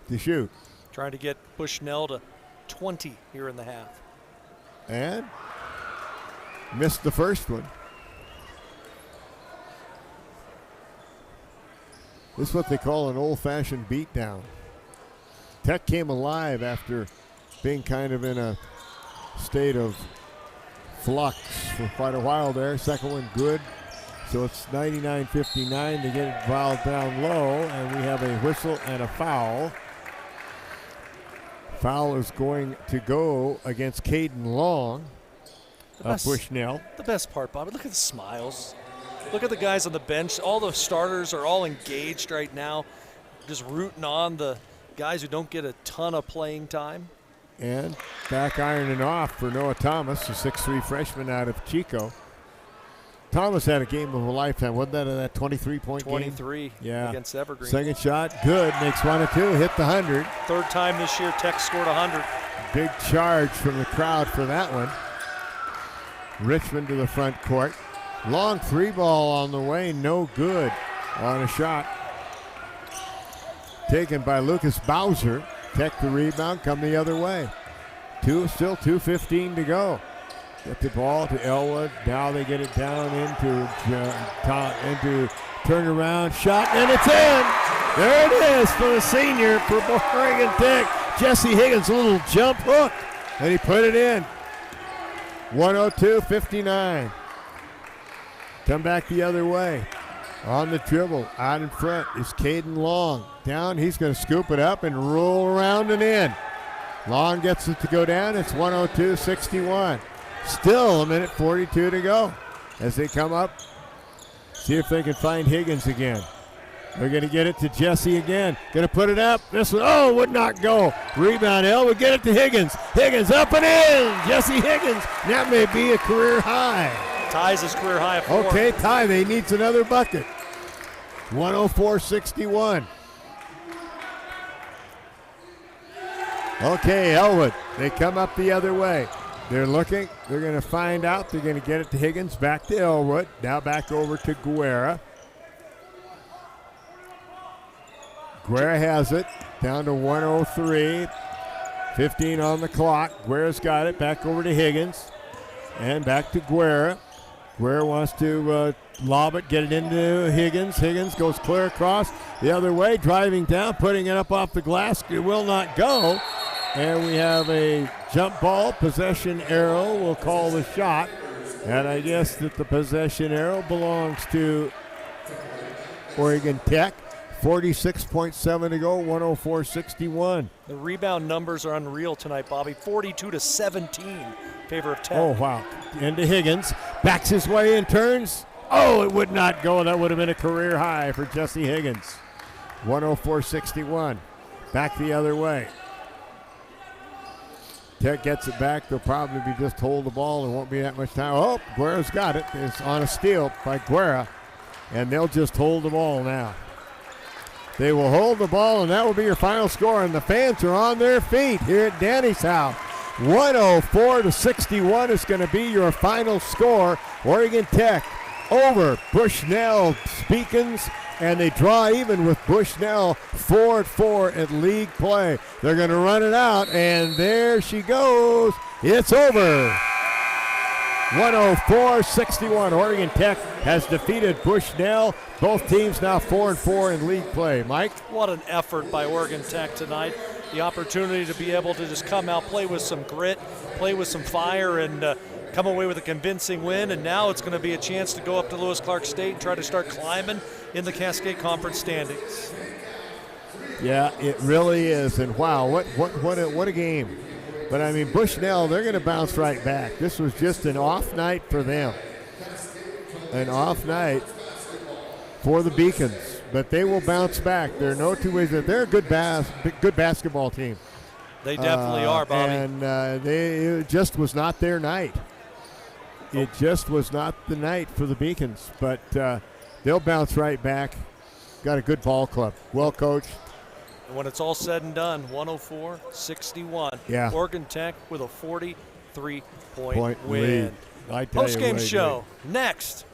to shoot. Trying to get Bushnell to 20 here in the half. And missed the first one. This is what they call an old-fashioned beatdown. Tech came alive after being kind of in a state of flux for quite a while there. Second one good. So it's 99-59 to get it fouled down low, and we have a whistle and a foul. Foul is going to go against Caden Long of Bushnell. The best part, Bobby, look at the smiles. Look at the guys on the bench. All the starters are all engaged right now, just rooting on the guys who don't get a ton of playing time. And back ironing off for Noah Thomas, a 6'3 freshman out of Chico. Thomas had a game of a lifetime. Wasn't that 23-point game? 23 against Evergreen. Second shot, good. Makes 1 of 2, hit the 100. Third time this year Tech scored 100. Big charge from the crowd for that one. Richmond to the front court. Long three ball on the way, no good on a shot. Taken by Lucas Bowser. Tech the rebound, come the other way. Still 2:15 to go. Get the ball to Elwood. Now they get it down into turnaround shot, and it's in. There it is for the senior for Oregon Tech. Jesse Higgins, a little jump hook, and he put it in. 102-59. Come back the other way. On the dribble, out in front is Caden Long. Down, he's going to scoop it up and roll around and in. Long gets it to go down. It's 102-61. Still a minute 42 to go as they come up See if they can find Higgins again. They're going to get it to Jesse again. Going to put it up. This one, would not go. Rebound, Elwood. Get it to Higgins. Higgins up and in. Jesse Higgins. That may be a career high. Ties his career high at 4. Okay, Ty. They needs another bucket. 104-61. Okay, Elwood. They come up the other way. They're looking. They're going to find out. They're going to get it to Higgins. Back to Elwood. Now back over to Guerra. Guerra has it. Down to 103. 15 on the clock. Guerra's got it. Back over to Higgins. And back to Guerra. Guerra wants to lob it, get it into Higgins. Higgins goes clear across the other way, driving down, putting it up off the glass. It will not go. And we have a jump ball. Possession arrow will call the shot. And I guess that the possession arrow belongs to Oregon Tech. 46.7 to go, 104-61. The rebound numbers are unreal tonight, Bobby. 42-17, favor of Tech. Oh, wow. Into Higgins. Backs his way and turns. Oh, it would not go. That would have been a career high for Jesse Higgins. 104-61. Back the other way. Tech gets it back. They'll probably be just hold the ball. There won't be that much time. Oh, Guerra's got it. It's on a steal by Guerra. And they'll just hold the ball now. They will hold the ball, and that will be your final score. And the fans are on their feet here at Danny's house. 104-61 is going to be your final score. Oregon Tech over Bushnell Beacons, and they draw even with Bushnell 4-4 at league play. They're going to run it out, and there she goes. It's over. 104-61. Oregon Tech has defeated Bushnell. Both teams now 4-4 in league play. Mike? What an effort by Oregon Tech tonight. The opportunity to be able to just come out, play with some grit, play with some fire, and come away with a convincing win. And now it's going to be a chance to go up to Lewis-Clark State and try to start climbing in the Cascade Conference standings. Yeah, it really is. And wow, what a game. But, I mean, Bushnell, they're going to bounce right back. This was just an off night for them. An off night for the Beacons. But they will bounce back. There are no two ways. They're a good basketball team. They definitely are, Bobby. And it just was not their night. It just was not the night for the Beacons. But they'll bounce right back. Got a good ball club. Well coached. And when it's all said and done, 104-61. Yeah. Oregon Tech with a 43-point win. Lead. Post-game show next.